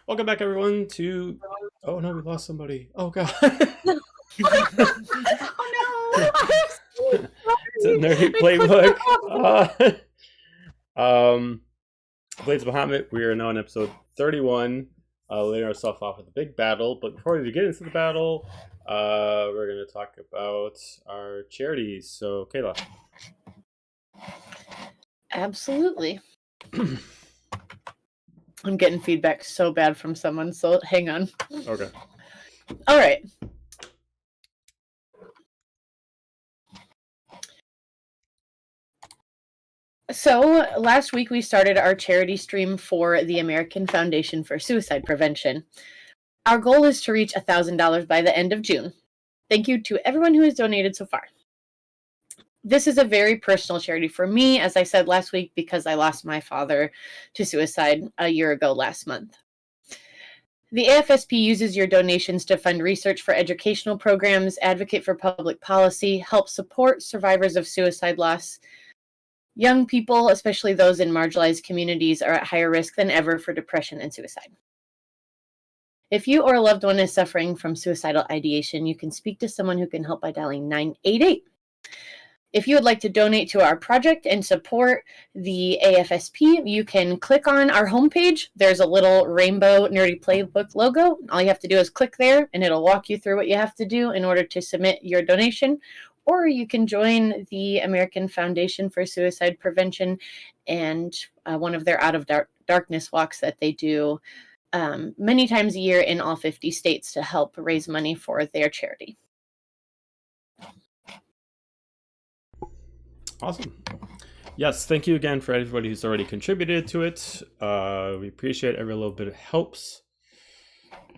Welcome back, everyone, to. Oh no, we lost somebody. Oh god. Oh no! I'm It's a so nerdy sorry. I playbook. clicked Blades of Bahamut. We are now on episode 31. Letting ourselves off with a big battle. But before we get into the battle, we're going to talk about our charities. So, Kayla. Absolutely. I'm getting feedback so bad from someone, so hang on. Okay. All right. So last week we started our charity stream for the American Foundation for Suicide Prevention. Our goal is to reach $1,000 by the end of June. Thank you to everyone who has donated so far. This is a very personal charity for me, as I said last week, because I lost my father to suicide a year ago last month. The AFSP uses your donations to fund research for educational programs, advocate for public policy, help support survivors of suicide loss. Young people, especially those in marginalized communities, are at higher risk than ever for depression and suicide. If you or a loved one is suffering from suicidal ideation, you can speak to someone who can help by dialing 988. If you would like to donate to our project and support the AFSP, you can click on our homepage. There's a little rainbow Nerdy Playbook logo. All you have to do is click there, and it'll walk you through what you have to do in order to submit your donation. Or you can join the American Foundation for Suicide Prevention and one of their Out of Darkness walks that they do many times a year in all 50 states to help raise money for their charity. Awesome. Yes, thank you again for everybody who's already contributed to it. We appreciate every little bit of helps.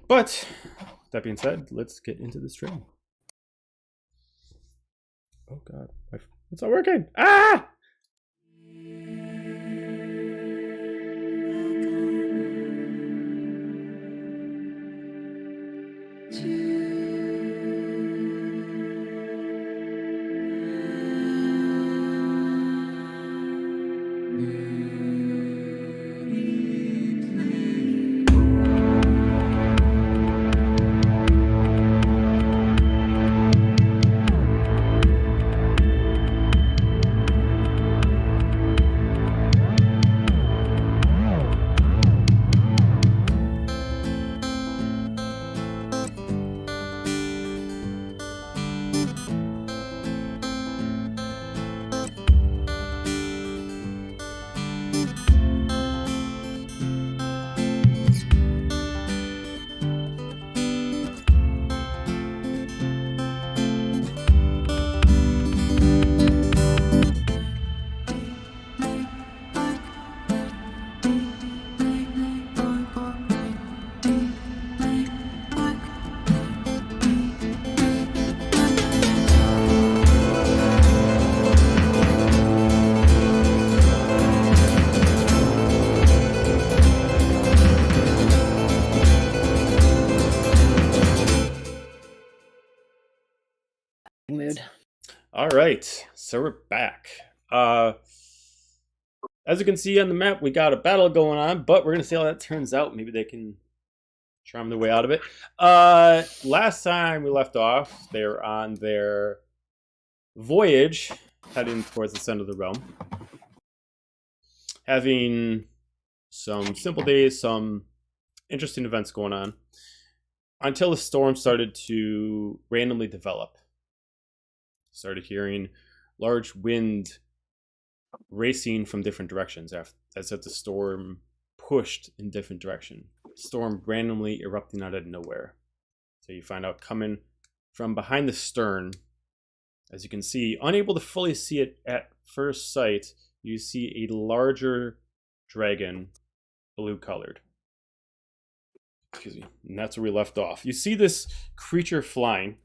But that being said, let's get into the stream. Oh god, it's not working. Ah! Mood. All right, so we're back. As you can see on the map, we got a battle going on, but we're gonna see how that turns out. Maybe they can charm their way out of it. Last time we left off, they were on their voyage heading towards the center of the realm, having some simple days, some interesting events going on, until the storm started to randomly develop. Started hearing large wind racing from different directions as if the storm pushed in different direction. Storm randomly erupting out of nowhere. So you find out coming from behind the stern. As you can see, unable to fully see it at first sight, you see a larger dragon, blue colored. Excuse me. And that's where we left off. You see this creature flying.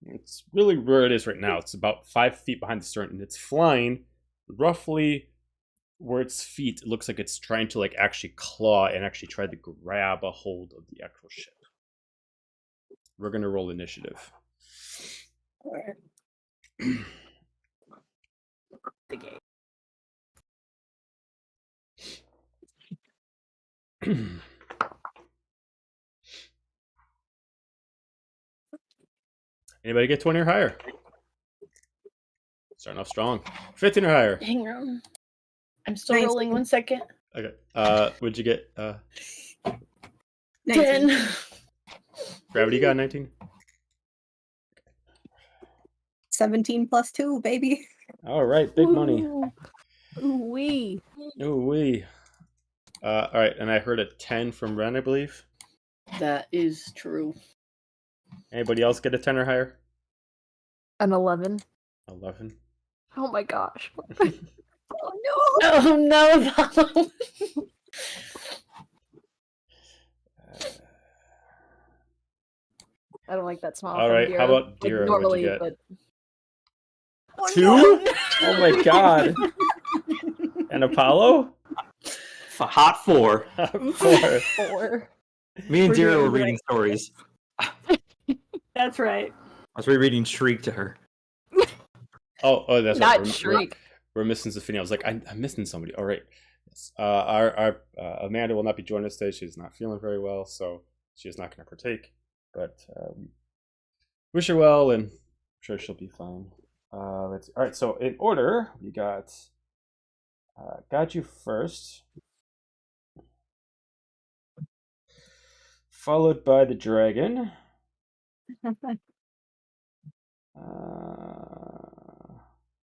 It's really where it is right now. It's about 5 feet behind the stern, and it's flying roughly where its feet, it looks like it's trying to like actually claw and actually try to grab a hold of the actual ship. We're gonna roll initiative. All right. The game. Anybody get 20 or higher? Starting off strong. 15 or higher. Hang on. I'm still 19. rolling 1 second. Okay. What'd you get? 19. 10. Gravity got 19. 17 plus 2, baby. All right, big money. Ooh-wee. Ooh wee. All right, and I heard a 10 from Ren, I believe. That is true. Anybody else get a 10 or higher? An 11. 11. Oh my gosh. Oh no! Oh no, Apollo. I don't like that smile. All from right, Dira. how about Like, Dira? What'd normally, you get? but 2? Oh my god. And Apollo? Hot 4. 4. 4. Me and We're Dira doing were reading stories. That's right. I was rereading Shriek to her. Oh, that's Not right. Shriek. We're missing Zafini. I was like, I'm missing somebody. All right. Yes. Our Amanda will not be joining us today. She's not feeling very well, so she is not going to partake. But we wish her well, and I'm sure she'll be fine. Let's. All right. So in order, we got you first, followed by the dragon.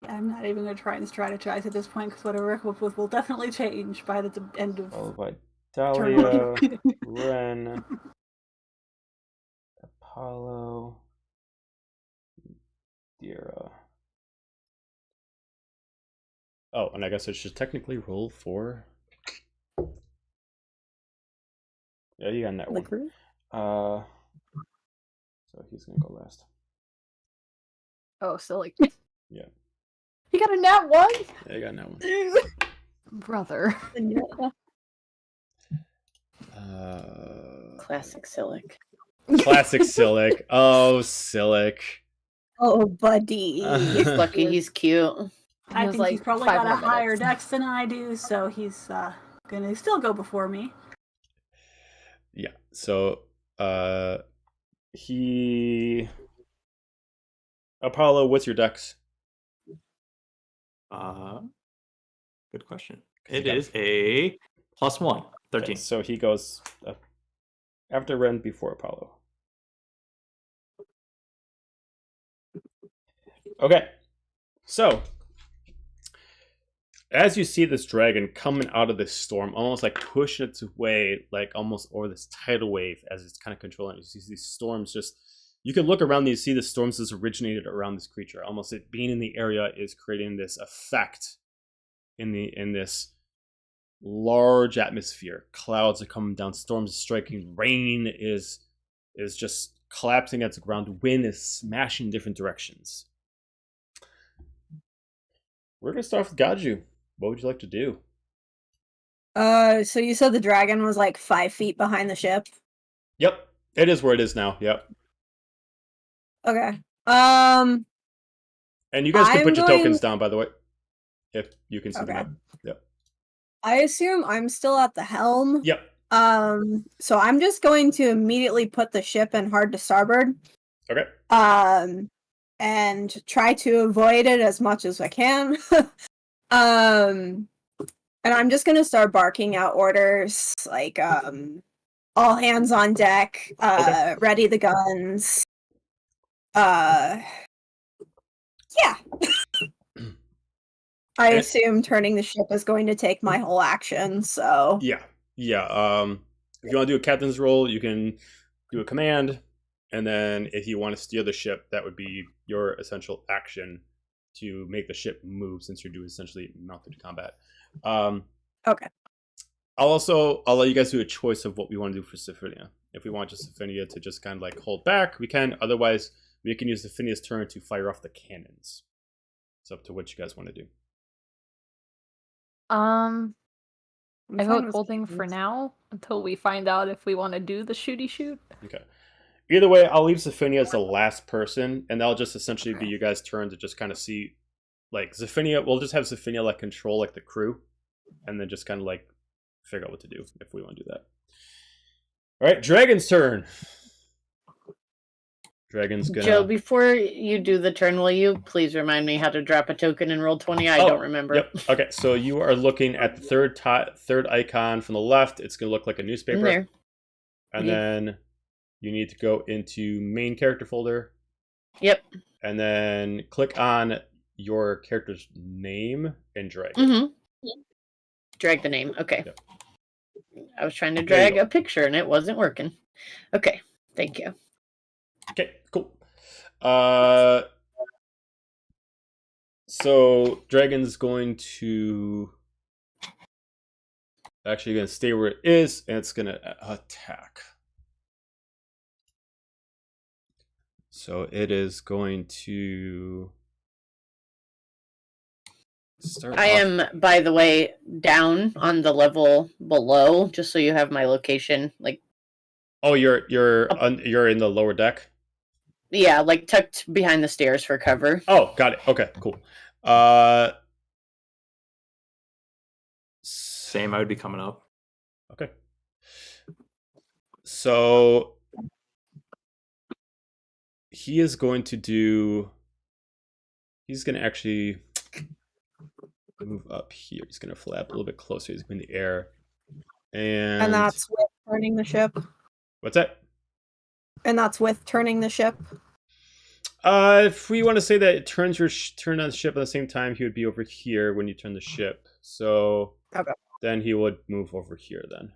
I'm not even going to try and strategize at this point because whatever I come up with will definitely change by the end of. Followed by Dahlia, Ren, Apollo, Dira. Oh, and I guess I should technically roll for. Yeah, you got that one. crew? So he's gonna go last. Oh, silly. Yeah. You got a nat 1? Yeah, you got that one. Brother. Classic Silic. Classic Silic. Oh, Silic. Oh, buddy. He's lucky he's cute. I was think like he's probably 5 got a more higher minutes. dex than I do, so he's gonna still go before me. Yeah. So, he. Apollo, what's your dex? Good question. It is a +1, 13. Okay, so he goes after Ren before Apollo. Okay. So, as you see this dragon coming out of this storm, almost like pushing its way, like almost over this tidal wave as it's kind of controlling it. You see these storms just. You can look around and you see the storms that's originated around this creature. Almost it being in the area is creating this effect in this large atmosphere. Clouds are coming down, storms are striking, rain is just collapsing at the ground, wind is smashing in different directions. We're gonna start with Gaju. What would you like to do? So you said the dragon was like 5 feet behind the ship? Yep, it is where it is now. Yep. Okay. And you guys can I'm put your going- tokens down, by the way, if you can see them Okay. up. Yep. I assume I'm still at the helm. Yep. So I'm just going to immediately put the ship in hard to starboard. Okay. And try to avoid it as much as I can. And I'm just gonna start barking out orders like all hands on deck, Okay. ready the guns. Yeah. I assume turning the ship is going to take my whole action, so Yeah. If you want to do a captain's role, you can do a command, and then if you want to steer the ship, that would be your essential action to make the ship move, since you're doing essentially mounted combat. Okay. I'll let you guys do a choice of what we want to do for Sophinia. If we want just Sophinia to just kind of like hold back, we can. Otherwise, we can use Sophinia's turn to fire off the cannons. It's up to what you guys want to do. I'm I fine vote with holding for cannons. now until we find out if we want to do the shooty shoot. Okay. Either way, I'll leave Zephinia as the last person, and that'll just essentially be Okay. you guys' turn to just kind of see, like, Zephinia. We'll just have Zephinia like control like the crew, and then just kind of like figure out what to do if we want to do that. All right, Dragon's turn. Dragon's gonna. Joe, before you do the turn, will you please remind me how to drop a token and roll 20? I don't remember. Yep. Okay, so you are looking at the third icon from the left. It's gonna look like a newspaper. In there. And Yep. then you need to go into main character folder. Yep. And then click on your character's name and drag it. Mm-hmm. Drag the name. Okay. Yep. I was trying to There you drag a picture and it wasn't working. Okay. Thank you. Okay, cool. So Dragon's going to actually going to stay where it is, and it's going to attack. So it is going to start. I am, by the way, down on the level below, just so you have my location. Like, oh, you're in the lower deck. yeah, like tucked behind the stairs for cover. Oh, got it. Okay, cool. Same, I would be coming up. Okay. So he is going to do. He's going to actually move up here. He's going to flap a little bit closer. He's going in the air. And that's with turning the ship. What's that? And that's with turning the ship. If we want to say that it turns your turn on the ship at the same time, he would be over here when you turn the ship. So Okay. then he would move over here then.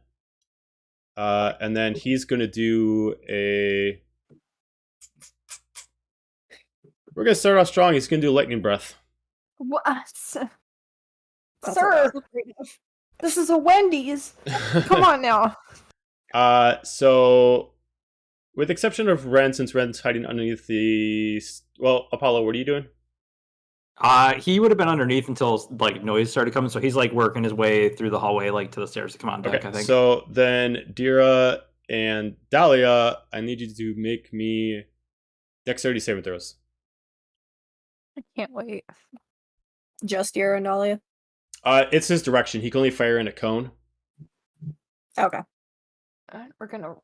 And then he's going to do a... We're going to start off strong. He's going to do lightning breath. What? That's Sir, this is a Wendy's. Come on now. So, with exception of Ren, since Ren's hiding underneath the... Well, Apollo, what are you doing? He would have been underneath until like noise started coming, so he's like working his way through the hallway, like to the stairs to come on deck. Okay, I think. so then Dira and Dahlia, I need you to make me dexterity saving throws. I can't wait. Just your and Dahlia. It's his direction. He can only fire in a cone. Okay. We're gonna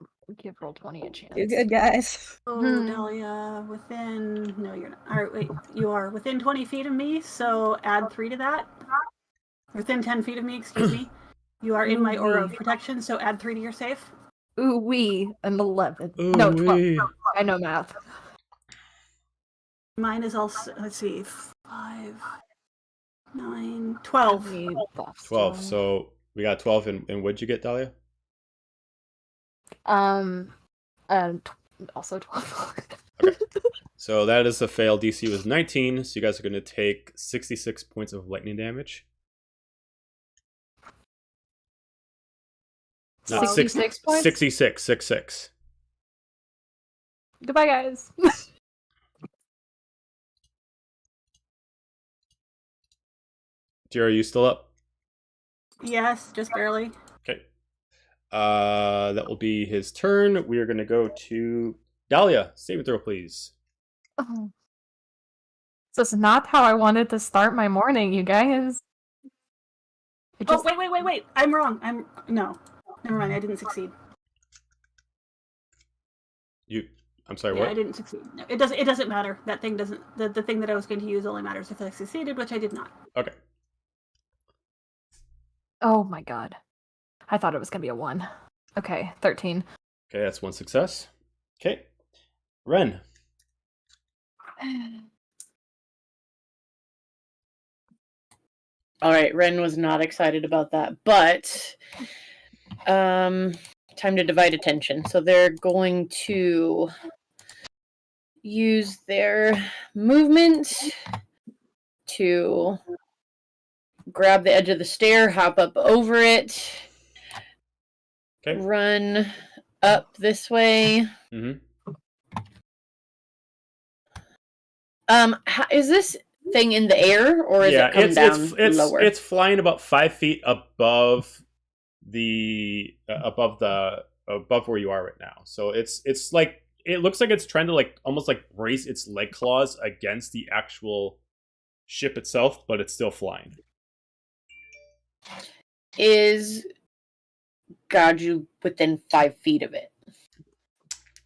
give roll 20 a chance. You're good, guys. Oh, Hmm. Dahlia, within... No, you're not. All right, wait. You are within 20 feet of me, so add 3 to that. Within 10 feet of me, excuse me. You are in my aura of protection, so add 3 to your save. Ooh, wee, an 11. No, 12. Ooh-wee. I know math. Mine is also... Let's see. 5, 9, 12. 12. So we got 12. And what'd you get, Dahlia? Also 12. Okay. So that is a fail. DC was 19. So you guys are going to take 66 points of lightning damage. Not 66 points? 66. 66. Goodbye, guys. Dira, are you still up? Yes, just barely. Okay. That will be his turn. We are going to go to Dahlia. Save and throw, please. Oh. This is not how I wanted to start my morning, you guys. It just... Oh, wait. I'm wrong. No. Never mind, I didn't succeed. I'm sorry, Yeah, what? I didn't succeed. No, it doesn't matter. That thing doesn't... The thing that I was going to use only matters if I succeeded, which I did not. Okay. Oh my god. I thought it was gonna be a 1. Okay, 13. Okay, that's one success. Okay. Ren. All right, Ren was not excited about that, but time to divide attention. So they're going to use their movement to grab the edge of the stair, hop up over it, Okay. run up this way. Mm-hmm. Is this thing in the air, or is it come down lower? It's flying about 5 feet above above where you are right now. So it's like, it looks like it's trying to like almost like brace its leg claws against the actual ship itself, but it's still flying. Is Gaju within 5 feet of it?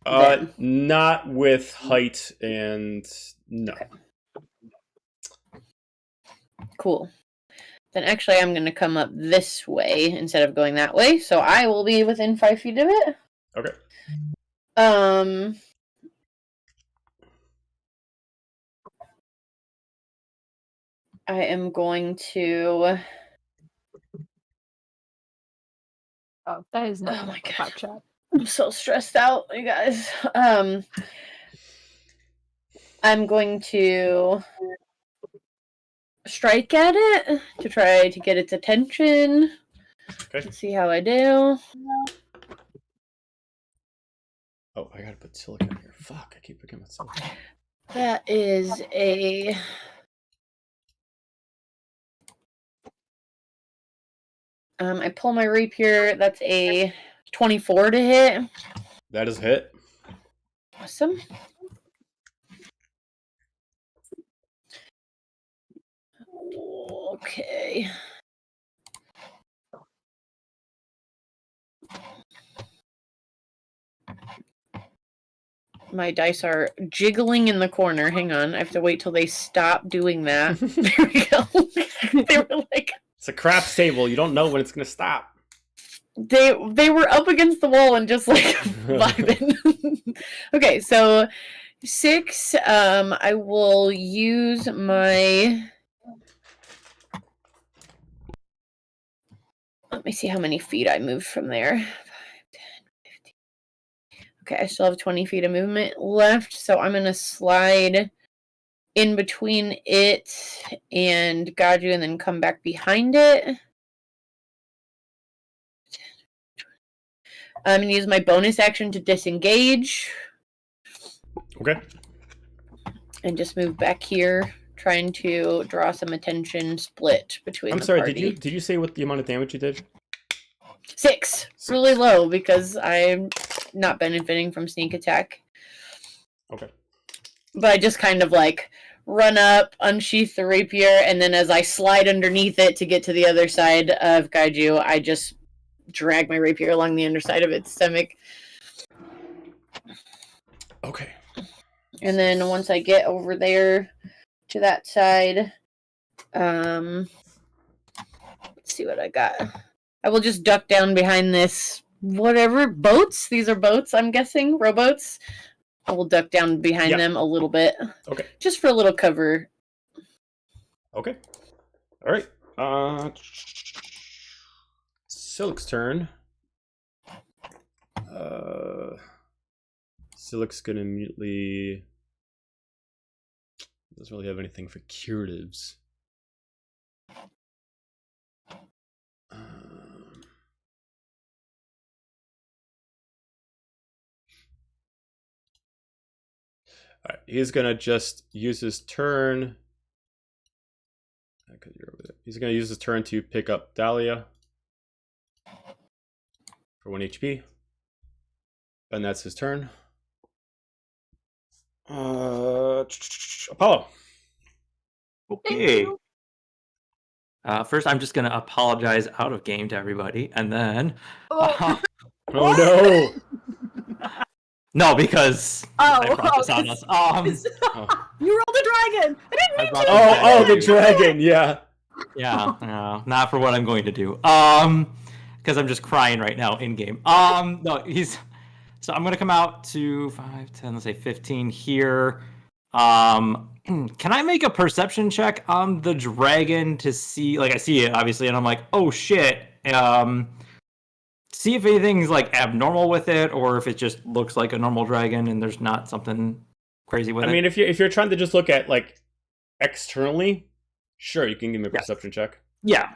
then? Not with height and no. Okay. Cool. Then actually I'm going to come up this way instead of going that way. So I will be within 5 feet of it. Okay. I am going to... Oh, that is not Oh my a God. chat. I'm so stressed out, you guys. I'm going to strike at it to try to get its attention. Okay. Let's see how I do. Oh, I gotta put silicon here. Fuck, I keep picking myself. That is a... I pull my rapier. That's a 24 to hit. That is a hit. Awesome. Okay. My dice are jiggling in the corner. Hang on. I have to wait till they stop doing that. There we go. They were like... It's a craps table. You don't know when it's gonna stop. They were up against the wall and just like vibing. Okay, so 6. I will use my... Let me see how many feet I moved from there. 5, 10, 15. Okay, I still have 20 feet of movement left, so I'm going to slide in between it and Gaju and then come back behind it. I'm going to use my bonus action to disengage. Okay. And just move back here, trying to draw some attention split between I'm the sorry, party. did you say what the amount of damage you did? 6. Really low because I'm not benefiting from sneak attack. Okay. But I just kind of like run up, unsheath the rapier, and then as I slide underneath it to get to the other side of Kaiju, I just drag my rapier along the underside of its stomach. Okay. And then once I get over there to that side, let's see what I got. I will just duck down behind this whatever boats. These are boats, I'm guessing, rowboats. I will duck down behind them a little bit. Okay. Just for a little cover. Okay. All right. Silk's turn. Silk's gonna immediately... Doesn't really have anything for curatives. All right, he's gonna just use his turn. Because you're over there. He's gonna use his turn to pick up Dahlia for 1 HP, and that's his turn. Apollo. Okay. First, I'm just gonna apologize out of game to everybody, and then. Oh. Oh no! No, because I brought this on us. You rolled a dragon. I didn't mean to. Oh, the dragon. Yeah. Yeah, no, not for what I'm going to do. Because I'm just crying right now in game. No, so I'm gonna come out to 5, 10, let's say 15 here. Can I make a perception check on the dragon to see? Like, I see it obviously, and I'm like, oh shit. See if anything's like abnormal with it, or if it just looks like a normal dragon and there's not something crazy with it. I mean, if you're trying to just look at like externally, sure, you can give me a perception check. Yeah.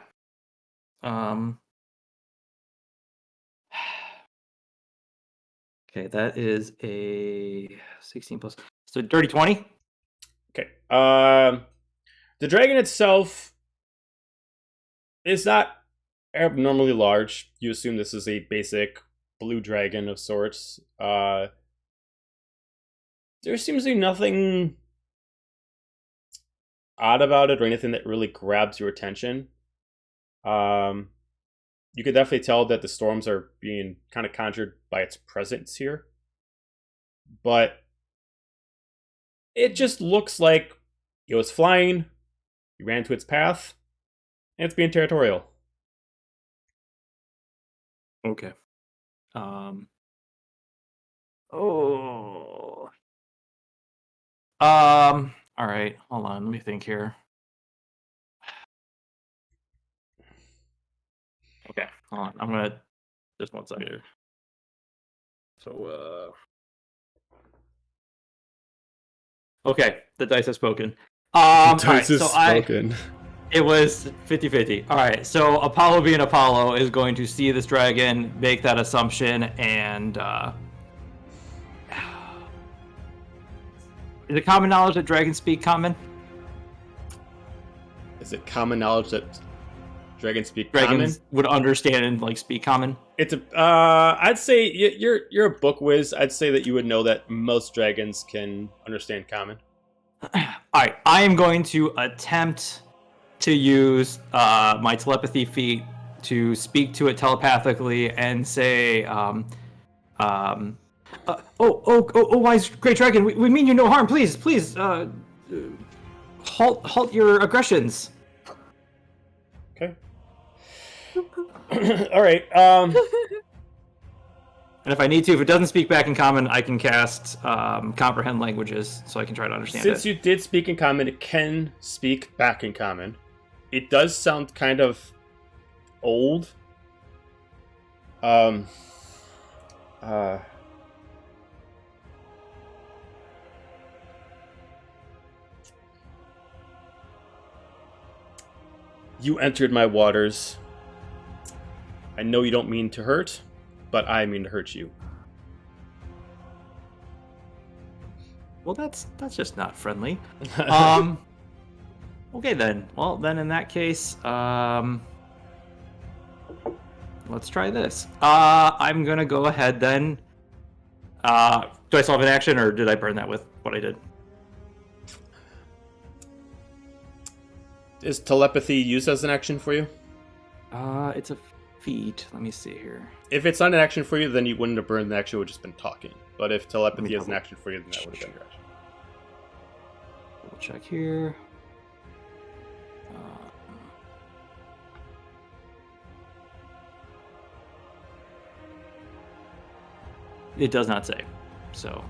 Okay, that is a 16 plus. So dirty 20. Okay. The dragon itself is not abnormally large. You assume this is a basic blue dragon of sorts. There seems to be nothing odd about it or anything that really grabs your attention. You could definitely tell that the storms are being kind of conjured by its presence here. but it just looks like it was flying, you ran into its path, and it's being territorial. Okay. Oh. All right. Hold on. Let me think here. Okay. Hold on. I'm gonna just one second here. So, okay. The dice have spoken. All right. So it was 50-50. All right. So Apollo being Apollo is going to see this dragon, make that assumption, and is it common knowledge that dragons speak common? Is it common knowledge that dragons speak Dragons common? would understand and like speak common. It's a. I'd say you're a book whiz. I'd say that you would know that most dragons can understand common. All right. I am going to attempt to use my telepathy feat to speak to it telepathically and say, wise great dragon, we mean you no harm. Please, halt your aggressions. Okay. All right. And if I need to, if it doesn't speak back in common, I can cast comprehend languages, so I can try to understand it. Since you did speak in common, it can speak back in common. It does sound kind of old. You entered my waters. I know you don't mean to hurt, but I mean to hurt you. Well, that's just not friendly. Okay then. Well, then in that case, let's try this. I'm gonna go ahead then. Do I still have an action, or did I burn that with what I did? Is telepathy used as an action for you? It's a feat. Let me see here. If it's not an action for you, then you wouldn't have burned the action, you would have just been talking. But if telepathy is an action for you, then that would have been your action. Double check here. It does not say, so.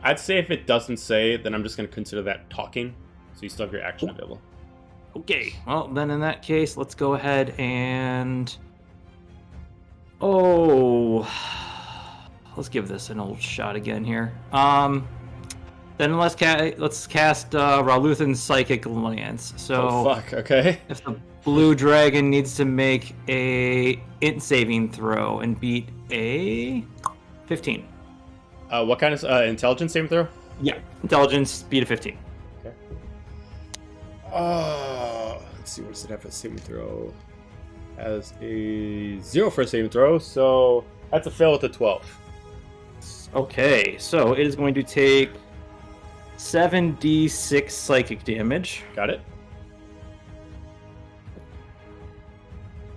I'd say if it doesn't say, then I'm just going to consider that talking, so you still have your action available. Okay, well, then in that case, let's go ahead and... Oh... Let's give this an old shot again here. Then let's cast Raluthan's Psychic Lance. So, oh, fuck, okay. If the blue dragon needs to make a int saving throw and beat a 15. What kind of intelligence saving throw? Yeah, intelligence, beat a 15. Okay. Let's see, what does it have for saving throw? Has a 0 for a saving throw, so that's a fail with a 12. Okay, so it is going to take 7d6 psychic damage. Got it.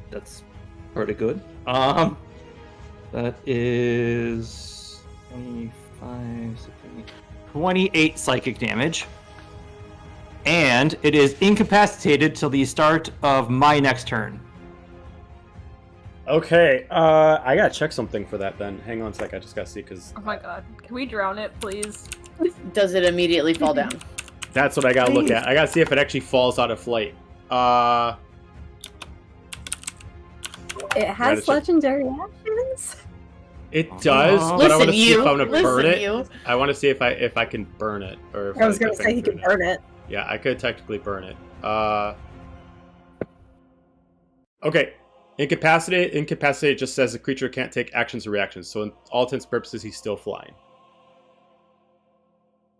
That's pretty good. That is 25, 28 psychic damage. And it is incapacitated till the start of my next turn. Okay, I gotta check something for that then. Hang on a sec, I just gotta see, because... Oh my god. Can we drown it, please? Does it immediately fall down? That's what I gotta look at. I gotta see if it actually falls out of flight. It has legendary actions. It does, but I want to see if I'm gonna burn it. You. I want to see if I can burn it, or if I was gonna say he could burn it. Yeah, I could technically burn it. Okay. Incapacitate just says the creature can't take actions or reactions. So in all intents and purposes, he's still flying.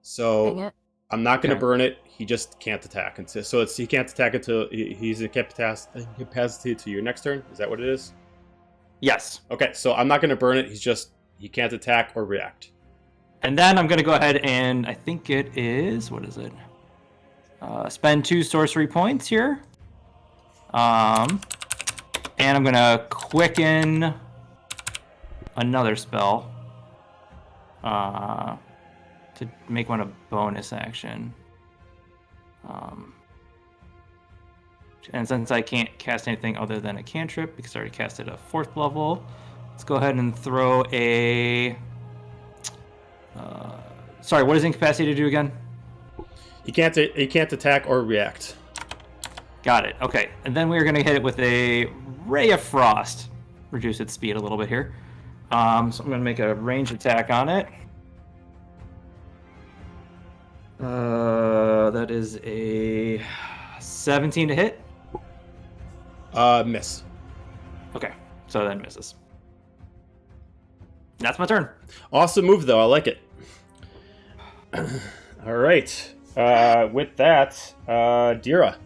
So I'm not going to burn it. He just can't attack. So he can't attack until he's incapacitated to your next turn. Is that what it is? Yes. Okay, so I'm not going to burn it. He can't attack or react. And then I'm going to go ahead and I think it is, what is it? Spend 2 sorcery points here. And I'm going to quicken another spell. to make one a bonus action. And since I can't cast anything other than a cantrip, because I already cast it at 4th level, let's go ahead and throw a... sorry, what does Incapacity do again? He can't attack or react. Got it. Okay, and then we're going to hit it with a Ray of Frost. Reduce its speed a little bit here. So I'm going to make a ranged attack on it. That is a 17 to hit. Miss. Okay, so then misses. That's my turn. Awesome move, though. I like it. All right. With that, Dira.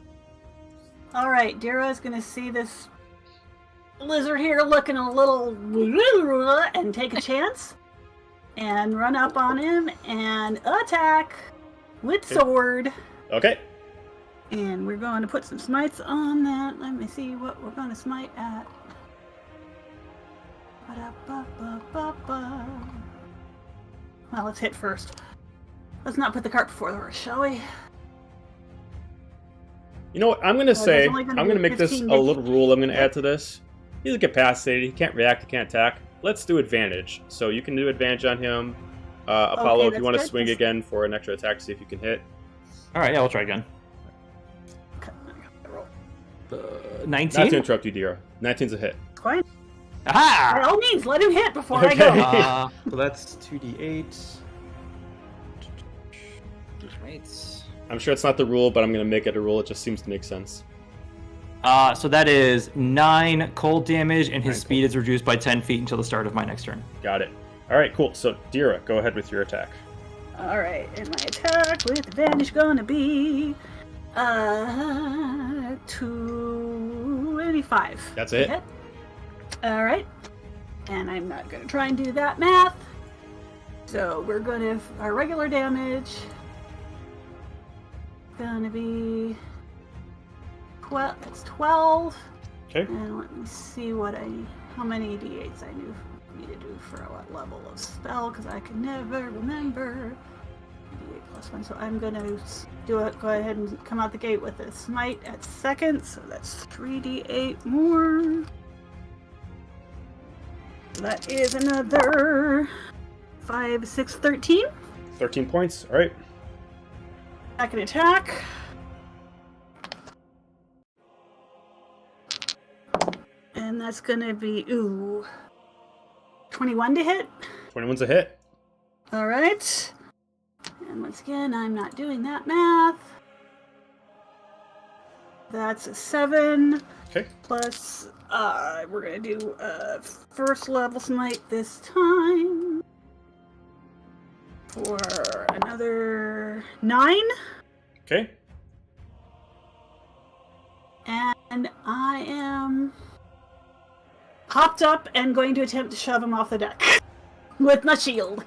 All right, Dira is going to see this lizard here looking a little and take a chance and run up on him and attack with sword. Okay. And we're going to put some smites on that. Let me see what we're going to smite at. Well, let's hit first. Let's not put the cart before the horse, shall we? You know what? I'm going to say, only gonna I'm going to be make this 15 a little rule I'm going to add to this. He's incapacitated. He can't react. He can't attack. Let's do advantage. So you can do advantage on him. Apollo, if you want to swing again for an extra attack, see if you can hit. All right, yeah, we'll try again. Roll. 19? Not to interrupt you, Dira. 19's a hit. Fine. Aha! By all means, let him hit before I Okay. go. So that's 2d8. Wait. I'm sure it's not the rule, but I'm going to make it a rule. It just seems to make sense. So that is 9 cold damage, and his 9 speed is reduced by 10 feet until the start of my next turn. Got it. All right, cool. So, Dira, go ahead with your attack. All right, and my attack with advantage gonna be 25. That's it. Hit. All right, and I'm not gonna try and do that math. So we're gonna our regular damage gonna be 12. It's 12. Okay. And let me see how many d8s I need to do for what level of spell, because I can never remember. D8 plus 1. So I'm going to go ahead and come out the gate with a smite at 2nd. So that's 3d8 more. So that is another 5, 6, 13. 13 points. All right. Second attack. And that's gonna be 21 to hit. 21's a hit. All right. And once again, I'm not doing that math. That's a 7. Okay. Plus, we're gonna do first level smite this time for another 9. Okay. And I am hopped up and going to attempt to shove him off the deck with my shield.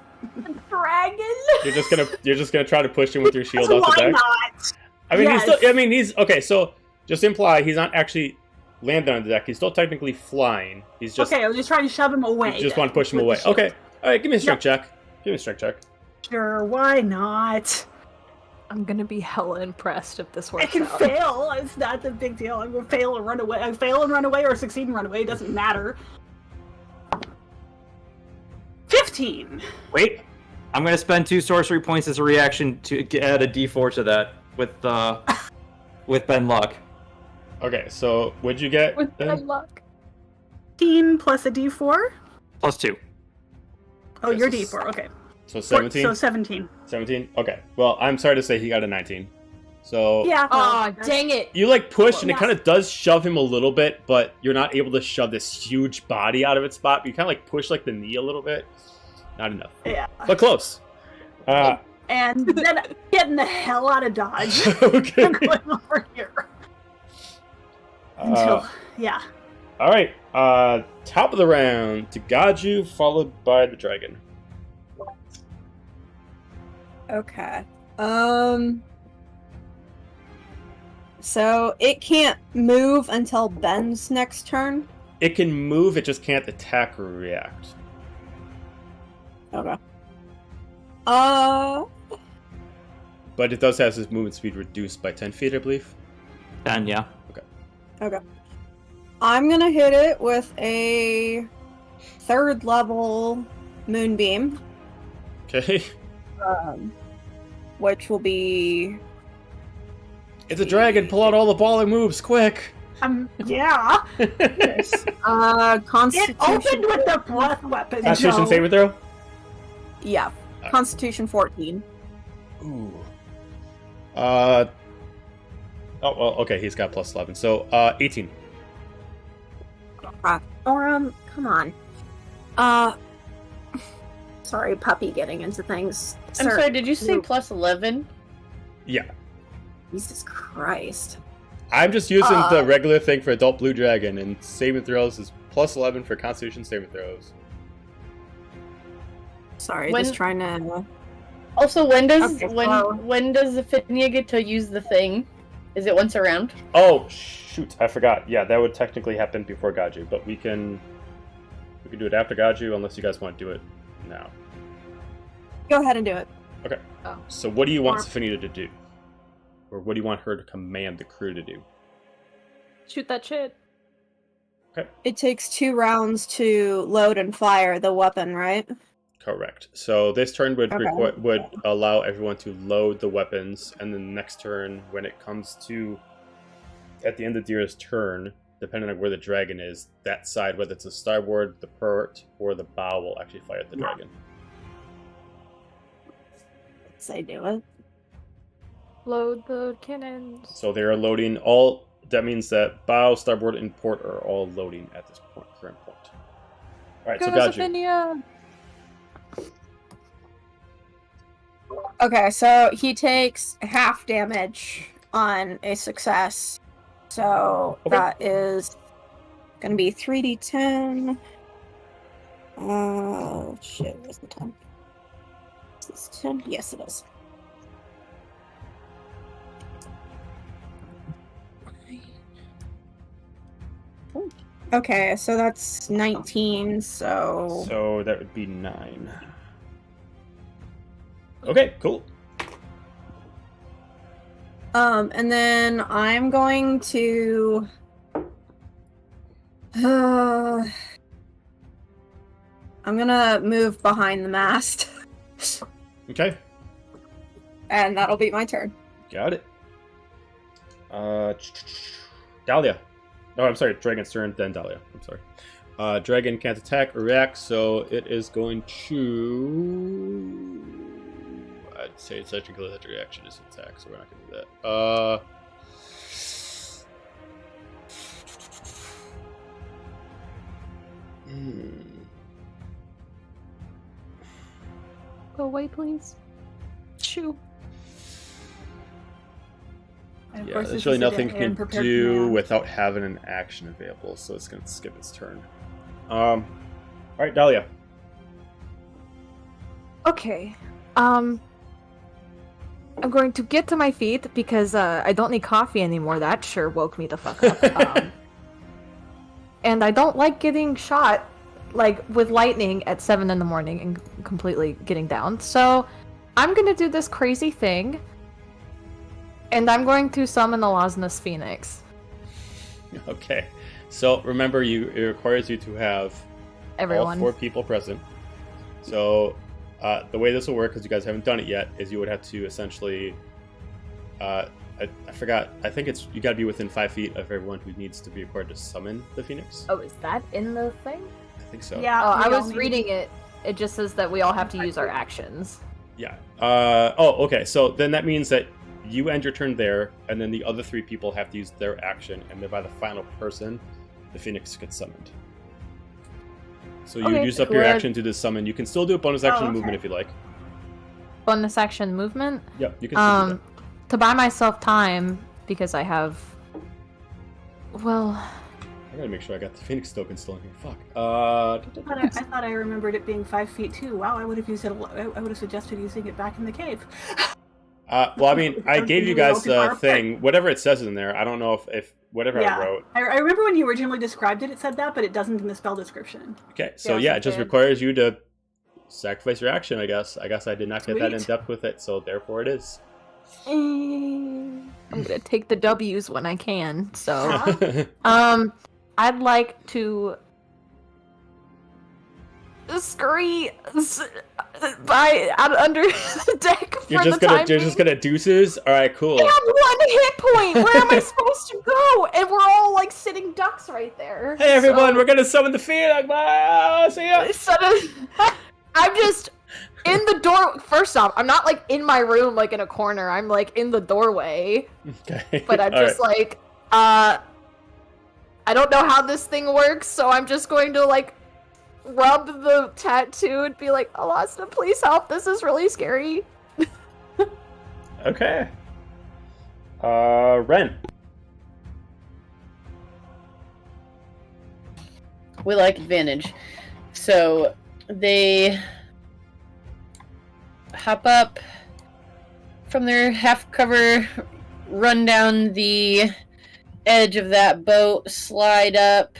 Dragon. You're just gonna try to push him with your shield off the Why deck. not? I mean, Yes. he's okay. So just imply he's not actually landed on the deck. He's still technically flying. He's just Okay, I was just trying to shove him away. you just want to push him with away. the shield. Okay. All right. Give me a strength check. Give me a strength check. Sure, why not? I'm gonna be hella impressed if this I works can out. fail. It's not the big deal. I'm gonna fail and run away. I fail and run away or succeed and run away. It doesn't matter. 15. Wait, I'm going to spend 2 sorcery points as a reaction to add a d4 to that with Ben Luck. Okay. So what'd you get? With then? bad luck. 15 plus a d4. Plus 2. Oh, Yes, your it's- d4. Okay. So 17. So 17. 17. Okay. Well, I'm sorry to say he got a 19. So Yeah. Aw, dang it. you like push and it Yeah. kind of does shove him a little bit, but you're not able to shove this huge body out of its spot. You kind of like push like the knee a little bit. Not enough, Yeah. but close. And then getting the hell out of Dodge. Okay. I'm going over here. Until, yeah. All right. Top of the round, Tagaju, followed by the dragon. Okay. So it can't move until Ben's next turn. It can move. It just can't attack or react. Okay. But it does have his movement speed reduced by 10 feet, I believe. 10, yeah. Okay. I'm gonna hit it with a 3rd level moonbeam, Okay. which will be It's a dragon. Pull out all the balling moves, quick. Yeah. It Constitution. opened with the breath weapon. Constitution Joe. saving throw. Yeah, Constitution 14. Ooh. Oh well. Okay, he's got plus 11. So 18. Come on. Sorry, puppy getting into things. I'm Sir, sorry, did you say you- plus 11? Yeah. Jesus Christ. I'm just using the regular thing for adult blue dragon, and saving throws is plus 11 for Constitution saving throws. Sorry, When- just trying to. Also, when does Okay, well- when does Ophinia get to use the thing? Is it once around? Oh shoot, I forgot. Yeah, that would technically happen before Gaju, but we can do it after Gaju unless you guys want to do it now. Go ahead and do it. Okay. Oh. So what do you want Or- Sophinia to do? Or what do you want her to command the crew to do? Shoot that shit. It takes 2 rounds to load and fire the weapon, right? Correct. So this turn would Okay. would allow everyone to load the weapons, and then the next turn, when it comes to at the end of Dira's turn, depending on where the dragon is, that side, whether it's the starboard, the port, or the bow, will actually fire at the dragon. Say do it. Load the cannons. So they are loading all. That means that bow, starboard, and port are all loading at this current point. All right, so Go, Gaju. Ophinia! Okay, so he takes half damage on a success. So Okay. that is gonna be 3d10. Oh shit, where's the 10? Is this 10? Yes, it is. Okay, so that's 19, so So that would be 9. Okay, cool. and then I'm going to I'm gonna move behind the mast. Okay, And that'll be my turn. got it. Dahlia. Oh, I'm sorry, Dragon's turn, then Dahlia. I'm sorry. Dragon can't attack or react, so it is going to... I'd say it's technically that reaction is attack, so we're not going to do that. Go away, please. Shoo. And of Yeah, course, there's this really is a nothing it dead can and prepared do command. without having an action available, so it's going to skip its turn. All right, Dahlia. Okay. I'm going to get to my feet because I don't need coffee anymore. That sure woke me the fuck up. And I don't like getting shot like with lightning at 7 in the morning and completely getting down. So I'm gonna do this crazy thing, and I'm going to summon the Losness Phoenix. Okay, so remember, it requires you to have Everyone. all 4 people present. So the way this will work, because you guys haven't done it yet, is you would have to essentially I forgot, I think it's you got to be within 5 feet of everyone who needs to be required to summon the Phoenix. Oh, is that in the thing? I think so. Yeah. Oh, I we all was need- reading it. It just says that we all have to use our actions. Yeah. Okay, so then that means that you end your turn there, and then the other 3 people have to use their action, and then by the final person, the Phoenix gets summoned. So you Okay, use up cool. your action to do summon. You can still do a bonus action okay. movement if you like. Bonus action movement. Yep, you can still do that. To buy myself time because I have. Well, I gotta make sure I got the Phoenix token still in here. Fuck. I thought I remembered it being 5 feet too. Wow, I would have used it. I would have suggested using it back in the cave. Well, I mean, I gave you guys the thing. Whatever it says in there, I don't know if whatever Yeah. I wrote. I remember when you originally described it, it said that, but it doesn't in the spell description. Okay, so Yeah, yeah, it just okay. requires you to sacrifice your action, I guess. I guess I did not get that in Sweet. depth with it, so therefore it is. I'm gonna take the W's when I can. So, Uh-huh. I'd like to scurry by out under the deck for You're just the gonna time you're being. just gonna deuces. All right, cool. I have 1 hit point. Where am I supposed to go? And we're all like sitting ducks right there. Hey everyone, So- we're gonna summon the Phoenix. Bye. See ya. I'm just in the door. First off, I'm not like in my room, like in a corner. I'm like in the doorway. Okay. But I'm All just right. like, I don't know how this thing works, so I'm just going to like rub the tattoo and be like, Alasta, please help. This is really scary. Okay. Ren. We like advantage. So they hop up from their half cover, run down the edge of that boat, slide up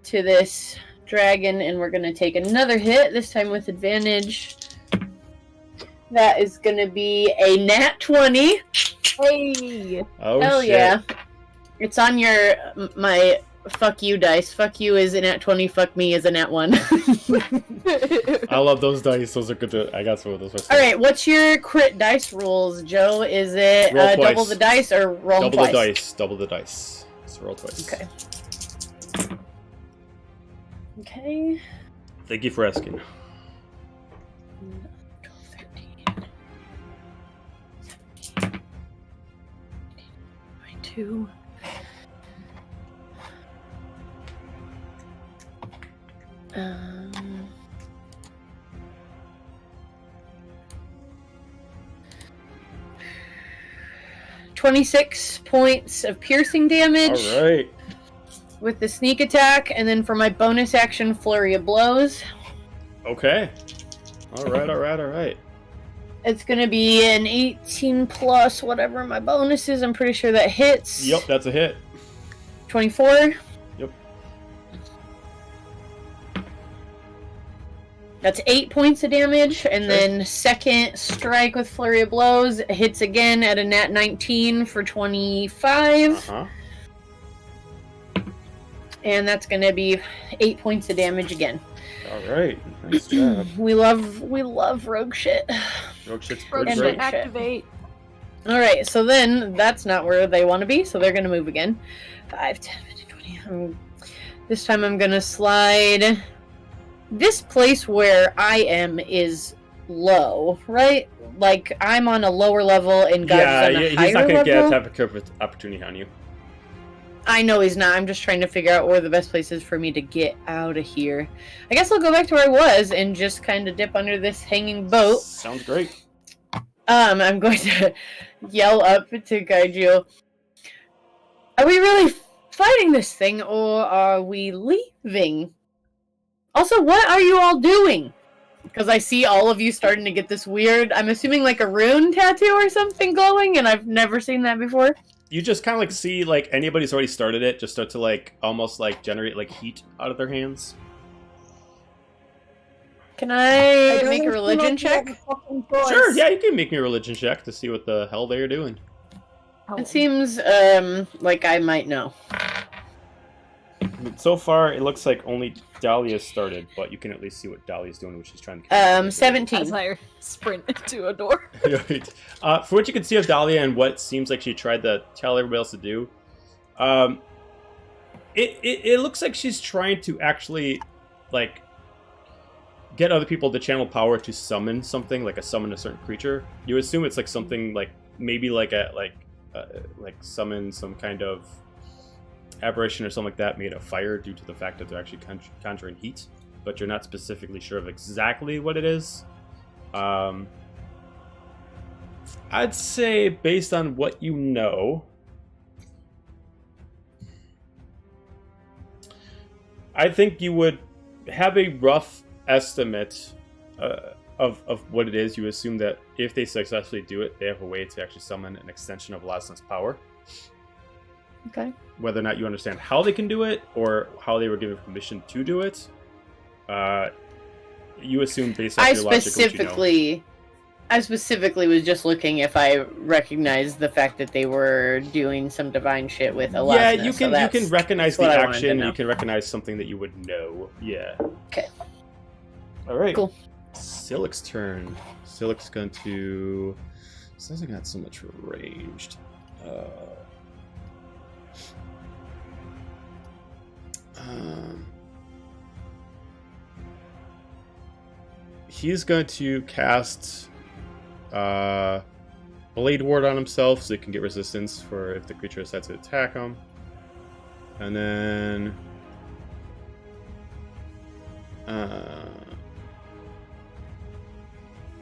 to this dragon, and we're going to take another hit, this time with advantage. That is going to be a nat 20. Hey. Oh Hell shit. yeah. It's on your my fuck you dice. Fuck you is a nat 20, fuck me is a nat 1. I love those dice. Those are good. I got some of those myself. Alright, what's your crit dice rules, Joe? Is it Roll twice. double the dice or roll Double twice? the dice. Double the dice. Let's roll twice. Okay. Okay. Thank you for asking. 13. 22. Um, 26 points of piercing damage All right. with the sneak attack, and then for my bonus action, flurry of blows. Okay. All right. All right. All right. It's gonna be an 18 plus whatever my bonus is. I'm pretty sure that hits. Yep, that's a hit. 24. Yep. That's 8 points of damage, and Okay. then second strike with flurry of blows hits again at a nat 19 for 25, Uh huh. and that's gonna be 8 points of damage again. All right. Nice job. We love rogue shit. Rogue shit's Rogue pretty And shit great. shit. activate. All right, so then that's not where they want to be, so they're gonna move again. 5, 10, 15, 20. This time I'm gonna slide. This place where I am is low, right? Like I'm on a lower level and God's Yeah, on a he's higher not gonna get a level. type of opportunity on you. I know he's not. I'm just trying to figure out where the best place is for me to get out of here. I guess I'll go back to where I was and just kind of dip under this hanging boat. Sounds great. I'm going to yell up to Gaiju. Are we really fighting this thing, or are we leaving? Also, what are you all doing? Because I see all of you starting to get this weird, I'm assuming like a rune tattoo or something glowing, and I've never seen that before. You just kind of like see like anybody's already started it, just start to like almost like generate like heat out of their hands. Can I make a religion check? Sure, yeah, you can make me a religion check to see what the hell they're doing. It seems like I might know. So far, it looks like only Dahlia started, but you can at least see what Dahlia's doing, which she's trying to. 17. As I sprint into a door. Right. For what you can see of Dahlia and what seems like she tried to tell everybody else to do, it looks like she's trying to actually, like, get other people to channel power to summon something, like summon a certain creature. You assume it's like something like maybe like summon some kind of aberration or something like that made of fire due to the fact that they're actually conjuring heat, but you're not specifically sure of exactly what it is. I'd say based on what you know, I think you would have a rough estimate of what it is. You assume that if they successfully do it, they have a way to actually summon an extension of Lasna's power. Okay. Whether or not you understand how they can do it or how they were given permission to do it, you assume based on I your logic what you know. specifically I specifically was just looking if I recognized the fact that they were doing some divine shit with Alasna. Yeah, you can recognize the what I wanted to action. know. You can recognize something that you would know. Yeah. Okay. All right. Cool. Silic's turn. Silic's going to. This hasn't got so much ranged. He's going to cast Blade Ward on himself so he can get resistance for if the creature decides to attack him. And then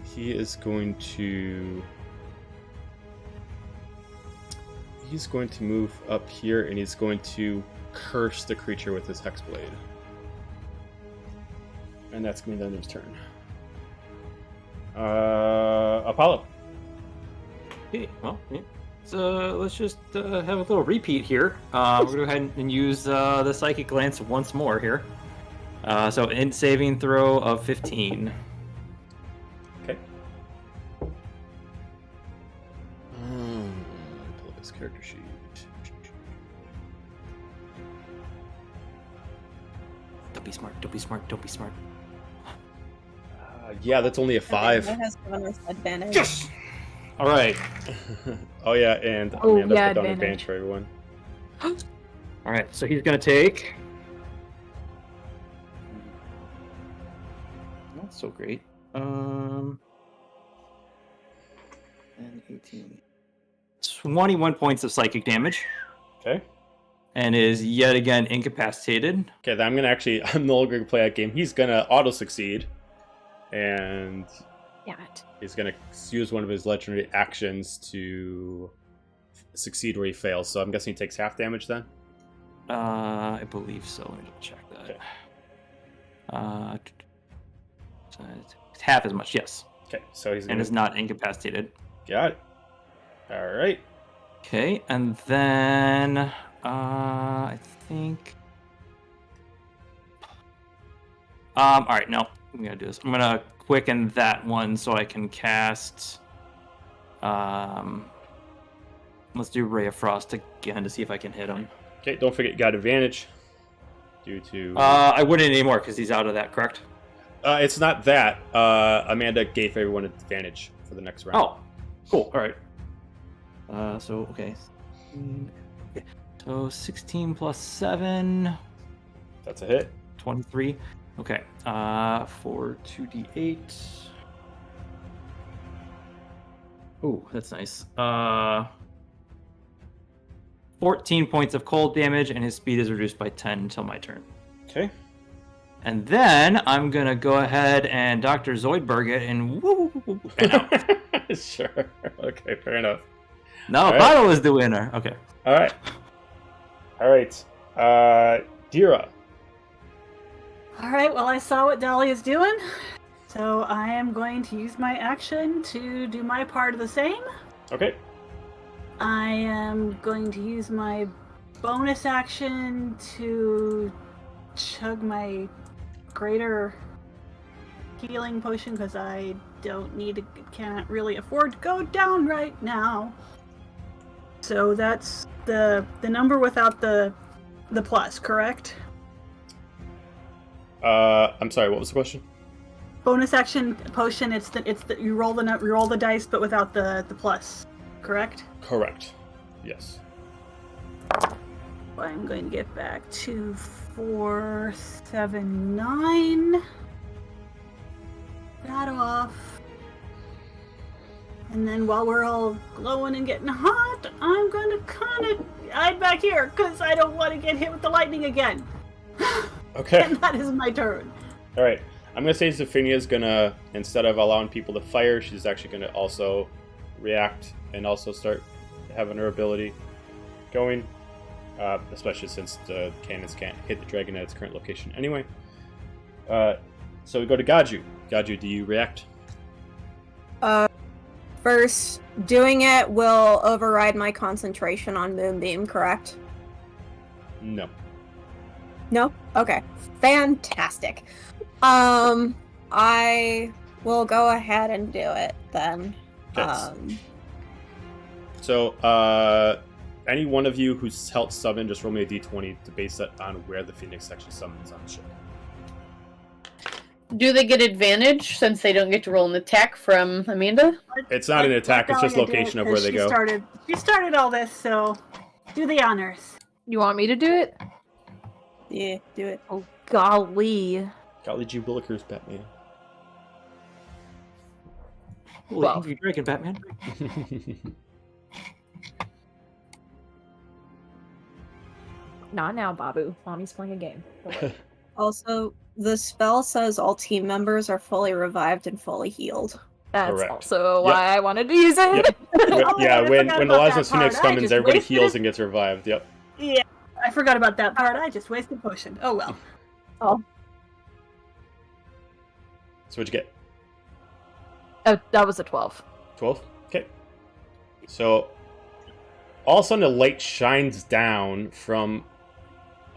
he is going to move up here and he's going to curse the creature with his Hexblade. And that's going to be the end of his turn. Apollo. Okay, well, yeah. So let's just have a little repeat here. We're going to go ahead and use the Psychic Glance once more here. So int saving throw of 15. Okay. Pull up his character sheet. Don't be smart, don't be smart, don't be smart. Yeah, that's only a 5. That has given us advantage. Yes! Alright. Oh yeah, and Oh, Amanda yeah, put down advantage. advantage for everyone. Alright, so he's going to take... Not so great. And 18. 21 points of psychic damage. Okay. And is yet again incapacitated. Okay, then I'm no longer gonna play that game. He's gonna auto succeed, and Damn it. he's gonna use one of his legendary actions to succeed where he fails. So I'm guessing he takes half damage then. I believe so. Let me double check that. Okay. So it's half as much, yes. Okay, so he's And gonna is not incapacitated. got it. All right. Okay, and then I think. All right, no, I'm gonna do this. I'm gonna quicken that one so I can cast. Let's do Ray of Frost again to see if I can hit him. Okay, don't forget you got advantage due to. I wouldn't anymore because he's out of that, correct? It's not that. Amanda gave everyone advantage for the next round. Oh, cool. All right. So okay. So 16 plus 7, That's a hit. 23. Okay. For 2d8. Ooh, that's nice. 14 points of cold damage, and his speed is reduced by 10 until my turn. Okay. And then I'm gonna go ahead and Dr. Zoidberg it and woo, and out. Sure. Okay, fair enough. No, All right. Apollo is the winner. Okay. All right. All right. Dira. All right, well, I saw what Dolly is doing, so I am going to use my action to do my part of the same. Okay. I am going to use my bonus action to chug my greater healing potion because I don't need to, can't really afford to go down right now. So that's the number without the plus, correct? I'm sorry. What was the question? Bonus action potion. It's the you roll the dice, but without the plus, correct? Correct. Yes. I'm going to get back to 479. That off. And then while we're all glowing and getting hot, I'm going to kind of hide back here because I don't want to get hit with the lightning again. Okay. And that is my turn. All right. I'm gonna say Zephinia's gonna, instead of allowing people to fire, she's actually gonna also react and also start having her ability going. Especially since the cannons can't hit the dragon at its current location anyway. So we go to Gaju. Gaju, do you react? First, doing it will override my concentration on Moonbeam, correct? No. No? Okay. Fantastic. I we'll go ahead and do it then. Okay. So, any one of you who's helped summon, just roll me a d20 to base it on where the Phoenix actually summons on the ship. Do they get advantage since they don't get to roll an attack from Amanda? It's not an attack, it's just Dahlia did location it of where 'cause they go. She started all this, so do the honors. You want me to do it? Yeah, do it. Oh, golly. Golly gee willikers, Batman. Holy Well. angry dragon, Batman. Not now, Babu. Mommy's playing a game. Also, the spell says all team members are fully revived and fully healed. That's Correct. also why I wanted to use it. Yep. Yeah, I when forgot the about Last that of Phoenix part. I summons, just everybody wasted heals it. and gets revived. Yep. Yeah, I forgot about that part. I just wasted potion. Oh well. So what'd you get? Oh, that was a 12. 12? Okay. So, all of a sudden a light shines down from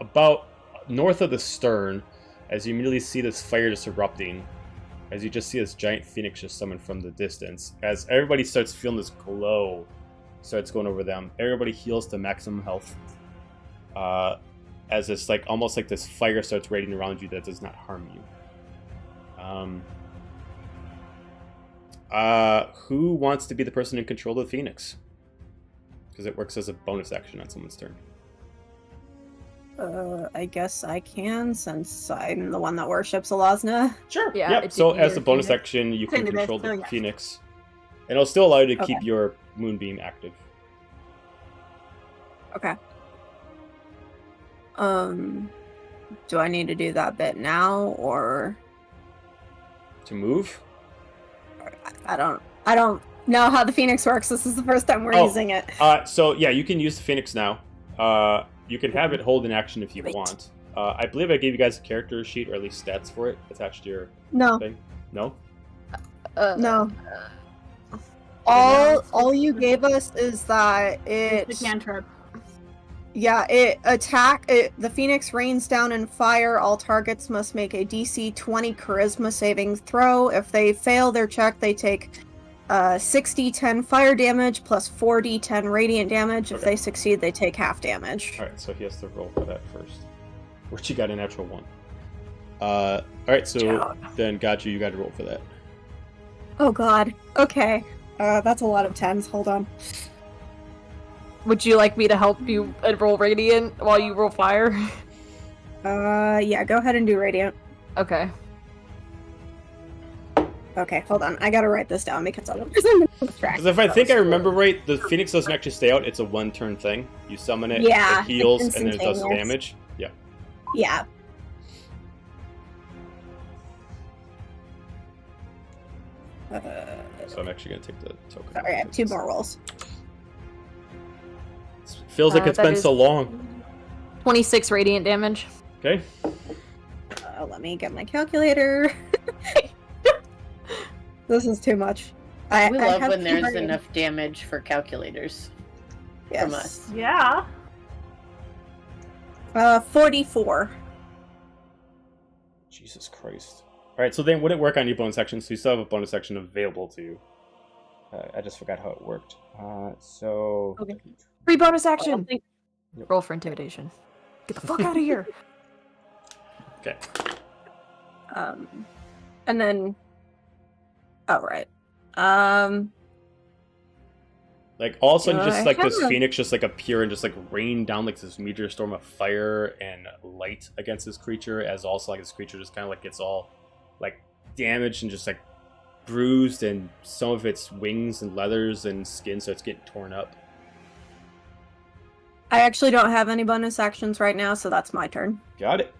about north of the stern as you immediately see this fire just erupting. As you just see this giant phoenix just summoned from the distance. As everybody starts feeling this glow starts going over them. Everybody heals to maximum health. As it's like almost like this fire starts raging around you that does not harm you. Who wants to be the person in control of the Phoenix? Because it works as a bonus action on someone's turn. I guess I can, since I'm the one that worships Alazna. Sure. Yeah, Yep. it's So your as a bonus Phoenix. action, you can Kind of is, control so the yeah. Phoenix. And it'll still allow you to keep Okay. your Moonbeam active. Okay. Do I need to do that bit now, or To move? I don't know how the Phoenix works. This is the first time we're Oh. using it. So yeah, you can use the Phoenix now. You can have it hold an action if you Great. want. I believe I gave you guys a character sheet, or at least stats for it, attached to your No, thing. No? no. All you gave us is that The it cantrip. the Phoenix rains down in fire. All targets must make a DC 20 charisma saving throw. If they fail their check, they take 60-10 fire damage plus 4d10 radiant damage. If Okay. they succeed, they take half damage. Alright, so he has to roll for that first. Which you got a natural 1. Alright, so Job. then Gachu, you got to roll for that. Oh god. Okay. That's a lot of 10s. Hold on. Would you like me to help you roll Radiant while you roll Fire? Yeah, go ahead and do radiant. Okay. Okay, hold on. I gotta write this down because I'm distracted. Because if I think I remember right, the Phoenix doesn't actually stay out. It's a one-turn thing. You summon it, Yeah, it heals, it's and then it does instantaneous. damage. Yeah. Yeah. So I'm actually going to take the token. Sorry, I have 2 more rolls. It feels like it's that been is- so long. 26 Radiant damage. Okay. Let me get my calculator. This is too much. I We love have when there's two- enough damage for calculators from us. Yeah. 44. Jesus Christ. All right, so then would it work on your bonus action? So you still have a bonus action available to you. I just forgot how it worked. So Okay. Free bonus I action. don't think- Roll for intimidation. Get the fuck out of here. okay. And then. Oh right. Like all of a sudden, Do just I like this have- Phoenix just like appear and just like rain down like this meteor storm of fire and light against this creature. As also like this creature just kind of like gets all like damaged and just like bruised, and some of its wings and leathers and skin starts getting torn up. I actually don't have any bonus actions right now, so that's my turn. Got it.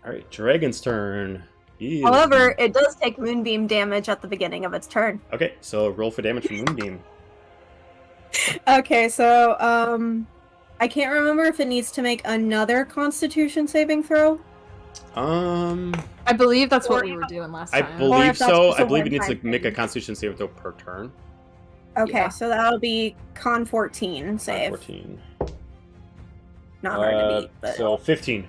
All right, Dragon's turn. Ew. However, it does take moonbeam damage at the beginning of its turn. Okay, so roll for damage from Moonbeam. Okay, so I can't remember if it needs to make another Constitution saving throw. I believe that's what we were doing last I time. Or believe if that's so. just I a believe it needs to one-time make a thing. Constitution saving throw per turn. Okay, Yeah. so that'll be Con 14 save. 14. Not hard to beat, but So 15.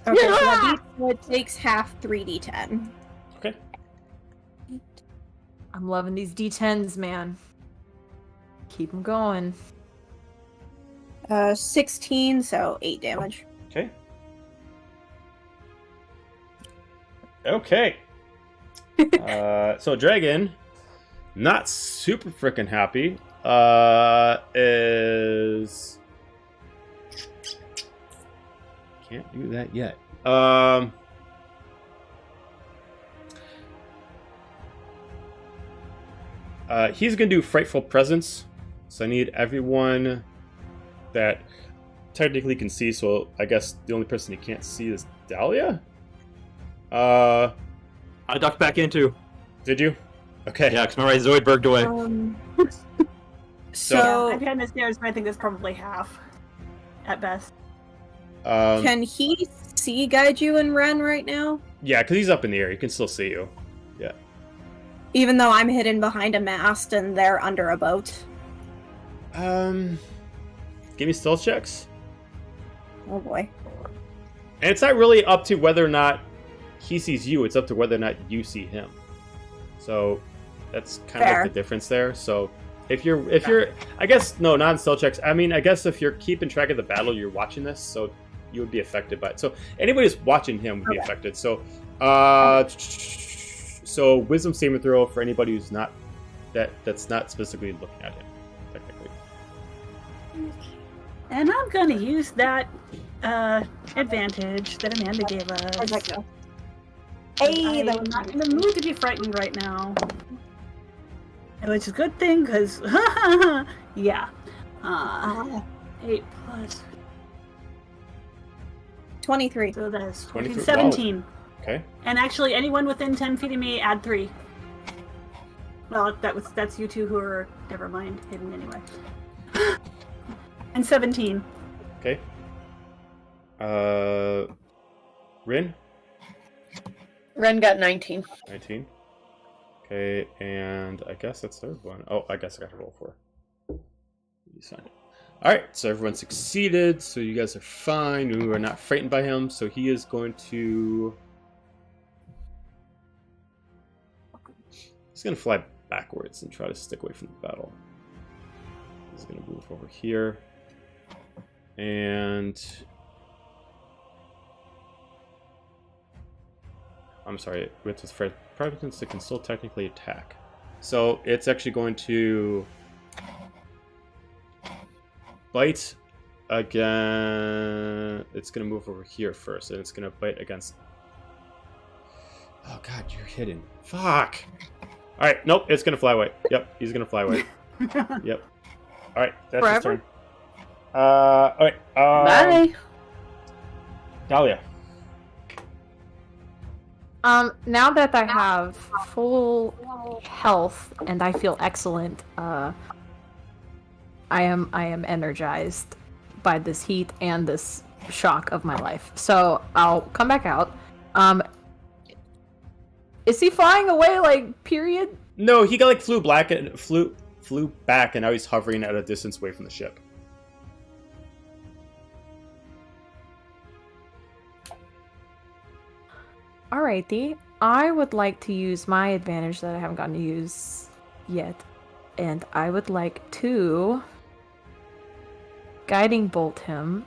okay, so that beats, so it takes half 3d10. Okay. I'm loving these D10s, man. Keep them going. 16, so 8 damage. Okay. Okay. So Dragon, not super freaking happy, is... Can't do that yet. He's gonna do Frightful Presence. So I need everyone that technically can see. So I guess the only person he can't see is Dahlia. I ducked back into. Did you? Okay. Yeah, because my right Zoidberged away. So I'm behind the stairs, but I think that's probably half, at best. can he see Gaiju and Ren right now? Yeah, because he's up in the air. He can still see you. Yeah. Even though I'm hidden behind a mast and they're under a boat. Give me stealth checks. Oh boy. And it's not really up to whether or not he sees you. It's up to whether or not you see him. So that's kind of Fair. like the difference there. So if you're, I guess no, not in stealth checks. I mean, I guess if you're keeping track of the battle, you're watching this, so you would be affected by it. So anybody who's watching him would be affected. So, so wisdom saving throw for anybody who's not that's not specifically looking at him, technically. And I'm gonna use that advantage that Amanda gave us. Where'd that go? Hey, I'm not in the mood to be frightened right now. Which is a good thing, because, yeah. 8 plus... 23. So that's 23. 17. Wow. Okay. And actually, anyone within 10 feet of me, add 3. Well, that's you two who are, never mind, hidden anyway. And 17. Okay. Rin? Ren got 19. 19. Okay, and I guess that's the third one. Oh, I guess I got to roll for. He's fine. Alright, so everyone succeeded, so you guys are fine. We are not frightened by him, so he is going to... He's going to fly backwards and try to stick away from the battle. He's going to move over here. And... I'm sorry, with his presence, it can still technically attack. So it's actually going to bite again. It's going to move over here first, and it's going to bite against... Oh god, you're hidden. Fuck! Alright, nope, it's going to fly away. Yep, he's going to fly away. Yep. Alright, that's his Forever? turn. Alright. Bye. Dahlia. Now that I have full health and I feel excellent, I am energized by this heat and this shock of my life. So I'll come back out. Is he flying away, like, period? No, he got like flew back and now he's hovering at a distance away from the ship. Alrighty. I would like to use my advantage that I haven't gotten to use yet. And I would like to guiding bolt him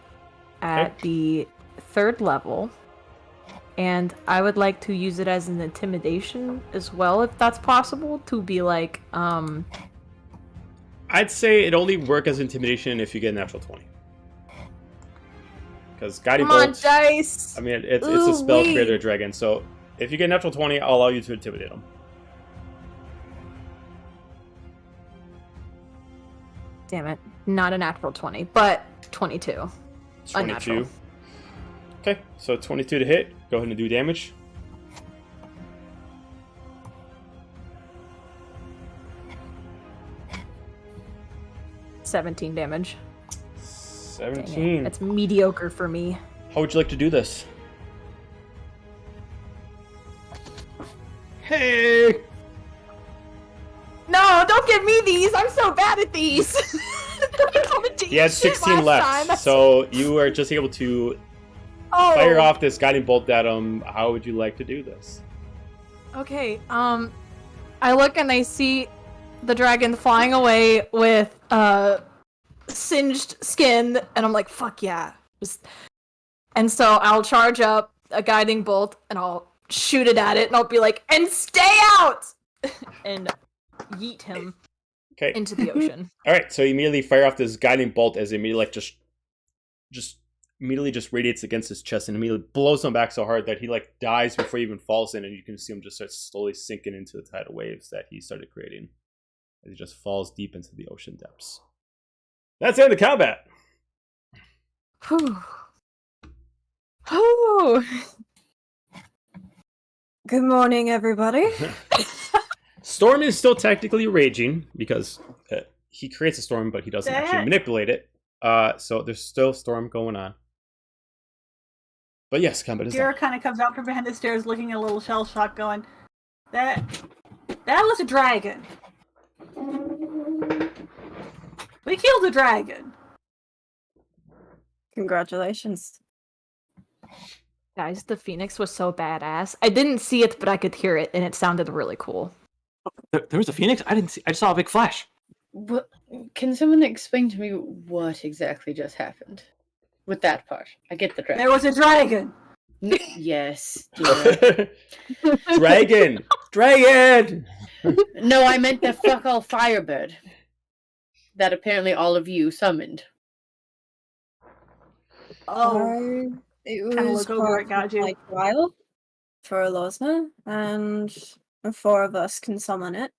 at the 3rd level. And I would like to use it as an intimidation as well, if that's possible, to be like, I'd say it only work as intimidation if you get a natural 20. Because guiding come on, bolt, dice! I mean, it's a spell Ooh-wee. created a dragon, so if you get a natural 20, I'll allow you to intimidate him. Damn it. Not a natural 20, but 22. 22. Unnatural. Okay, so 22 to hit. Go ahead and do damage. $17 damage. 17. That's mediocre for me. How would you like to do this? Hey! No, don't give me these! I'm so bad at these! He had 16 left, so you are just able to fire off this guiding bolt at him. How would you like to do this? Okay, I look and I see the dragon flying away with singed skin, and I'm like, fuck yeah. And so I'll charge up a guiding bolt and I'll shoot it at it, and I'll be like, and stay out! And yeet him into the ocean. All right, so you immediately fire off this guiding bolt as it immediately just immediately just radiates against his chest and immediately blows him back so hard that he like dies before he even falls in, and you can see him just start slowly sinking into the tidal waves that he started creating as he just falls deep into the ocean depths. That's the end of combat. Whew. Oh. Good morning, everybody. Storm is still technically raging because he creates a storm, but he doesn't actually manipulate it. So there's still storm going on. But yes, combat is Kira done. kind of comes out from behind the stairs looking a little shell-shocked, going, That was a dragon. We killed a dragon. Congratulations. Guys, the phoenix was so badass. I didn't see it, but I could hear it, and it sounded really cool. There was a phoenix? I didn't see. I just saw a big flash. What? Can someone explain to me what exactly just happened with that part? I get the dragon. There was a dragon. Yes. Dear. Dragon! Dragon! No, I meant the fuck all firebird that apparently all of you summoned. Oh, It Kinda was look over at part of Gaju. my trial for Losna, and the four of us can summon it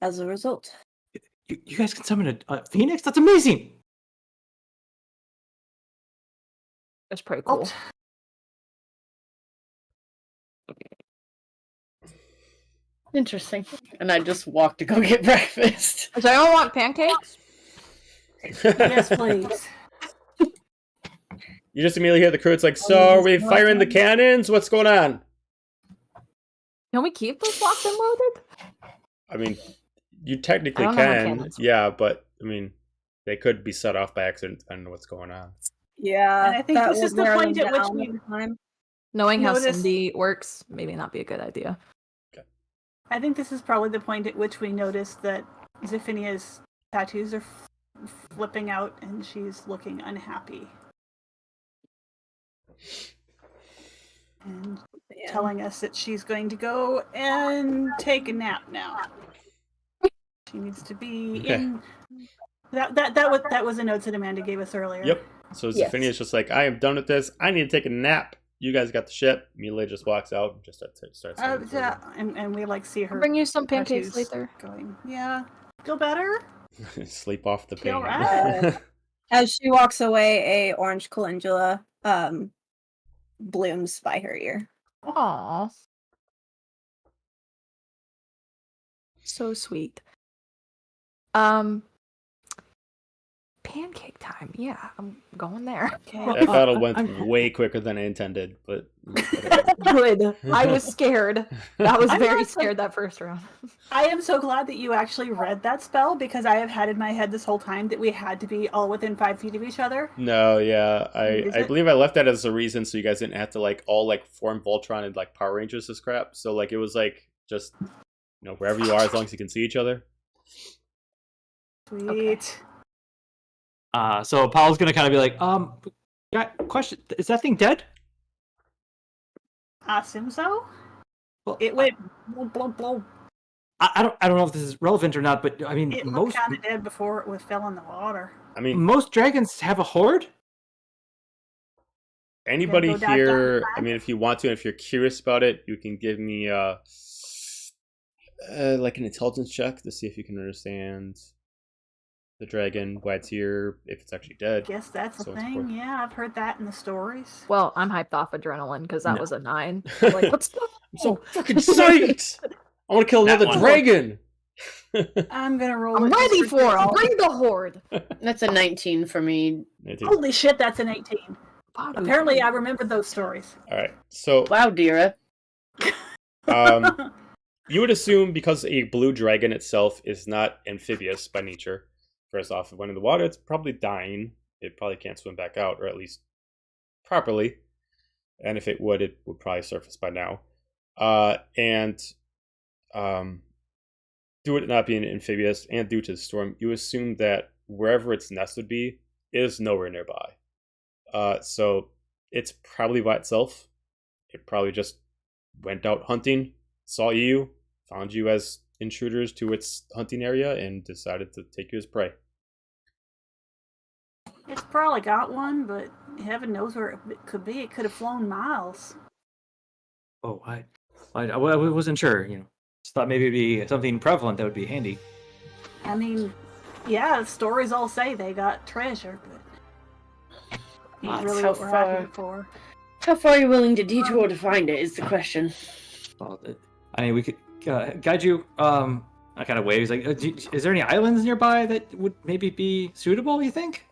as a result. You guys can summon a phoenix? That's amazing! That's pretty cool. Interesting. And I just walked to go get breakfast. Does anyone want pancakes? yes, please. You just immediately hear the crew. It's like, so are we firing the cannons? What's going on? Can we keep those locked and loaded? I mean, you technically I don't know how can. cannons work. Yeah, but I mean, they could be set off by accident depending on what's going on. Yeah, And I think that this will is the wear point them at which down we- over time. Knowing how Notice- Cindy works, maybe not be a good idea. I think this is probably the point at which we notice that Zephinia's tattoos are flipping out and she's looking unhappy. And Yeah. telling us that she's going to go and take a nap now. She needs to be Okay. in. That was a note that Amanda gave us earlier. Yep. So Yes. Zephinia's just like, I am done with this. I need to take a nap. You guys got the ship. Mila just walks out and just starts. And we like see her I'll bring you some pancakes tattoos later. going. Yeah, feel better. Sleep off the pain. Feel right. As she walks away, a orange calendula blooms by her ear. Aww. So sweet. Pancake time. Yeah, I'm going there. Okay. That battle went way quicker than I intended, but whatever. Good. I was scared. I was I'm very not so- scared that first round. I am so glad that you actually read that spell because I have had in my head this whole time that we had to be all within 5 feet of each other. No, yeah, Is I it? believe I left that as a reason so you guys didn't have to like all like form Voltron and like Power Rangers this crap. So like it was like just wherever you are as long as you can see each other. Sweet. So Paul's gonna kind of be like, yeah, question: is that thing dead? Assume so. Well, It went blow, blow, blow. I don't know if this is relevant or not, but I mean, It looked most kind of dead before it fell in the water. I mean, most dragons have a horde. anybody go dive down here, the I mean, if you want to, if you're curious about it, you can give me like an intelligence check to see if you can understand the dragon, why it's here, if it's actually dead. Guess that's So a it's thing. important. Yeah, I've heard that in the stories. Well, I'm hyped off adrenaline because that No. was a 9. I'm like, what's the... I'm so fucking psyched! I want to kill That another one. dragon! I'm gonna roll. I'm it just ready for it. sake. Bring the horde. That's a 19 for me. Holy shit, that's an 18. Apparently, I remembered those stories. Alright, so Wow, Dira. you would assume because a blue dragon itself is not amphibious by nature. First off, if it went in the water, it's probably dying. It probably can't swim back out, or at least properly. And if it would probably surface by now. And due to it not being amphibious and due to the storm, you assume that wherever its nest would be is nowhere nearby. So it's probably by itself. It probably just went out hunting, saw you, found you as intruders to its hunting area, and decided to take you as prey. It's probably got one, but heaven knows where it could be. It could have flown miles. Oh, I wasn't sure. Just thought maybe it'd be something prevalent that would be handy. I mean, yeah, stories all say they got treasure, but ain't really How what we're out here for. How far are you willing to detour to find it is the question. Well, I mean, we could guide you. I kind of wave. He's like, is there any islands nearby that would maybe be suitable? You think?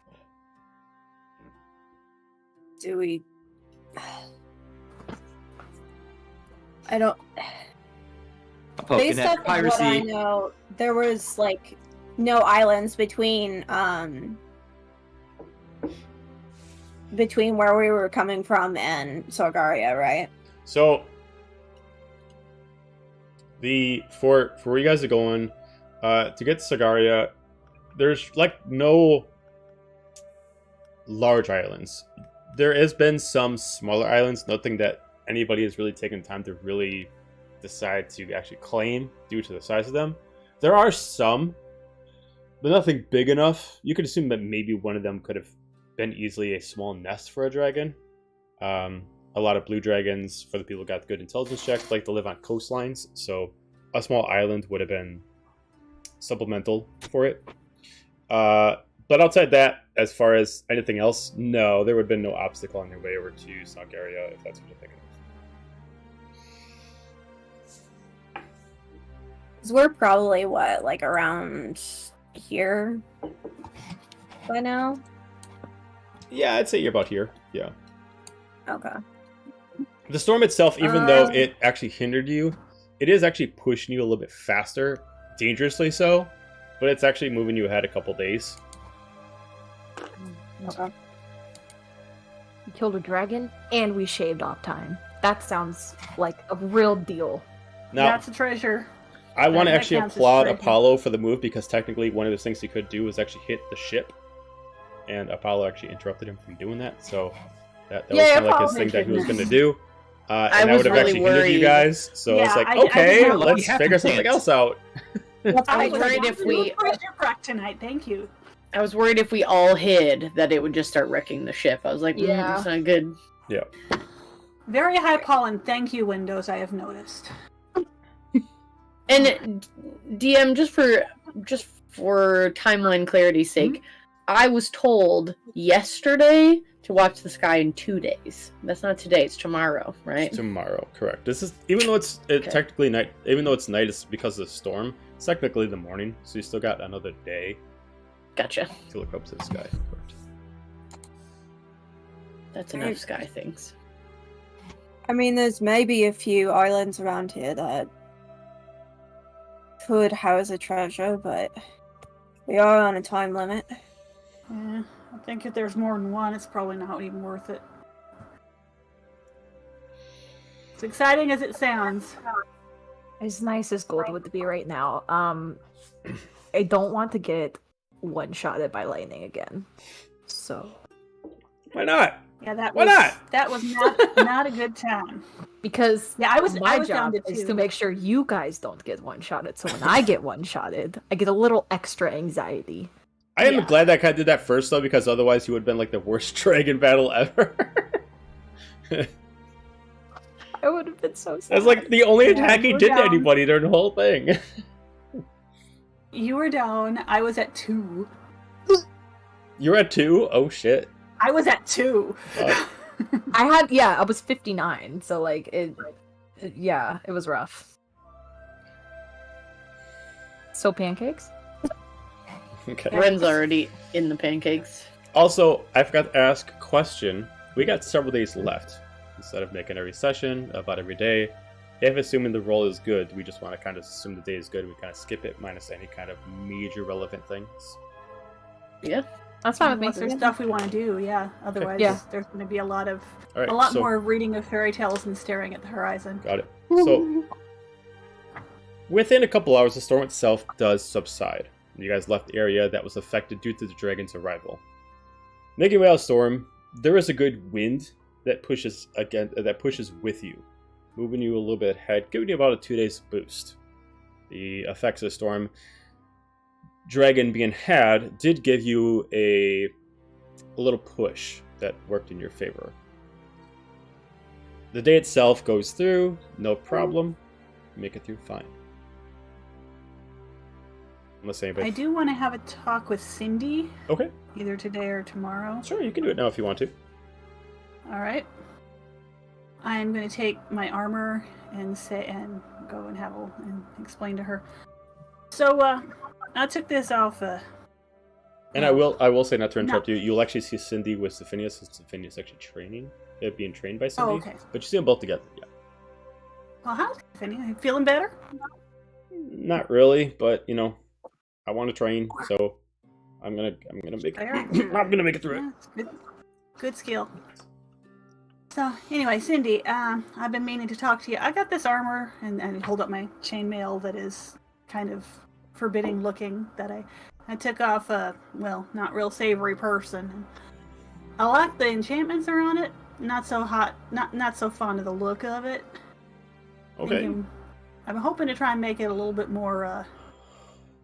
Do we? I don't. Based off of what I know, there was like no islands between where we were coming from and Sargaria, right? So for where you guys are going to get to Sargaria, there's like no large islands. There has been some smaller islands, nothing that anybody has really taken time to really decide to actually claim due to the size of them. There are some, but nothing big enough. You could assume that maybe one of them could have been easily a small nest for a dragon. A lot of blue dragons, for the people who got good intelligence checks, like to live on coastlines, so a small island would have been supplemental for it. But outside that, as far as anything else, no, there would have been no obstacle on your way over to Sargaria, if that's what you're thinking of. Because we're probably, like around here by now? Yeah, I'd say you're about here, yeah. Okay. The storm itself, even though it actually hindered you, it is actually pushing you a little bit faster, dangerously so, but it's actually moving you ahead a couple days. Okay. We killed a dragon and we shaved off time. That sounds like a real deal. Now, That's a treasure. I want to that actually counts as applaud treasure. Apollo for the move, because technically one of the things he could do was actually hit the ship, and Apollo actually interrupted him from doing that, so that was Yeah, kind of like Apollo his thing that he was did. going to do. I And that was would have really actually hindered you worried. guys, so Yeah, it's like, I didn't okay, have- let's we have figure to something dance. else out. I was worried if we Treasure crack tonight, thank you. I was worried if we all hid that it would just start wrecking the ship. I was like, Yeah. it's not good. Yeah. Very high pollen, thank you, Windows, I have noticed. And DM, just for timeline clarity's sake, I was told yesterday to watch the sky in 2 days. That's not today; it's tomorrow, right? Tomorrow, correct. This is, even though it's technically night, even though it's night, it's because of the storm. It's technically the morning, so you still got another day Gotcha. to look up to the sky. Correct. That's enough sky things. I mean, there's maybe a few islands around here that could house a treasure, but we are on a time limit. Yeah, I think if there's more than one, it's probably not even worth it. As exciting as it sounds. As nice as gold would be right now. I don't want to get one-shotted by lightning again. So Why not? Yeah, that Why was not? that was not a good time. because Yeah, I was my down job to is two. to make sure you guys don't get one-shotted. So when I get one-shotted, I get a little extra anxiety. I am Yeah. glad that guy did that first, though, because otherwise he would have been like the worst dragon battle ever. I would have been so sad. That's like the only Yeah, attack he you were did to down. anybody during the whole thing. You were down. I was at 2. You're at 2? Oh shit. I was at 2. Fuck. I was 59, so like it was rough. So pancakes? Okay. Ren's already in the pancakes. Also, I forgot to ask a question. We got several days left. Instead of making every session about every day, if assuming the roll is good, we just want to kind of assume the day is good. We kind of skip it minus any kind of major relevant things. Yeah. That's fine with me. Unless there's stuff we want to do, yeah. Otherwise, Yeah. there's going to be a lot All right, more reading of fairy tales and staring at the horizon. Got it. So Within a couple hours, the storm itself does subside. You guys left the area that was affected due to the dragon's arrival. Making your way out of the storm, there is a good wind that pushes with you, moving you a little bit ahead, giving you about a 2 days boost. The effects of the storm, dragon being had, did give you a little push that worked in your favor. The day itself goes through, no problem. Make it through fine. Unless anybody... I do want to have a talk with Cindy. Okay. Either today or tomorrow. Sure, you can do it now if you want to. All right. I am going to take my armor and go and and explain to her. So, I took this off. And I will say, not to interrupt you, you'll actually see Cindy with Zephinius, since Zephinius actually being trained by Cindy. Oh, okay. But you see them both together, yeah. Well, how's Cindy? Are you feeling better? Not really, but I want to train, so I'm gonna make Fair. I'm gonna make it through Yeah, it's good skill. So anyway, Cindy, I've been meaning to talk to you. I got this armor and hold up my chainmail that is kind of forbidding looking that I took off a not real savory person. I like the enchantments that are on it. Not so hot. Not so fond of the look of it. Okay. I'm hoping to try and make it a little bit more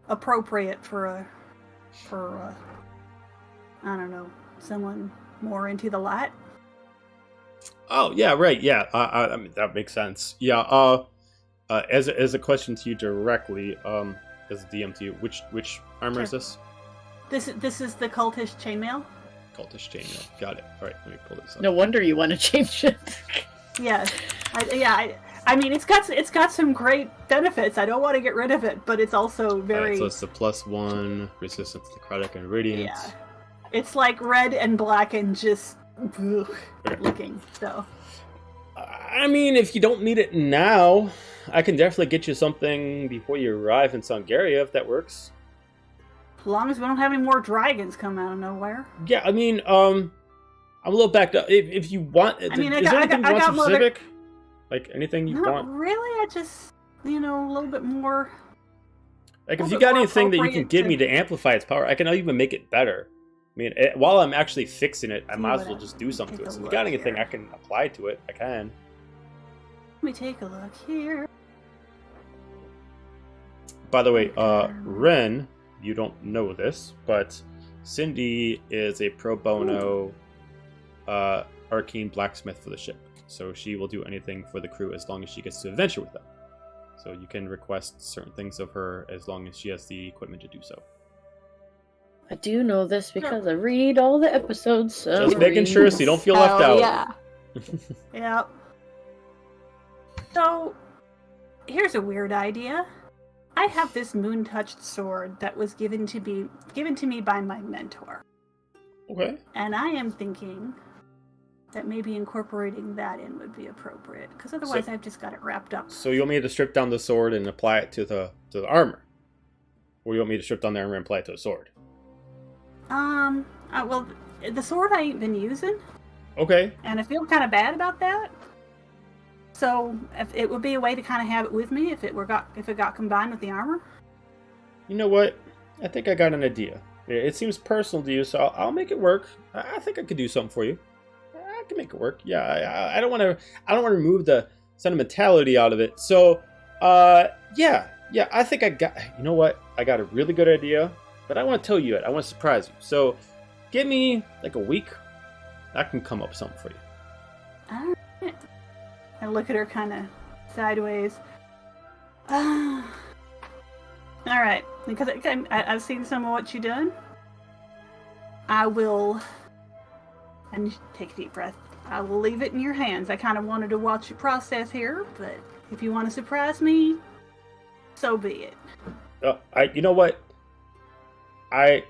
appropriate for I don't know, someone more into the light. Oh yeah, right. Yeah, I mean that makes sense. Yeah. As a question to you directly, as a DM to you, which armor is this? This is the cultish chainmail. Cultish chainmail. Got it. All right, let me pull this up. No wonder you want to change it. Yes. I mean, it's got some great benefits. I don't want to get rid of it, but it's also very. Right, so it's the +1 resistance to necrotic and radiant. Yeah. It's like red and black and just looking. So. I mean, if you don't need it now, I can definitely get you something before you arrive in Sangaria, if that works. As long as we don't have any more dragons come out of nowhere. Yeah, I mean, I'm a little backed up. If you want, I mean, is there anything you want specific? Like anything you want? Not really. I just, a little bit more. Like if you got anything that you can give me to amplify its power, I can even make it better. I mean, while I'm actually fixing it, I might as well just do something to it. So if you got anything I can apply to it, I can. Let me take a look here. By the way, Ren, you don't know this, but Cindy is a pro bono arcane blacksmith for the ship. So she will do anything for the crew as long as she gets to adventure with them. So you can request certain things of her as long as she has the equipment to do so. I do know this because I read all the episodes. Just making sure so you don't feel left out. Yeah. Yep. So, here's a weird idea. I have this moon-touched sword that was given to me by my mentor. Okay. And I am thinking that maybe incorporating that in would be appropriate, because otherwise I've just got it wrapped up. So you want me to strip down the sword and apply it to the armor? Or you want me to strip down the armor and apply it to the sword? Well, the sword I ain't been using. Okay. And I feel kind of bad about that. So if it would be a way to kind of have it with me if it got combined with the armor. You know what? I think I got an idea. It seems personal to you, so I'll make it work. I think I could do something for you. I can make it work. Yeah, I don't want to remove the sentimentality out of it. So, yeah, I think I got. You know what? I got a really good idea, but I want to tell you it. I want to surprise you. So, give me like a week. I can come up with something for you. All right. I look at her kind of sideways. All right, because I've seen some of what you're doing. I will, and take a deep breath. I will leave it in your hands. I kind of wanted to watch your process here, but if you want to surprise me, so be it. You know what? I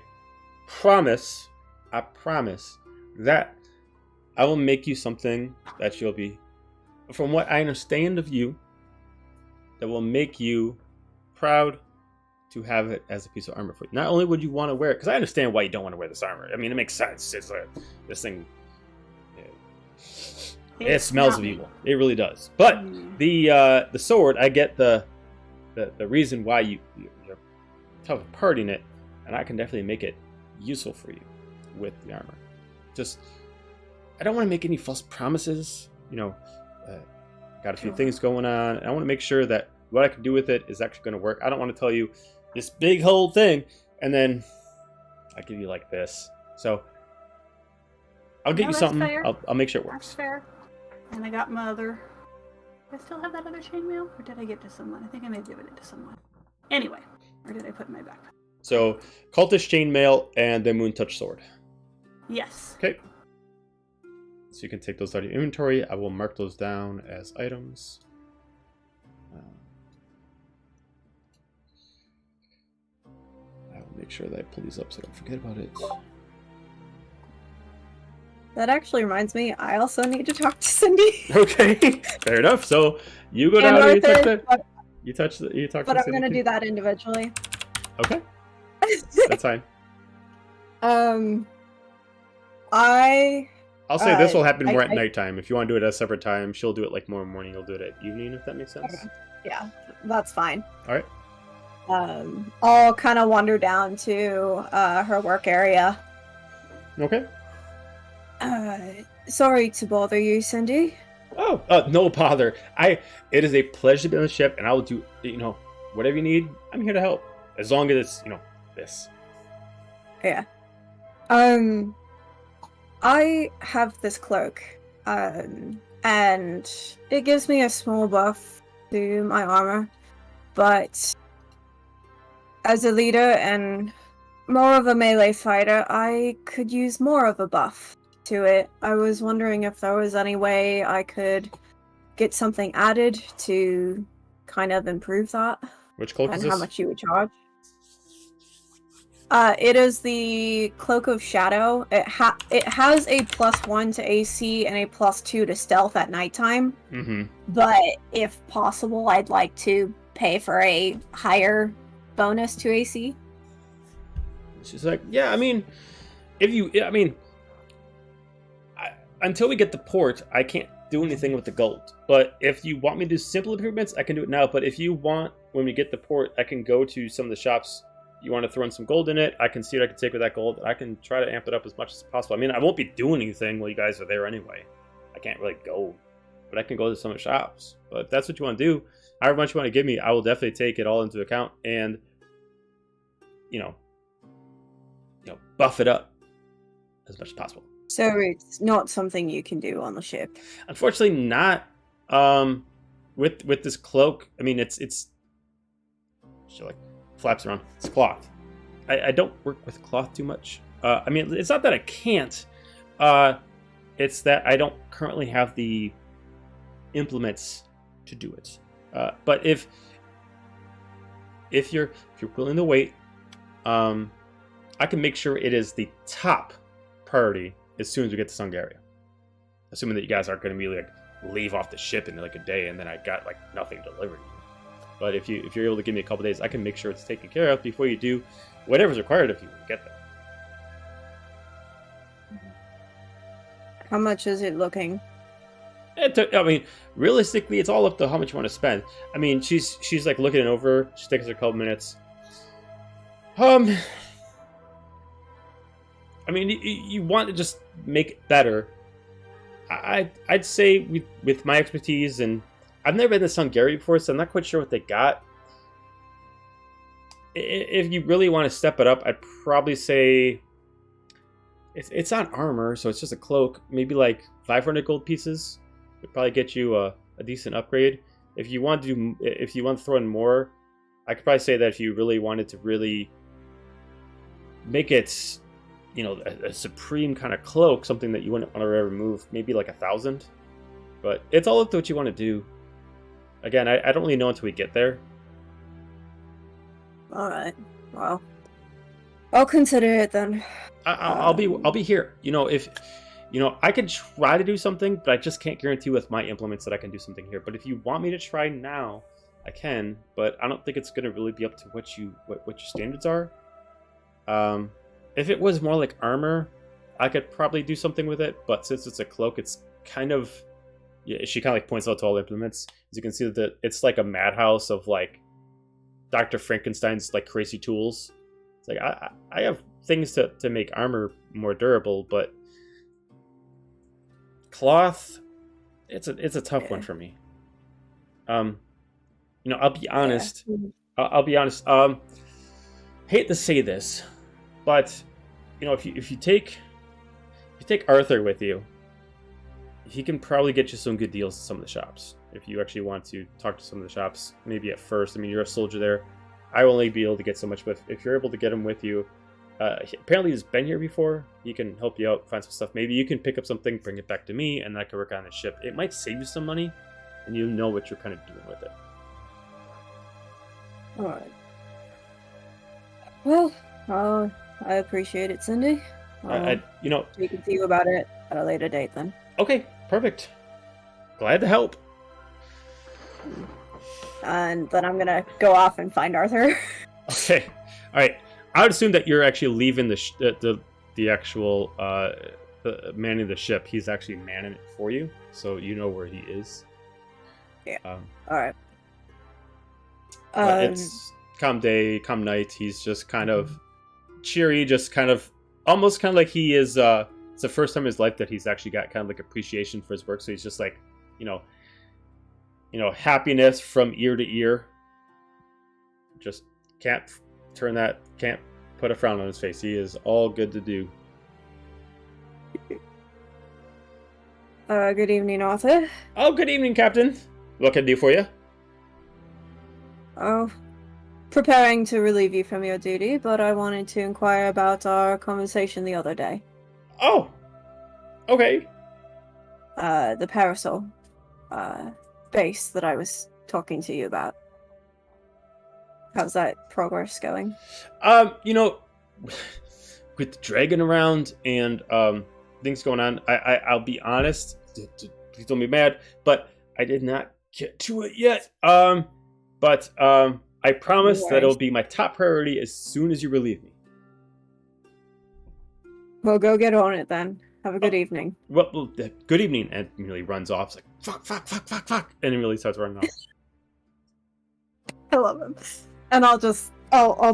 promise that I will make you something that you'll be, from what I understand of you, that will make you proud to have it as a piece of armor for you. Not only would you want to wear it, because I understand why you don't want to wear this armor. I mean, it makes sense. It's this thing. It smells of evil. It really does. But the sword, I get the the reason why you're tough at parting it, and I can definitely make it useful for you with the armor. Just, I don't want to make any false promises. Got a few things going on, and I want to make sure that what I can do with it is actually going to work. I don't want to tell you this big whole thing, and then I give you like this. So I'll get you something. Fair. I'll make sure it works. That's fair. And I got my other. Do I still have that other chainmail, or did I give it to someone? I think I may have given it to someone. Anyway, where did I put it in my backpack? So cultist chainmail and the moon touch sword. Yes. Okay. So you can take those out of your inventory. I will mark those down as items. I will make sure that I pull these up so I don't forget about it. That actually reminds me, I also need to talk to Cindy. Okay, fair enough. So you go down and you touch that. You talk to But I'm Cindy gonna too? do that individually. Okay, that's fine. I'll say this will happen more at nighttime. If you want to do it at a separate time, she'll do it like more morning. You'll do it at evening, if that makes sense. Okay. Yeah, that's fine. All right. I'll kind of wander down to her work area. Okay. Sorry to bother you, Cindy. Oh, no bother. It is a pleasure to be on the ship, and I will do, whatever you need. I'm here to help, as long as it's, this. Yeah. I have this cloak, and it gives me a small buff to my armor, but as a leader and more of a melee fighter, I could use more of a buff to it. I was wondering if there was any way I could get something added to kind of improve that. Which cloak is and this? how much you would charge. It is the Cloak of Shadow. It has a +1 to AC and a +2 to stealth at nighttime. Mm-hmm. But if possible, I'd like to pay for a higher bonus to AC. She's like, yeah, until we get the port, I can't do anything with the gold. But if you want me to do simple improvements, I can do it now. But if you want, when we get the port, I can go to some of the shops. You want to throw in some gold in it, I can see what I can take with that gold. I can try to amp it up as much as possible. I won't be doing anything while you guys are there anyway. I can't really go. But I can go to some of the shops. But if that's what you want to do, however much you want to give me, I will definitely take it all into account and, buff it up as much as possible. So it's not something you can do on the ship. Unfortunately, not. With this cloak, it's she flaps around. It's cloth. I don't work with cloth too much. It's not that I can't. It's that I don't currently have the implements to do it. But if you're willing to wait, I can make sure it is the top priority as soon as we get to Sungaria. Assuming that you guys aren't going to be leave off the ship in a day, and then I got nothing delivered to you. But if you're able to give me a couple days, I can make sure it's taken care of before you do whatever's required of you to get there. How much is it looking? Realistically, it's all up to how much you want to spend. She's looking it over. She takes a couple minutes. You want to just make it better. I'd say with my expertise, and I've never been to Sungaria before, so I'm not quite sure what they got. If you really want to step it up, I'd probably say it's on armor, so it's just a cloak. Maybe 500 gold pieces would probably get you a decent upgrade. If you want to throw in more, I could probably say that if you really wanted to really make it, a supreme kind of cloak, something that you wouldn't want to ever remove, maybe 1,000. But it's all up to what you want to do. Again, I don't really know until we get there. All right. Well, I'll consider it then. I'll be here. If I can try to do something, but I just can't guarantee with my implements that I can do something here. But if you want me to try now, I can. But I don't think it's going to really be up to what your standards are. If it was more like armor, I could probably do something with it. But since it's a cloak, it's kind of... Yeah, she kind of points out to all the implements. As you can see, that it's like a madhouse of Dr. Frankenstein's like crazy tools. It's like I have things to make armor more durable, but cloth, it's a tough one for me. I'll be honest. Yeah. I'll be honest. Hate to say this, but if you take Arthur with you, he can probably get you some good deals at some of the shops. If you actually want to talk to some of the shops, maybe at first. I mean, you're a soldier there. I will only be able to get so much, but if you're able to get him with you, apparently he's been here before. He can help you out, find some stuff. Maybe you can pick up something, bring it back to me, and I can work on the ship. It might save you some money, and you know what you're kind of doing with it. Alright. Well, I appreciate it, Cindy. We can see about it at a later date then. Okay, perfect. Glad to help. And then I'm gonna go off and find Arthur. Okay, all right. I would assume that you're actually leaving the actual manning the ship. He's actually manning it for you, so you know where he is. Yeah. All right. It's come day, come night. He's just kind of cheery, just kind of almost kind of like he is. It's the first time in his life that he's actually got kind of like appreciation for his work. So he's just like, happiness from ear to ear. Just can't put a frown on his face. He is all good to do. Good evening, Arthur. Oh, good evening, Captain. What can I do for you? Oh, preparing to relieve you from your duty, but I wanted to inquire about our conversation the other day. Oh, okay. The parasol, base that I was talking to you about. How's that progress going? With the dragon around and things going on, I'll be honest. Please don't be mad, but I did not get to it yet. But I promise that it'll be my top priority as soon as you relieve me. Well, go get on it then. Have a good evening. Well, good evening. And really runs off. It's like, fuck. And he really starts running off. I love him. And I'll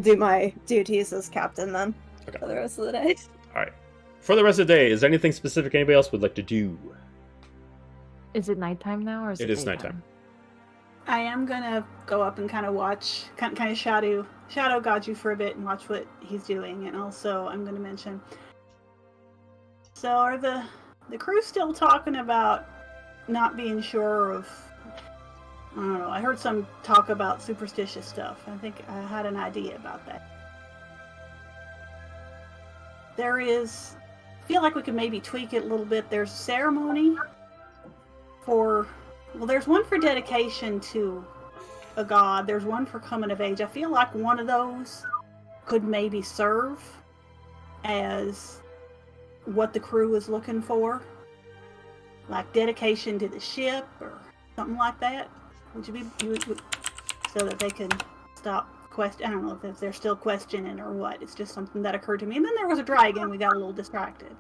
do my duties as captain then. Okay. For the rest of the day. Alright. For the rest of the day, is there anything specific anybody else would like to do? Is it nighttime now, or is it It is daytime? nighttime. I am gonna go up and kind of watch, kind of shadow Gaju for a bit and watch what he's doing, and also I'm gonna mention. So are the crew still talking about not being sure of? I don't know. I heard some talk about superstitious stuff. I think I had an idea about that. There is. I feel like we could maybe tweak it a little bit. There's a ceremony for. Well, there's one for dedication to a god. There's one for coming of age. I feel like one of those could maybe serve as what the crew is looking for. Like dedication to the ship or something like that. Would you so that they can stop question? I don't know if they're still questioning or what. It's just something that occurred to me. And then there was a dragon. We got a little distracted.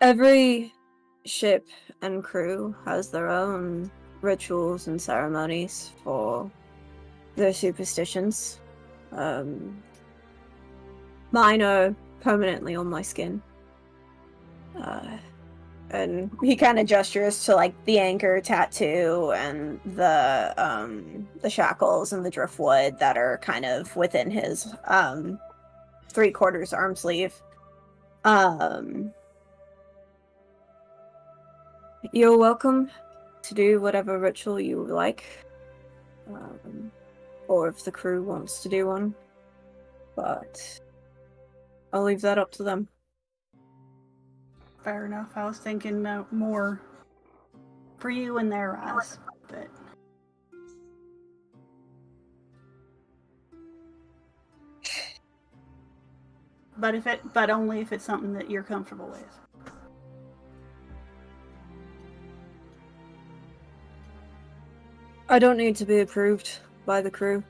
Every ship and crew has their own rituals and ceremonies for their superstitions. Mine are permanently on my skin. And he kind of gestures to like the anchor tattoo and the shackles and the driftwood that are kind of within his 3/4 arm sleeve. You're welcome to do whatever ritual you would like, or if the crew wants to do one, but I'll leave that up to them. Fair enough. I was thinking more for you in their eyes, but only if it's something that you're comfortable with. I don't need to be approved by the crew.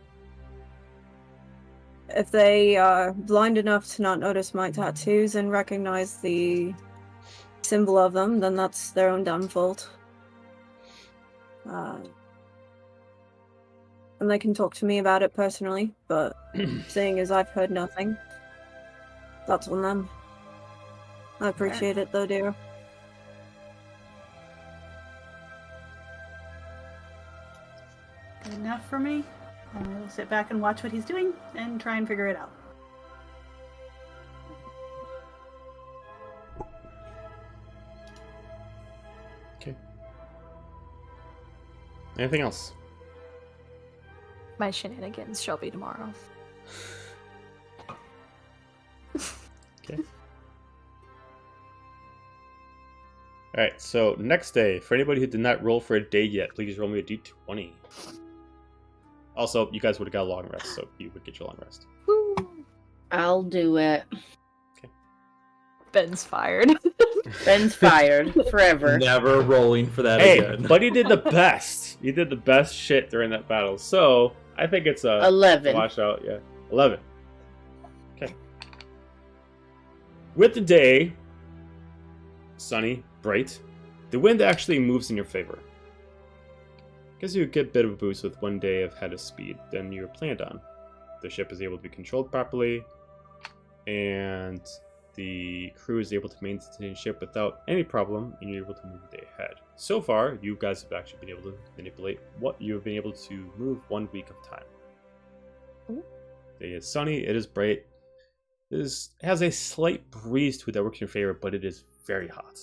If they are blind enough to not notice my tattoos and recognize the symbol of them, then that's their own damn fault. And they can talk to me about it personally, but seeing as I've heard nothing, that's on them. I appreciate it though, dear. Good enough for me. I'll sit back and watch what he's doing and try and figure it out. Okay. Anything else? My shenanigans shall be tomorrow. Okay. Alright, so next day, for anybody who did not roll for a day yet, please roll me a d20. Also, you guys would have got a long rest, so you would get your long rest. I'll do it. Ben's fired. Ben's fired forever. Never rolling for that Hey, again. but he did the best. He did the best shit during that battle. So, I think it's a 11. Watch out, yeah. 11. Okay. With the day, sunny, bright, the wind actually moves in your favor. Gives you a good bit of a boost with 1 day of head of speed than you were planned on. The ship is able to be controlled properly, and the crew is able to maintain the ship without any problem, and you're able to move a day ahead. So far, you guys have actually been able to manipulate what you have been able to move 1 week of time. The day is sunny, it is bright, it has a slight breeze to it that works in your favor, but it is very hot.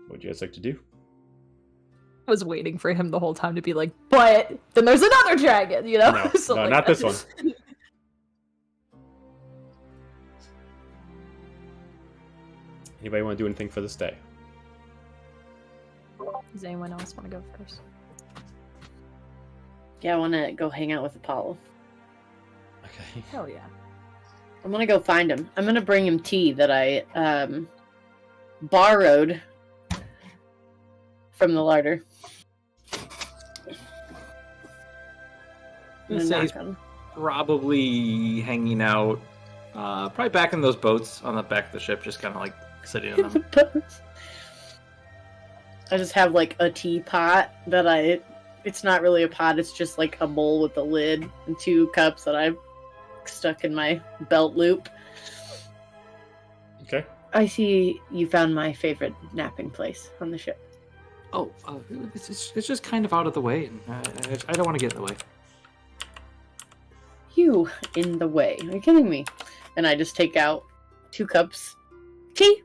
What would you guys like to do? I was waiting for him the whole time to be like, but then there's another dragon, you know? No, So, no, like, not this one. Anybody want to do anything for this day? Does anyone else want to go first? Yeah, I want to go hang out with Apollo. Okay. Hell yeah. I'm going to go find him. I'm going to bring him tea that I borrowed from the larder. I'm gonna say he's probably hanging out, probably back in those boats on the back of the ship, just kind of like sitting in them. I just have like a teapot that it's not really a pot, it's just like a bowl with a lid and 2 cups that I've stuck in my belt loop. Okay. I see you found my favorite napping place on the ship. Oh, it's just kind of out of the way, and I don't want to get in the way. You in the way. Are you kidding me? And I just take out 2 cups tea.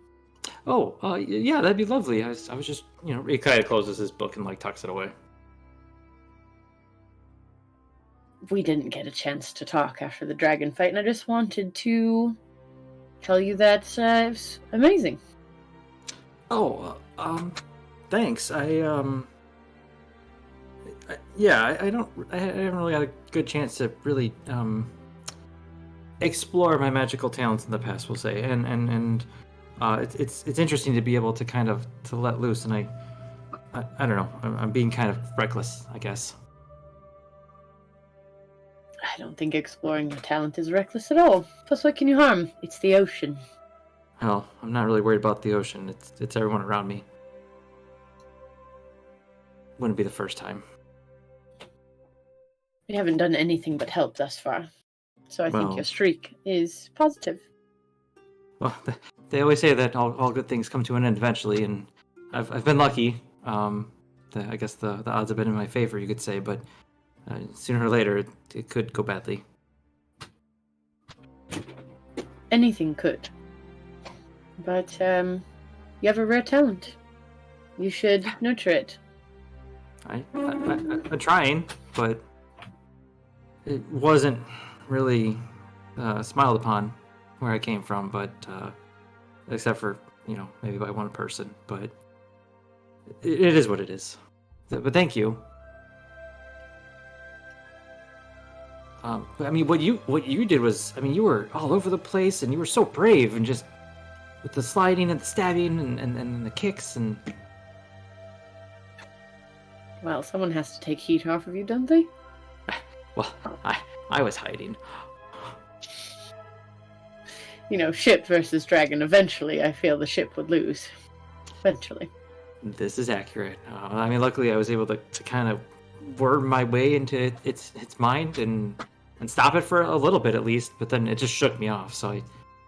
Oh, yeah, that'd be lovely. I was just, he kind of closes his book and like tucks it away. We didn't get a chance to talk after the dragon fight, and I just wanted to tell you that it was amazing. Oh, thanks. I haven't really had a good chance to really explore my magical talents in the past, we'll say, and it's interesting to be able to kind of to let loose, and I don't know, I'm being kind of reckless, I guess. I don't think exploring your talent is reckless at all. Plus, what can you harm? It's the ocean. Hell, I'm not really worried about the ocean. It's everyone around me. Wouldn't be the first time. We haven't done anything but help thus far. So I think Well- your streak is positive. Well, they always say that all good things come to an end eventually, and I've been lucky. I guess the odds have been in my favor, you could say, but sooner or later it could go badly. Anything could. But you have a rare talent. You should nurture it. I'm trying, but it wasn't really smiled upon where I came from, but except for, maybe by one person, but it is what it is. But thank you. But, I mean, what you did was, I mean, you were all over the place, and you were so brave, and just with the sliding and the stabbing and the kicks and. Well, someone has to take heat off of you, don't they? Well, I was hiding. Ship versus dragon. Eventually, I feel the ship would lose. Eventually. This is accurate. I mean, luckily I was able to kind of worm my way into its mind and stop it for a little bit at least. But then it just shook me off. So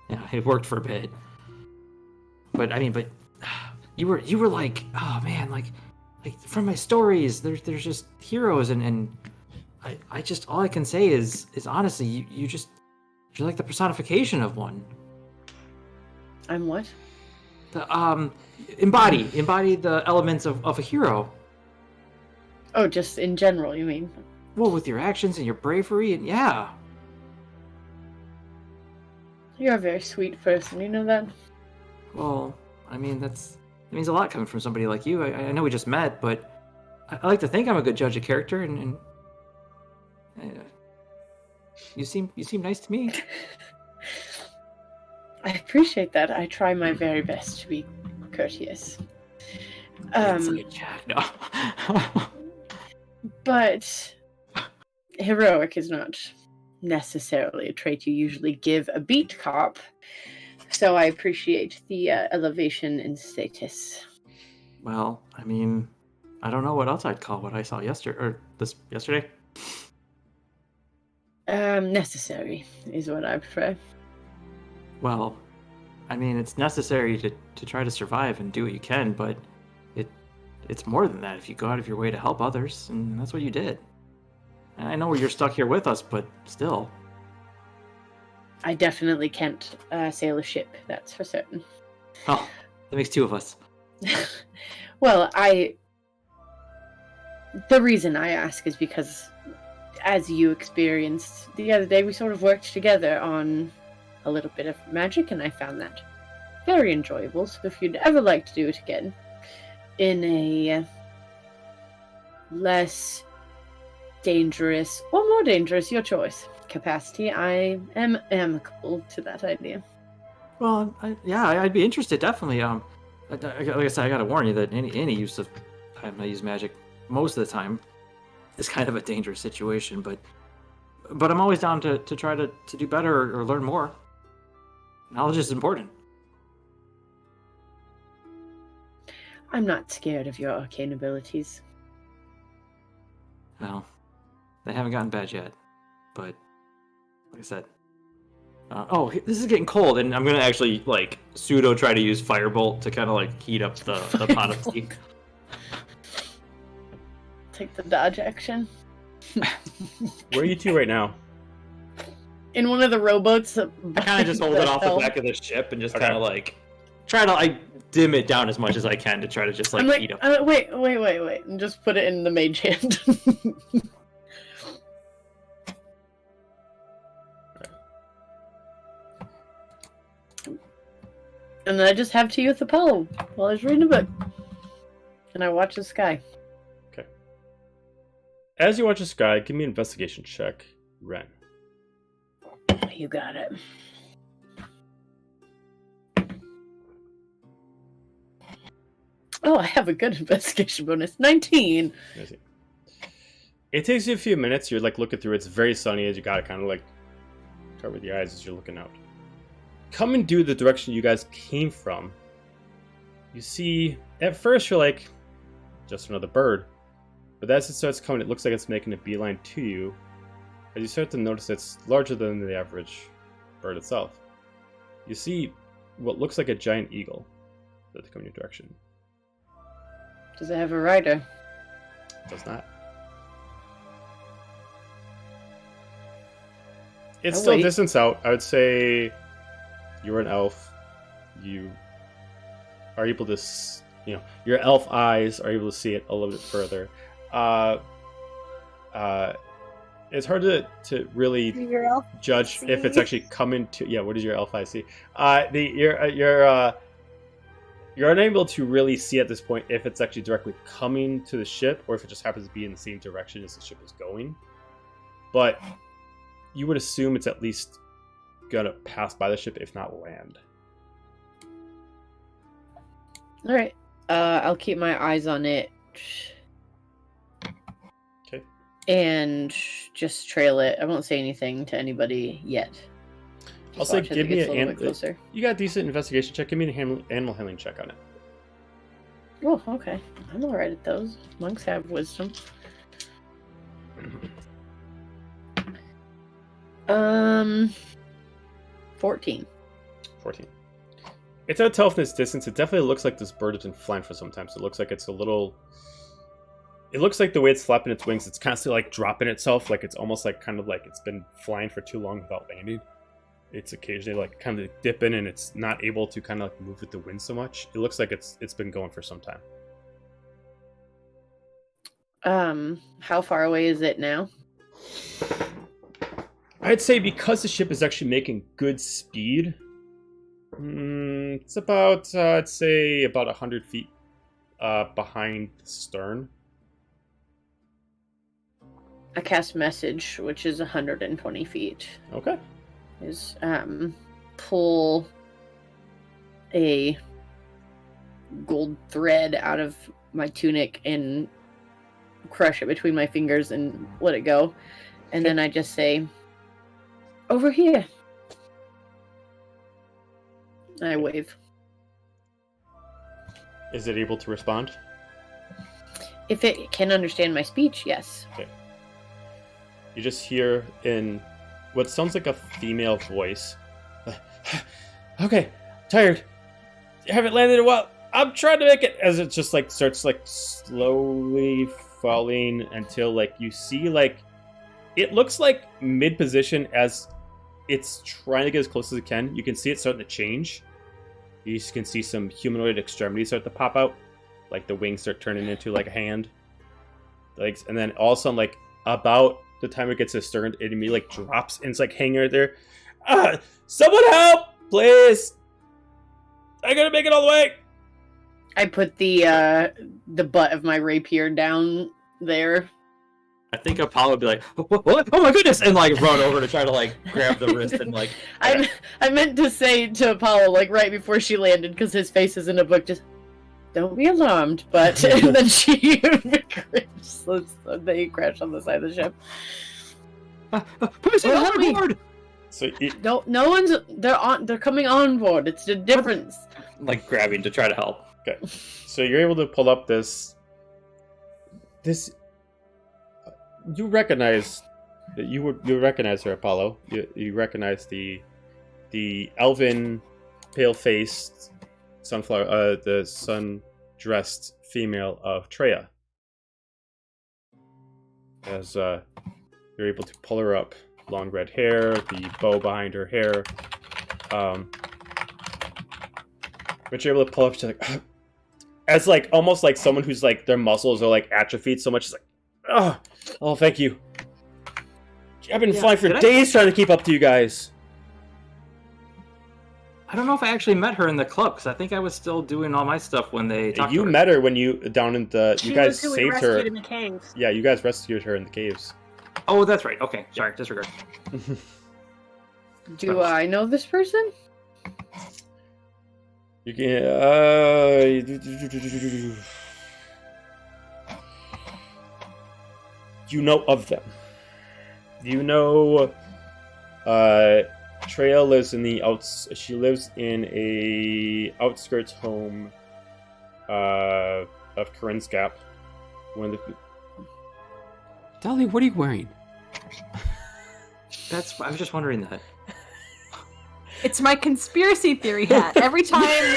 it worked for a bit. But I mean, you were like, oh man, like from my stories, there's just heroes and I just all I can say is honestly, you're like the personification of one. I'm what? The embody the elements of a hero. Oh, just in general, you mean? Well, with your actions and your bravery, and yeah. You're a very sweet person, you know that? Well, I mean that means a lot coming from somebody like you. I know we just met, but I like to think I'm a good judge of character, and you seem nice to me. I appreciate that. I try my very best to be courteous. No. But heroic is not necessarily a trait you usually give a beat cop, so I appreciate the elevation in status. Well, I mean, I don't know what else I'd call what I saw yesterday. Necessary is what I prefer. Well, I mean, it's necessary to try to survive and do what you can, but it's more than that if you go out of your way to help others, and that's what you did. And I know you're stuck here with us, but still. I definitely can't sail a ship, that's for certain. Oh, that makes two of us. Well, the reason I ask is because, as you experienced the other day, we sort of worked together on a little bit of magic, and I found that very enjoyable. So if you'd ever like to do it again in a less dangerous or more dangerous, your choice, capacity, I am amicable to that idea. Well, I'd be interested, definitely. Like I said, I gotta warn you that any use of time I use magic most of the time is kind of a dangerous situation, but I'm always down to try to do better or learn more. Knowledge is important. I'm not scared of your arcane abilities. Well, they haven't gotten bad yet, but like I said, this is getting cold, and I'm gonna actually like pseudo try to use firebolt to kind of like heat up the pot of tea. Take the dodge action. Where are you two right now? In one of the rowboats. I kind of just hold it off the back of the ship and just kind of like try to dim it down as much as I can to try to just heat up. Wait, and just put it in the mage hand. And then I just have tea with the pillow while I was reading a book. And I watch the sky. Okay. As you watch the sky, give me an investigation check, Ren. You got it. Oh, I have a good investigation bonus. 19. It takes you a few minutes. You're looking through. It's very sunny as you got to kind of cover your eyes as you're looking out. Coming due the direction you guys came from, you see, at first you're like, just another bird. But as it starts coming, it looks like it's making a beeline to you. As you start to notice it's larger than the average bird itself. You see what looks like a giant eagle that's coming in your direction. Does it have a rider? It does not. It's still distance out. I would say you're an elf. You are able to, your elf eyes are able to see it a little bit further. It's hard to really judge if it's actually coming to. Yeah, what does your elf eye see? You're unable to really see at this point if it's actually directly coming to the ship or if it just happens to be in the same direction as the ship is going. But you would assume it's at least gonna pass by the ship, if not land. All right. I'll keep my eyes on it. Okay. And just trail it. I won't say anything to anybody yet. I'll say give me a little bit closer. You got a decent investigation check. Give me an animal handling check on it. Oh, okay. I'm alright at those. Monks have wisdom. 14. 14. It's out of tell from this distance. It definitely looks like this bird has been flying for some time. So it looks like it's a little... It looks like the way it's flapping its wings, it's constantly like dropping itself. Like it's almost like kind of like it's been flying for too long without landing. It's occasionally like kind of dipping and it's not able to kind of like move with the wind so much. It looks like it's been going for some time. How far away is it now? I'd say because the ship is actually making good speed, it's about, I'd say, about 100 feet behind the stern. I cast message, which is 120 feet. Okay. Is pull a gold thread out of my tunic and crush it between my fingers and let it go. And then I just say, over here. I wave. Is it able to respond? If it can understand my speech, yes. Okay. You just hear in what sounds like a female voice. Okay, tired. You haven't landed a while. I'm trying to make it. As it just like starts like slowly falling until like you see like it looks like mid position as it's trying to get as close as it can. You can see it starting to change. You can see some humanoid extremities start to pop out, like the wings start turning into like a hand, legs, and then all of a sudden, like about the time it gets to stern, it immediately like drops and it's like hanging right there. Someone help, please! I gotta make it all the way. I put the butt of my rapier down there. I think Apollo would be like, what? Oh my goodness! And like run over to try to like grab the wrist and like. I meant to say to Apollo like right before she landed because his face is in a book. Just don't be alarmed. But and then she crashed. They crash on the side of the ship. Push it help me. overboard! So No one's. They're coming on board. It's the difference. Like grabbing to try to help. okay, so you're able to pull up this. You recognize you recognize her, Apollo. You recognize the elven, pale-faced sunflower, the sun-dressed female of Treya. As you're able to pull her up, long red hair, the bow behind her hair. But you're able to pull up. She's like, as like almost like someone who's like their muscles are like atrophied so much. She's like, oh, thank you. I've been flying for days trying to keep up to you guys. I don't know if I actually met her in the club because I think I was still doing all my stuff when they talked You to her. met her when you down in the. She You guys was who we saved her. rescued in the caves. Yeah, you guys rescued her in the caves. Oh, that's right. Okay, sorry, disregard. Do I know this person? You can. You know of them. You know. Treya lives in the She lives in a outskirts home. Of Corinne's Gap. One of the. Dolly, what are you wearing? I was just wondering that. It's my conspiracy theory hat. Every time.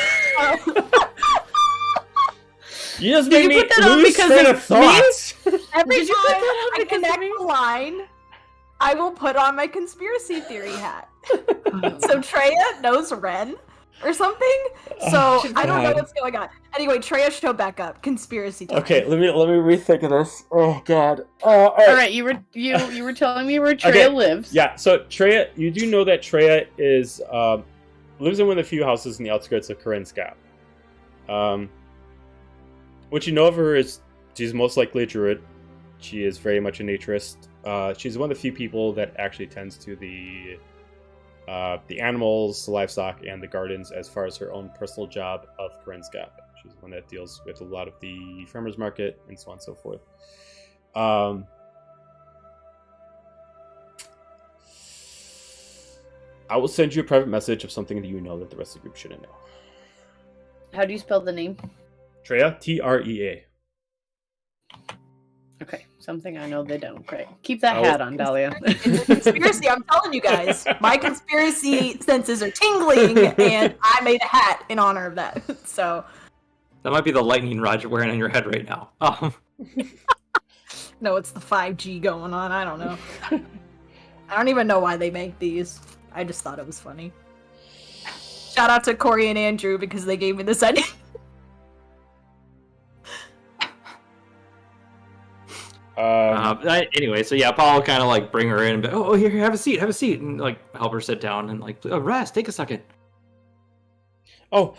You just Did made you me put that on lose because train of of thoughts. Every Did you time put that on I because of connect me? the line, I will put on my conspiracy theory hat. So Treya knows Ren or something. So I don't know God. what's going on. Anyway, Treya, show back up. Conspiracy time. Okay, let me rethink of this. Oh God. All All right, you were telling me where Treya Okay, lives. Yeah, so Treya, you do know that Treya is lives in one of the few houses in the outskirts of Corinne's Gap. What you know of her is she's most likely a druid. She is very much a naturist. She's one of the few people that actually tends to the animals, the livestock, and the gardens as far as her own personal job of Corinne's Gap. She's the one that deals with a lot of the farmers market and so on and so forth. I will send you a private message of something that you know that the rest of the group shouldn't know. How do you spell the name? Trea, Trea. Okay, something I know they don't. Great. Keep that Oh. hat on, Dahlia. Conspiracy, I'm telling you guys. My conspiracy senses are tingling, and I made a hat in honor of that. So That might be the lightning rod you're wearing on your head right now. no, it's the 5G going on. I don't know. I don't even know why they make these. I just thought it was funny. Shout out to Corey and Andrew because they gave me this idea. Anyway, so yeah, Paul kind of like bring her in, but here, have a seat, and like help her sit down and like rest, take a second. Oh,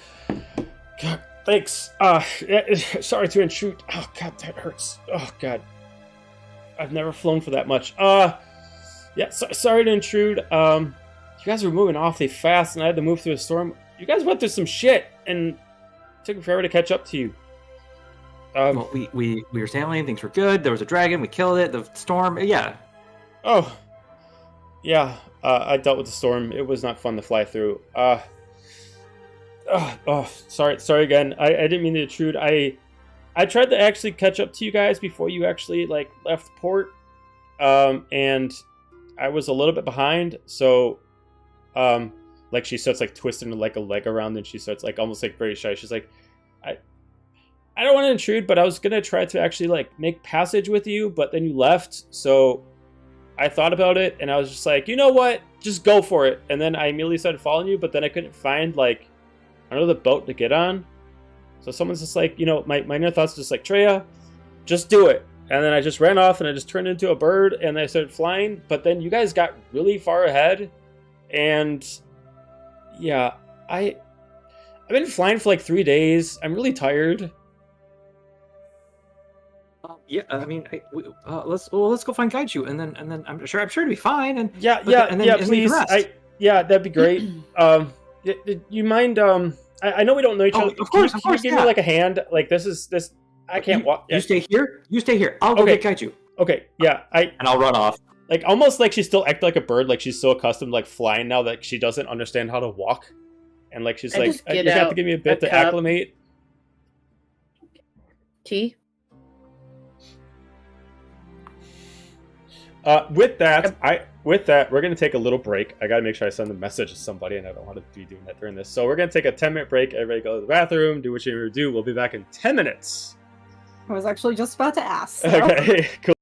God, thanks. Sorry to intrude. Oh, God, that hurts. Oh, God. I've never flown for that much. Yeah, sorry to intrude. You guys were moving awfully fast, and I had to move through a storm. You guys went through some shit, and it took me forever to catch up to you. Well, we were sailing, things were good. There was a dragon, we killed it. The storm, yeah. Oh, yeah. I dealt with the storm. It was not fun to fly through. Sorry again. I didn't mean to intrude. I tried to actually catch up to you guys before you actually like left port, and I was a little bit behind. So, like she starts like twisting like a leg around, and she starts like almost like very shy. She's like, I don't want to intrude, but I was gonna try to actually like make passage with you, but then you left. So I thought about it, and I was just like, you know what? Just go for it. And then I immediately started following you, but then I couldn't find like another boat to get on. So someone's just like, my inner thoughts just like, Trea, just do it. And then I just ran off, and I just turned into a bird, and I started flying. But then you guys got really far ahead, and yeah, I've been flying for like 3 days. I'm really tired. Yeah, I mean, let's go find Kaiju, and then I'm sure it'll be fine. And Yeah, and then please. That'd be great. You mind? I know we don't know each other. Of course, Can you give me like a hand? Like this. I can't walk. You stay here. You stay here. I'll go Okay. get Kaiju. Okay. Yeah. And I'll run off. Like almost like she still acts like a bird. Like she's so accustomed to like flying now that she doesn't understand how to walk, and like she's like, you have to give me a bit to acclimate. Tea. With that, we're gonna take a little break. I gotta make sure I send a message to somebody, and I don't want to be doing that during this. So we're gonna take a 10-minute break. Everybody go to the bathroom, do what you need to do. We'll be back in 10 minutes. I was actually just about to ask. So. Okay, cool.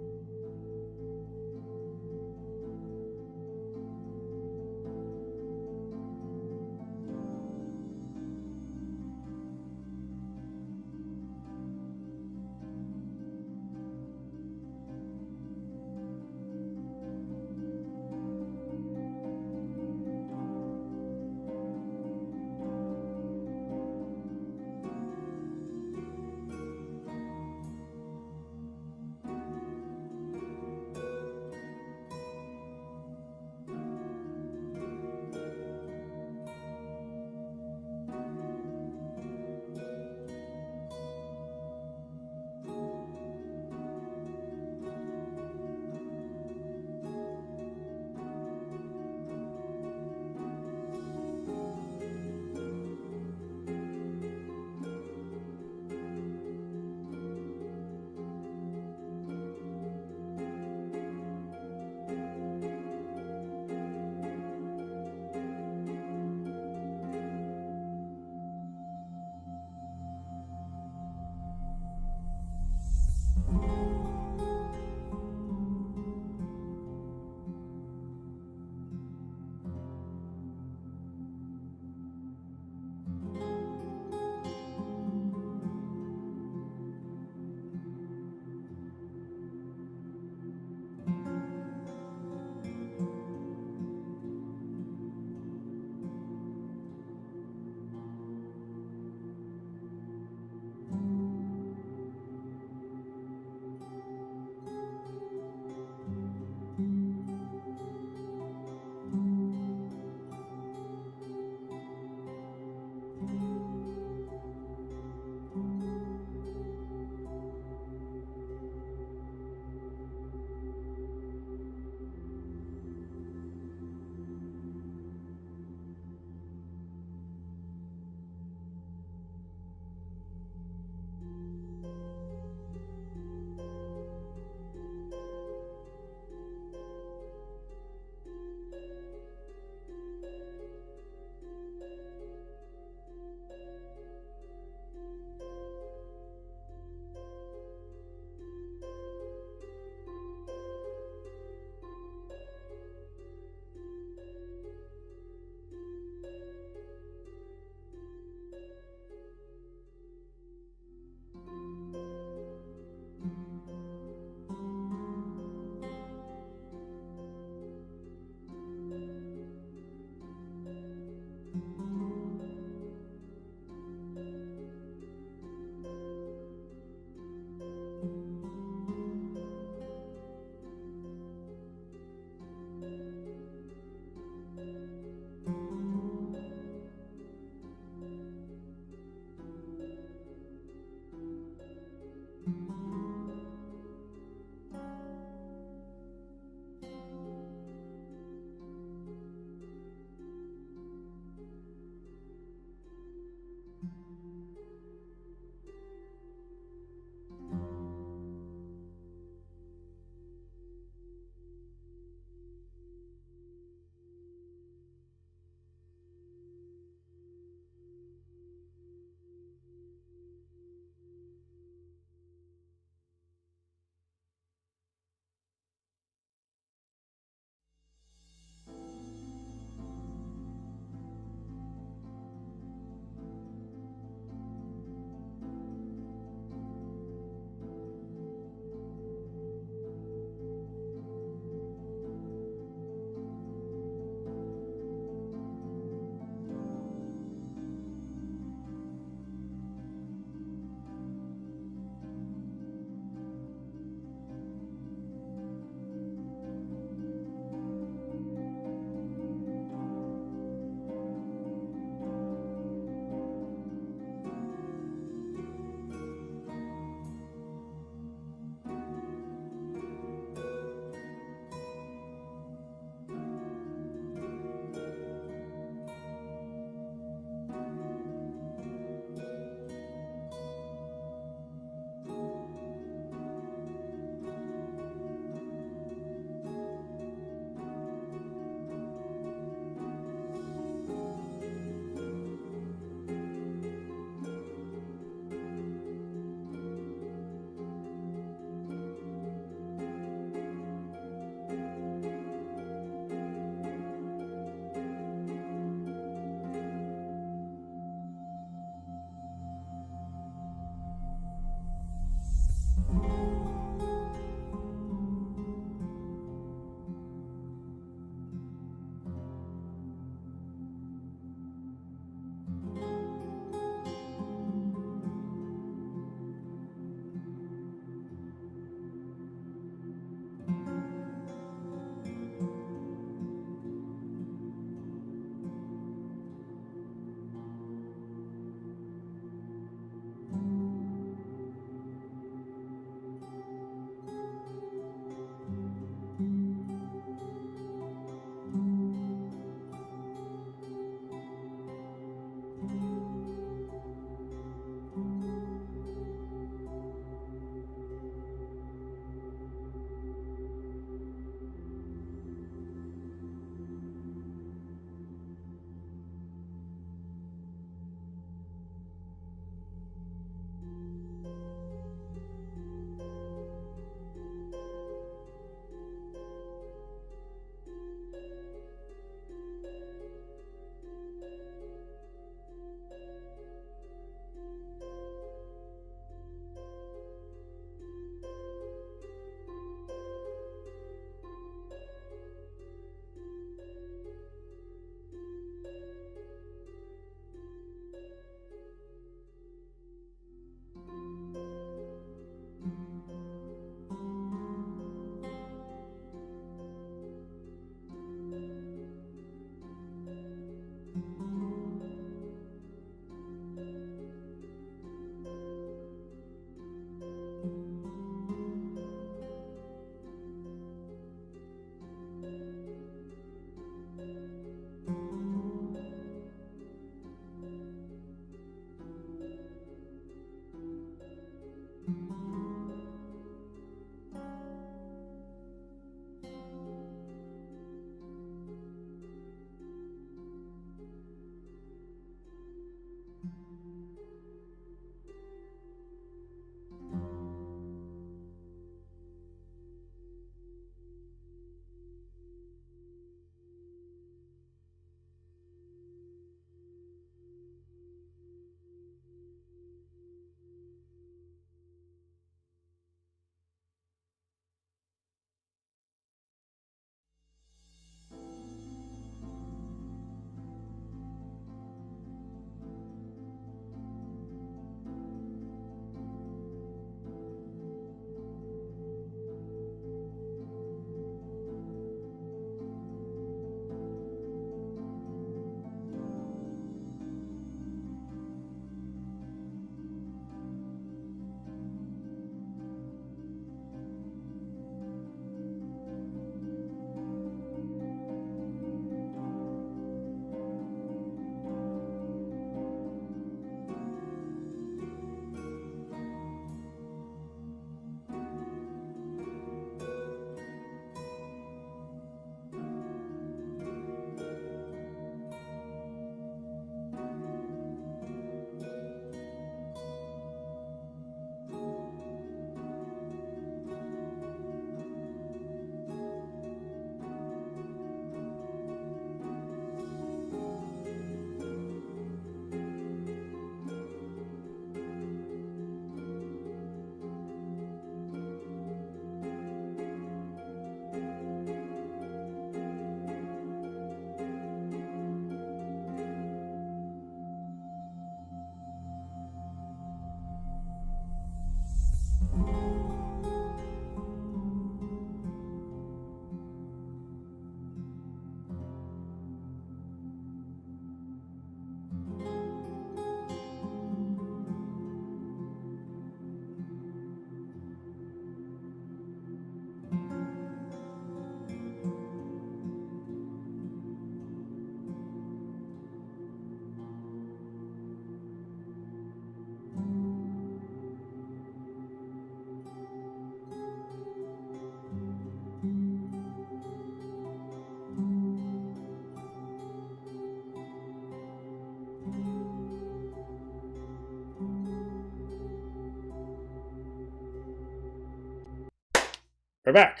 we're back.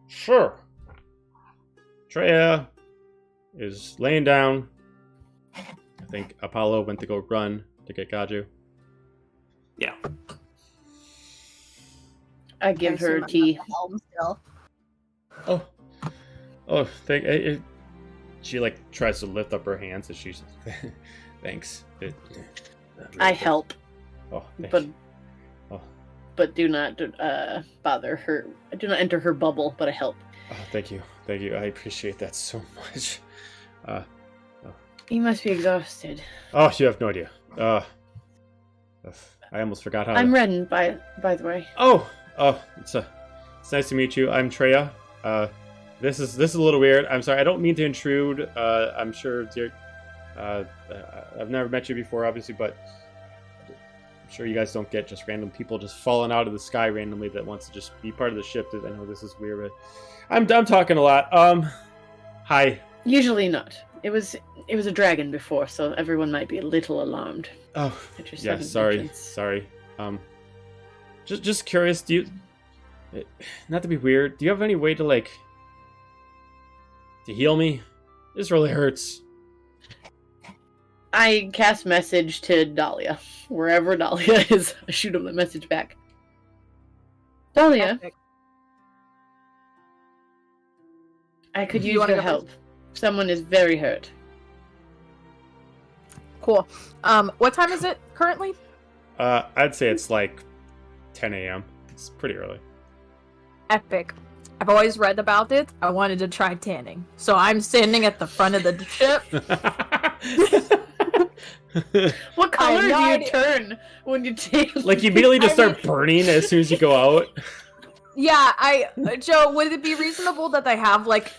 Sure. Treya is laying down. I think Apollo went to go run to get Gaju. Yeah. I give I her assume I'm tea. at the helm still. Oh, she like tries to lift up her hands and she's thanks. I help, Oh, but you. Oh. but do not bother her. Do not enter her bubble, but I help. Oh, thank you. I appreciate that so much. You must be exhausted. Oh, you have no idea. I almost forgot how. I'm Ren, by the way. Oh, it's nice to meet you. I'm Treya. This is a little weird. I'm sorry. I don't mean to intrude. I'm sure I've never met you before, obviously, but I'm sure you guys don't get just random people just falling out of the sky randomly that wants to just be part of the ship. I know this is weird, but I'm talking a lot. Hi. Usually not. It was a dragon before, so everyone might be a little alarmed. Oh, At your yeah. sudden Sorry. entrance. Just curious. Do you, not to be weird, do you have any way to to heal me? This really hurts. I cast message to Dahlia. Wherever Dahlia is, I shoot him the message back. Dahlia, Epic. I could Do you use wanna your go help. Someone is very hurt. Cool. What time is it currently? I'd say it's like 10 a.m. It's pretty early. Epic. I've always read about it. I wanted to try tanning. So I'm standing at the front of the ship. What color I have no do you idea. turn when you take? Like, you immediately just start burning as soon as you go out. Yeah, Joe, would it be reasonable that I have like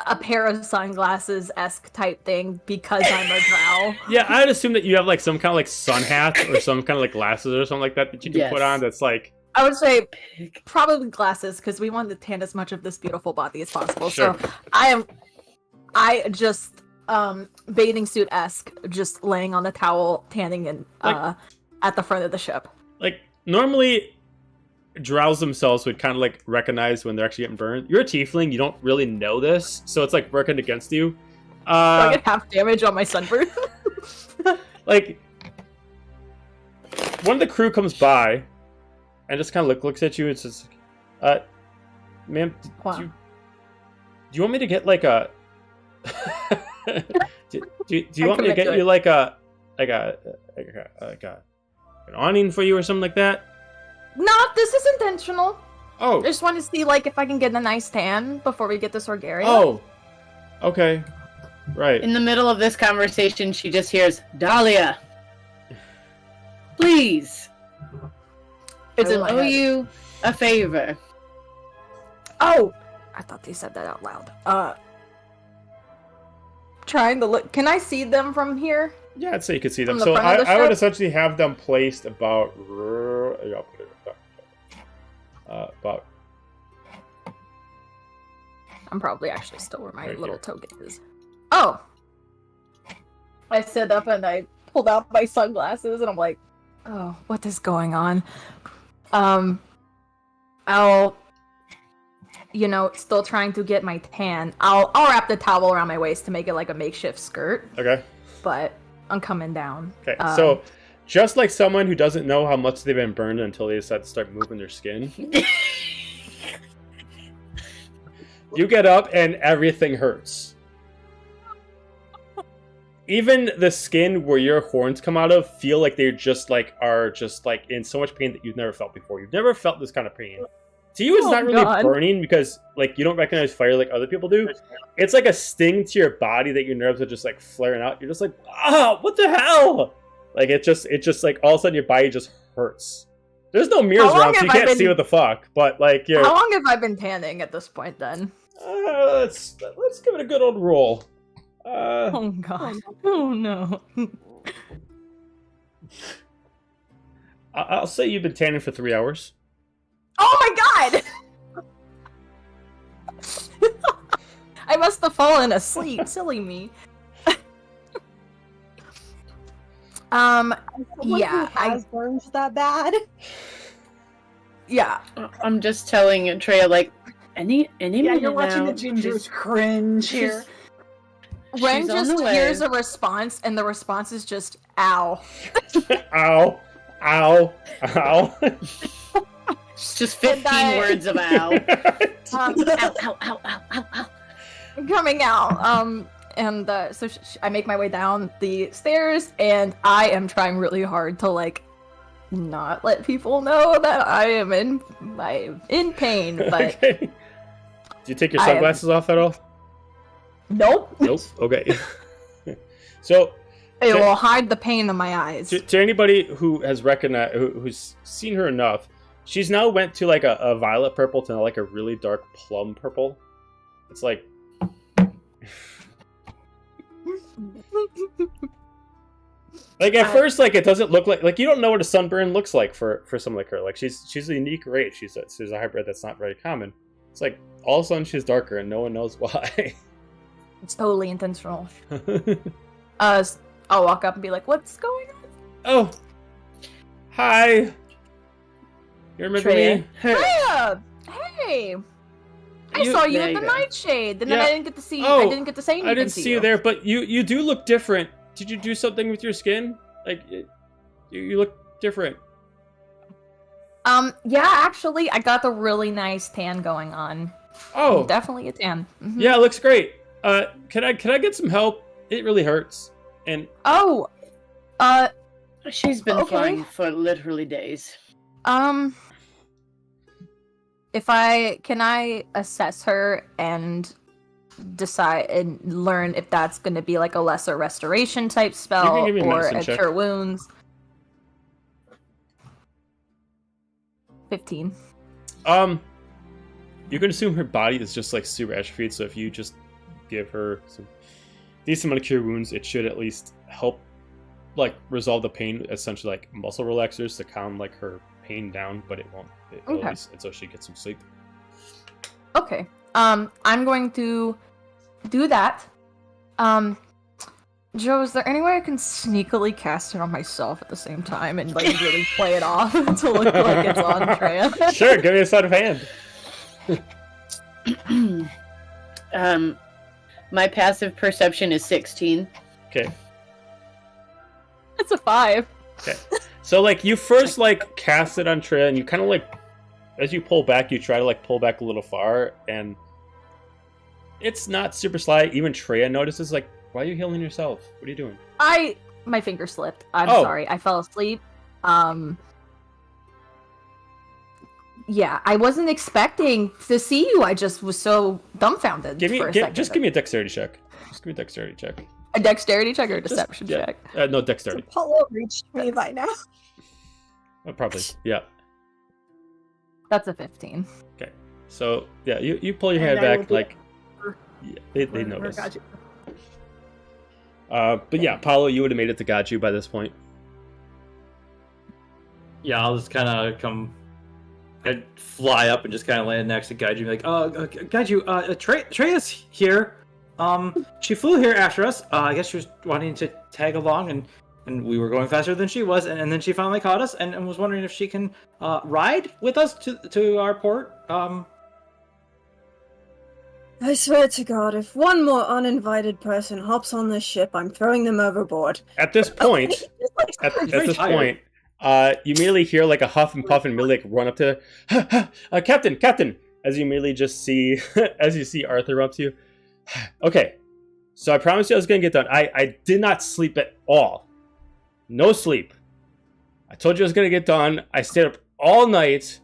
a pair of sunglasses-esque type thing because I'm a drow? Yeah, I'd assume that you have like some kind of like sun hat or some kind of like glasses or something like that you can put Yes. on that's like... I would say probably glasses because we want to tan as much of this beautiful body as possible. Sure. So I just bathing suit-esque, just laying on the towel, tanning and at the front of the ship. Like, normally, drows themselves would kind of like recognize when they're actually getting burned. You're a tiefling, you don't really know this, so it's like working against you. So I get half damage on my sunburn. Like, one of the crew comes by and just kind of looks at you and says, ma'am, Wow. do you want me to get like a... do you want me to commit get to you it. like an awning for you or something like that? No, this is intentional. Oh, I just want to see like if I can get a nice tan before we get to Sorgaria. oh, okay, right. In the middle of this conversation, she just hears, Dahlia, please, It's I in will my owe head. you a favor. Oh, I thought they said that out loud. Trying to look. Can I see them from here? Yeah, I'd say you could see them. From the So front of the I would ship? essentially have them placed about about I'm probably actually still where my Right little here. token is. Oh! I stood up and I pulled out my sunglasses and I'm like, oh, what is going on? I'll, still trying to get my tan. I'll wrap the towel around my waist to make it like a makeshift skirt, okay. but I'm coming down. Okay, so just like someone who doesn't know how much they've been burned until they decide to start moving their skin, you get up and everything hurts. Even the skin where your horns come out of feel like they are just like in so much pain that you've never felt before. You've never felt this kind of pain. To you, it's Oh, not really God. burning because like you don't recognize fire like other people do. It's like a sting to your body that your nerves are just like flaring out. You're just like, what the hell? Like it just like all of a sudden your body just hurts. There's no mirrors How long around, so you have I can't see been- what the fuck. But like, you're How long have I been tanning at this point then? let's give it a good old roll. Oh god. Oh no. I'll say you've been tanning for 3 hours. Oh my god! I must have fallen asleep. Silly me. Someone Yeah, who has burns that bad. Yeah. I'm just telling Treya, like, Any Yeah, minute you're watching now. the gingers cringe here. Ren She's on just the way. hears a response, and the response is just "ow." Ow. Ow. Ow. It's just 15 I- words of ow. Um, Ow, ow, ow, ow, ow, ow. coming out. And so I make my way down the stairs, and I am trying really hard to like not let people know that I am in pain. But Okay. Do you take your I am- sunglasses off at all? nope, Nope. Okay. So, it will hide the pain in my eyes. to anybody who has recognized, who's seen her enough, she's now went to like a violet purple to like a really dark plum purple. It's like at first, like it doesn't look like you don't know what a sunburn looks like for someone like her. Like she's a unique race. She's a hybrid that's not very common. It's like all of a sudden she's darker and no one knows why. It's totally intentional. I'll walk up and be like, "What's going on?" Oh, hi. You remember Treya, me? Hiya! Hey! I saw you there at you the go. Nightshade, and then Yeah. I didn't get to see. Oh, I didn't get to say anything. I didn't to see you there, but you do look different. Did you do something with your skin? Like you look different. Yeah, actually, I got a really nice tan going on. Oh, Definitely a tan. Mhm. yeah, it looks great. Can I get some help? It really hurts. And Oh, She's been Okay. fine for literally days. if can I assess her and decide and learn if that's going to be like a lesser restoration type spell give me a or medicine a check. cure wounds? 15. you can assume her body is just like super atrophied. So if you just give her some decent amount of cure wounds, it should at least help like resolve the pain. Essentially, like muscle relaxers to calm like her pain down, but it won't. It will Okay. at least until she gets some sleep. Okay. I'm going to do that. Joe, is there any way I can sneakily cast it on myself at the same time and like really play it off to look like it's on Treya? Sure, give me a sleight of hand. My passive perception is 16. Okay. It's a 5. Okay. So like you first like cast it on Treya, and you kind of like as you pull back, you try to like pull back a little far, and it's not super sly. Even Treya notices like, why are you healing yourself? What are you doing? My finger slipped. I'm Oh. sorry. I fell asleep. Yeah, I wasn't expecting to see you. I just was so dumbfounded for a second. Just give me a dexterity check. Just give me a dexterity check. a dexterity check or a deception yeah. check. No, dexterity. Apollo reached me by now. Probably. Yeah. That's a 15. So yeah, you pull your And hand I will back be- like yeah, they Or notice. got you. But yeah, Paulo, you would have made it to Gaju by this point. Yeah, I'll just kind of I'd fly up and just kind of land next to Gaiju, like, Gaiju, Treya's here. She flew here after us. I guess she was wanting to tag along, and we were going faster than she was, and then she finally caught us, and was wondering if she can ride with us to our port. I swear to God, if one more uninvited person hops on this ship, I'm throwing them overboard. At this point, at very this tired. point, you immediately hear like a huff and puff, and immediately like run up to Captain, as you immediately just see as you see Arthur up to you. Okay, so I promised you I was gonna get done. I did not sleep at all. No sleep. I told you I was gonna get done. I stayed up all night.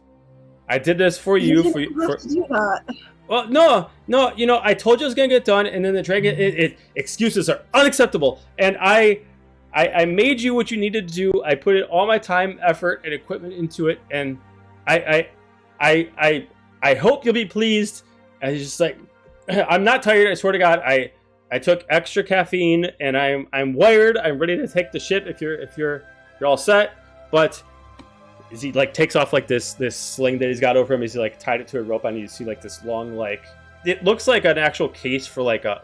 I did this for you. didn't have to do that. Well, no. You know, I told you I was gonna get done, and then the dragon. Excuses are unacceptable, and I made you what you needed to do. I put all my time, effort, and equipment into it, and I hope you'll be pleased. And he's just like, I'm not tired. I swear to God, I took extra caffeine, and I'm wired. I'm ready to take the ship if you're all set. But as he like takes off like this sling that he's got over him, he's like tied it to a rope, and you see like this long like it looks like an actual case for like a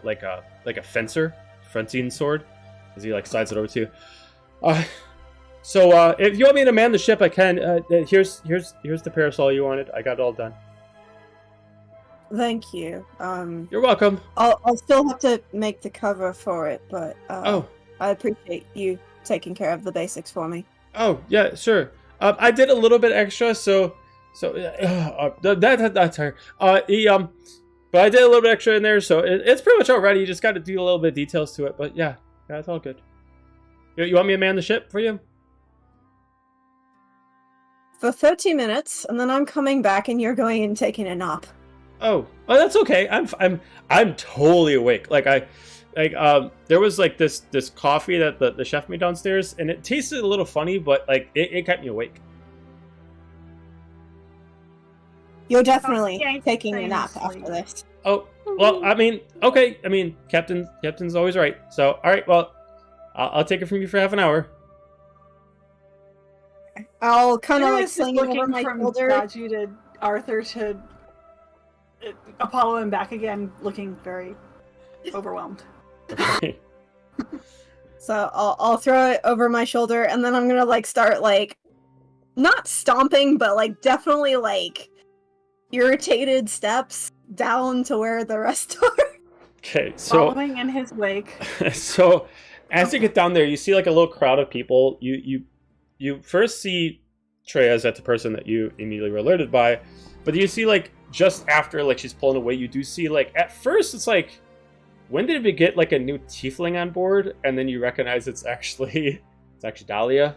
fencing sword. As he like slides it over to you. So if you want me to man the ship, I can. Here's the parasol you wanted. I got it all done. Thank you. You're welcome. I'll still have to make the cover for it, but Oh. I appreciate you taking care of the basics for me. Oh, yeah, sure. I did a little bit extra, that's her. But I did a little bit extra in there, so it's pretty much already. You just got to do a little bit of details to it, but yeah, it's all good. You want me to man the ship for you? For 30 minutes, and then I'm coming back, and you're going and taking a nap. Oh, that's okay. I'm totally awake. There was like this coffee that the chef made downstairs, and it tasted a little funny, but like it kept me awake. You're definitely Yeah, taking a I'm nap asleep. after this. Oh, well, I mean, okay. I mean, Captain's always right. So, all right. Well, I'll take it from you for half an hour. I'll kind of Hiraeth like is sling it over looking my from shoulder. Daju to Arthur to Apollo and back again, looking very overwhelmed. So I'll throw it over my shoulder, and then I'm gonna like start like not stomping, but like definitely like irritated steps down to where the rest are. Okay, so Following in his wake. so as you get down there, you see like a little crowd of people. You first see Treya as that's the person that you immediately were alerted by, but you see like just after like she's pulling away, you do see like at first it's like, when did we get like a new tiefling on board? And then you recognize it's actually Dahlia.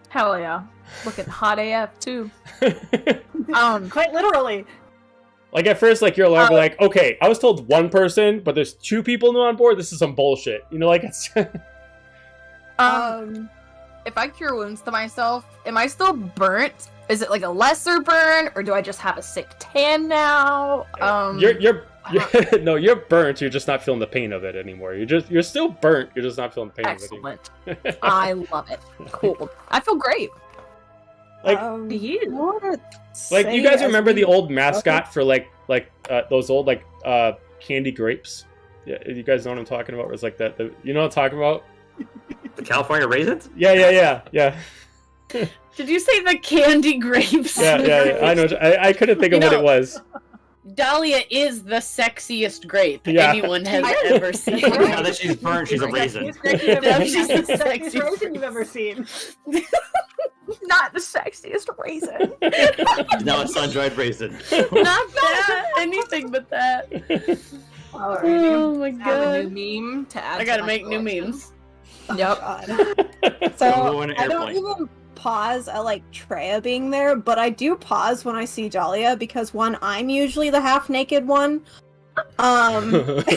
Hell yeah. Looking hot AF too. Quite literally. Like at first, like you're like, okay, I was told one person, but there's two people new on board. This is some bullshit. You know, like it's. If I cure wounds to myself, am I still burnt? Is it like a lesser burn, or do I just have a sick tan now? You're no, you're burnt. You're just not feeling the pain of it anymore. You're still burnt. You're just not feeling the pain excellent. of it. I love it. Cool. I feel great. Like, like you guys remember the old mascot for like those old like candy grapes? Yeah, you guys know what I'm talking about? Where it's like that. You know what I'm talking about? The California raisins? Yeah. Did you say the candy grapes? Yeah. I know. I couldn't think of what it was. Dahlia is the sexiest grape Yeah. anyone has ever seen. Now that she's burnt, she's a raisin. She's the She's the sexiest sexiest raisin you've ever seen. Not the sexiest raisin. Now a sun-dried raisin. Not that. Anything but that. Oh my Have a god. new meme to add. I gotta make new memes. Yep. So in an I don't airplane. even pause at like Treya being there, but I do pause when I see Dahlia because one, I'm usually the half-naked one, and Not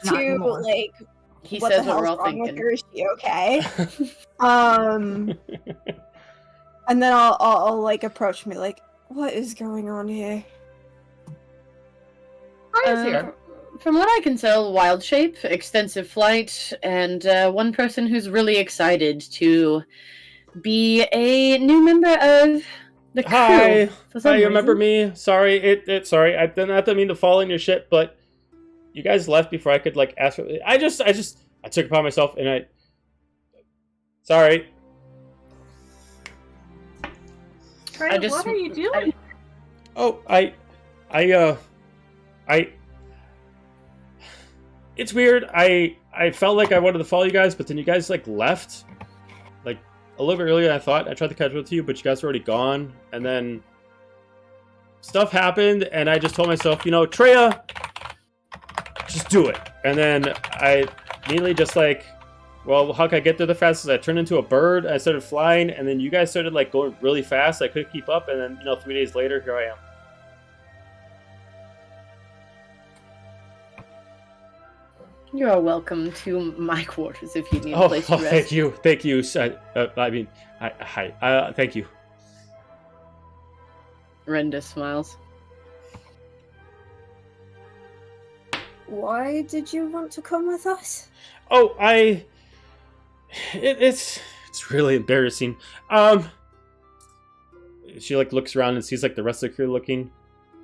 two, anymore. like He what says the what we're hell's all wrong with thinking. her? Is she okay? And then I'll like approach me like, what is going on here? From what I can tell, wild shape, extensive flight, and one person who's really excited to be a new member of the crew. Hi, For some you remember reason. me? Sorry, sorry. I didn't mean to fall in your ship, but you guys left before I could like ask for. I took it upon myself, and sorry. Treya, what are you doing? Oh, it's weird. I felt like I wanted to follow you guys, but then you guys like left, like a little bit earlier than I thought. I tried to catch up with you, but you guys were already gone. And then stuff happened, and I just told myself, you know, Treya, just do it. And then I immediately just like, well, how can I get there the fastest? I turned into a bird. I started flying, and then you guys started like going really fast. I couldn't keep up, and then 3 days later, here I am. You are welcome to my quarters if you need a place to rest. Thank you. Thank you. Thank you. Renda smiles. Why did you want to come with us? Oh, it's really embarrassing. She like looks around and sees like the rest of the crew looking.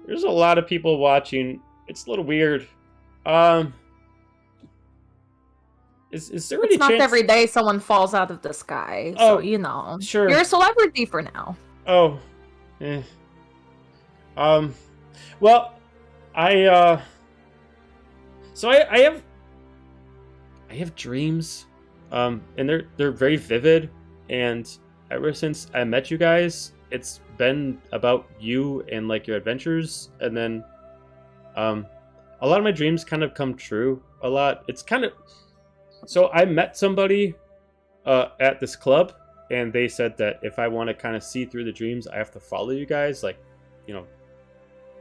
There's a lot of people watching. It's a little weird. Is there any It's not chance? every day someone falls out of the sky, Oh, so you know. sure. You're a celebrity for now. Oh, Well, so I have dreams, and they're very vivid, and ever since I met you guys, it's been about you and like your adventures, and then a lot of my dreams kind of come true a lot. It's kind of so I met somebody at this club, and they said that if I want to kind of see through the dreams, I have to follow you guys, like,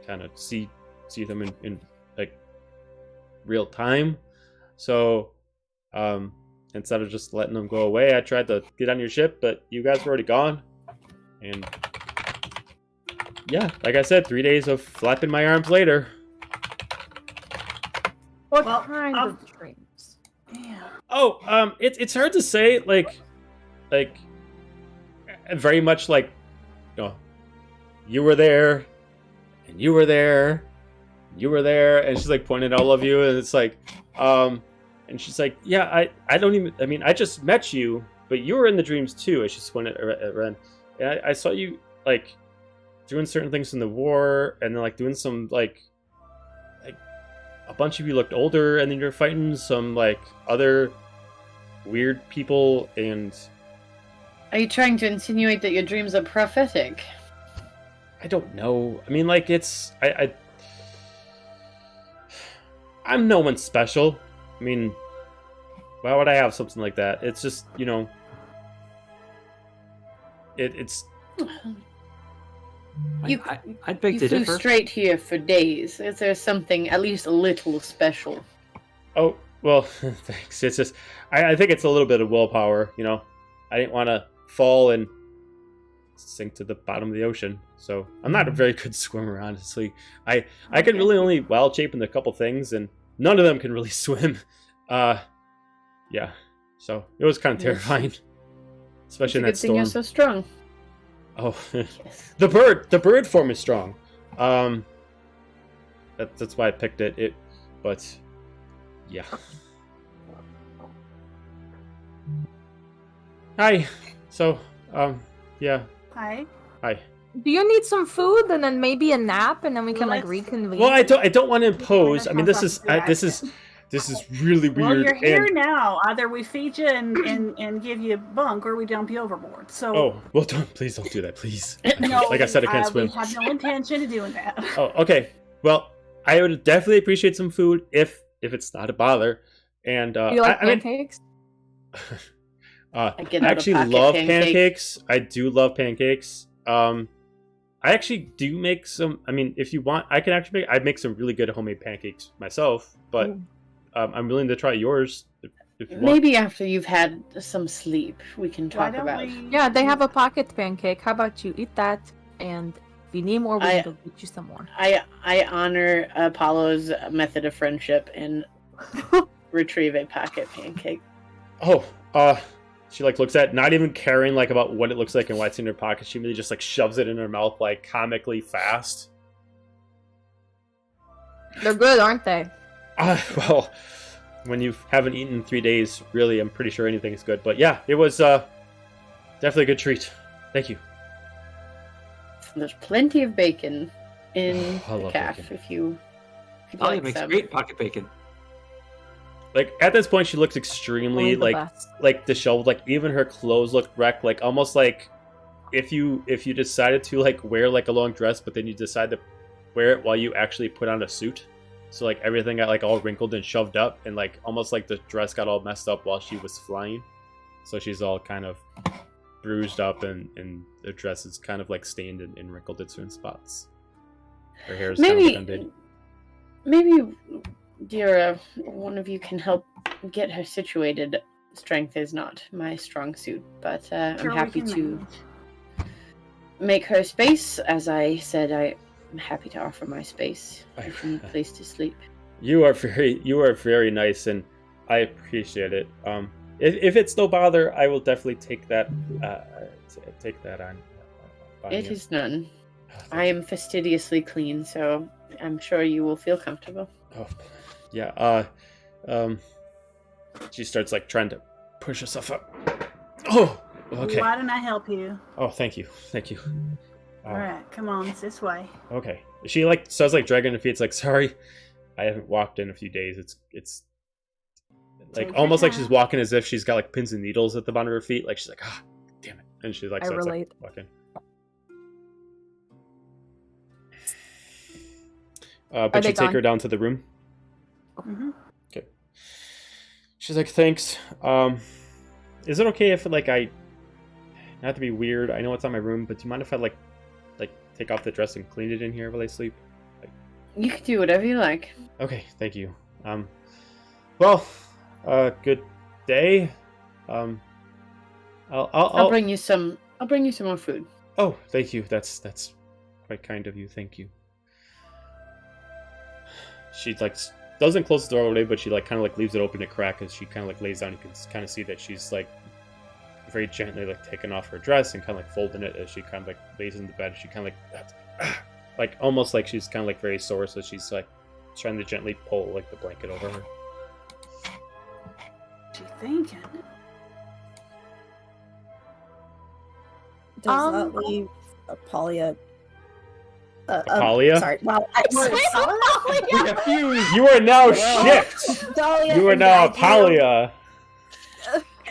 kind of see them in like real time. So instead of just letting them go away, I tried to get on your ship, but you guys were already gone. And yeah, like I said, 3 days of flapping my arms later. What Well, kind of dreams? Yeah. Oh, it's hard to say, like very much like, you were there, and you were there, you were there, and she's like pointing at all of you, and it's like, and she's like, yeah, I just met you, but you were in the dreams too. And she's pointing at Ren, and I saw you like doing certain things in the war, and then like doing some like a bunch of you looked older, and then you're fighting some like other weird people. And Are you trying to insinuate that your dreams are prophetic? I don't know. I mean, like, it's I'm no one special. I mean, why would I have something like that? It's just, it's I'd beg You to flew differ. straight here for days. Is there something at least a little special? Oh, well, thanks. It's just I think it's a little bit of willpower, I didn't want to fall and sink to the bottom of the ocean. So I'm not a very good swimmer, honestly. I can really only wild shape in a couple things, and none of them can really swim. Yeah. So it was kind of Yes. terrifying, especially in that Good thing you're storm. so strong. Oh, Yes. the bird form is strong. That's why I picked it. But yeah. Hi. So, yeah. Hi. Hi. Do you need some food and then maybe a nap and then we can like Let's- reconvene? Well, I don't want to impose. Let's I mean, not this talk is about this is really weird. Well, you're here and- now. Either we feed you and give you bunk, or we dump you overboard. So. Oh, well, please don't do that, please. No, Like I said, I can't swim. We have no intention of doing that. Oh, okay. Well, I would definitely appreciate some food if it's not a bother. And Do you like I mean, pancakes? I get out of actually pocket love pancake. pancakes. I do love pancakes. I actually do make some. I mean, if you want, I can actually make some really good homemade pancakes myself. But Ooh. I'm willing to try yours if you want. Maybe after you've had some sleep, we can Why talk don't about. we? Yeah, they have a pocket pancake. How about you eat that? And if you need more, we I- can go get you some more. I honor Apollo's method of friendship and retrieve a pocket pancake. Oh, she like looks at, not even caring like about what it looks like and why it's in her pocket. She really just like shoves it in her mouth like comically fast. They're good, aren't they? Well, when you haven't eaten in 3 days, really, I'm pretty sure anything is good. But yeah, it was definitely a good treat. Thank you. There's plenty of bacon in I the love calf bacon. if you'd Oh, like it makes some. great pocket bacon. Like at this point, she looks Only extremely the like best. disheveled. Like even her clothes look wrecked. Like almost like if you decided to like wear like a long dress, but then you decide to wear it while you actually put on a suit. So like everything got like all wrinkled and shoved up, and like almost like the dress got all messed up while she was flying. So she's all kind of bruised up, and the dress is kind of like stained and wrinkled in certain spots. Her hair is kind of like undid. Maybe, dear, one of you can help get her situated. Strength is not my strong suit, but Sure, I'm we happy can to manage. make her space. As I said, I'm happy to offer my space if you need a place to sleep. You are very nice, and I appreciate it. If it's no bother, I will definitely take that on. It is none. I am fastidiously clean, so I'm sure you will feel comfortable. Oh, yeah. She starts like trying to push herself up. Oh, okay. Why don't I help you? Oh, thank you. Oh, All right, come on, it's this way. okay. She like says like dragging her feet. It's like, sorry, I haven't walked in a few days. It's like Take your almost like she's time. walking as if she's got like pins and needles at the bottom of her feet. Like she's like, ah, damn it, and she like I starts relate. like walking. Are But they you take gone? her down to the room. Mm-hmm. Okay. She's like, thanks. Is it okay if like I, not to be weird, I know it's not my room, but do you mind if I like take off the dress and clean it in here while I sleep? You can do whatever you like. Okay, thank you. Well, good day. I'll bring you some. I'll bring you some more food. Oh, thank you. That's quite kind of you. Thank you. She like doesn't close the doorway, but she like kind of like leaves it open a crack as she kind of like lays down. You can kind of see that she's like very gently like taking off her dress and kind of like folding it as she kind of like lays in the bed. She kind of like almost like she's kind of like very sore, so she's like trying to gently pull like the blanket over her. What you thinking? Does that leave Apolia? Apolia? Sorry. Wow. You are now shipped. Dahlia You are and now Maggie. Apolia.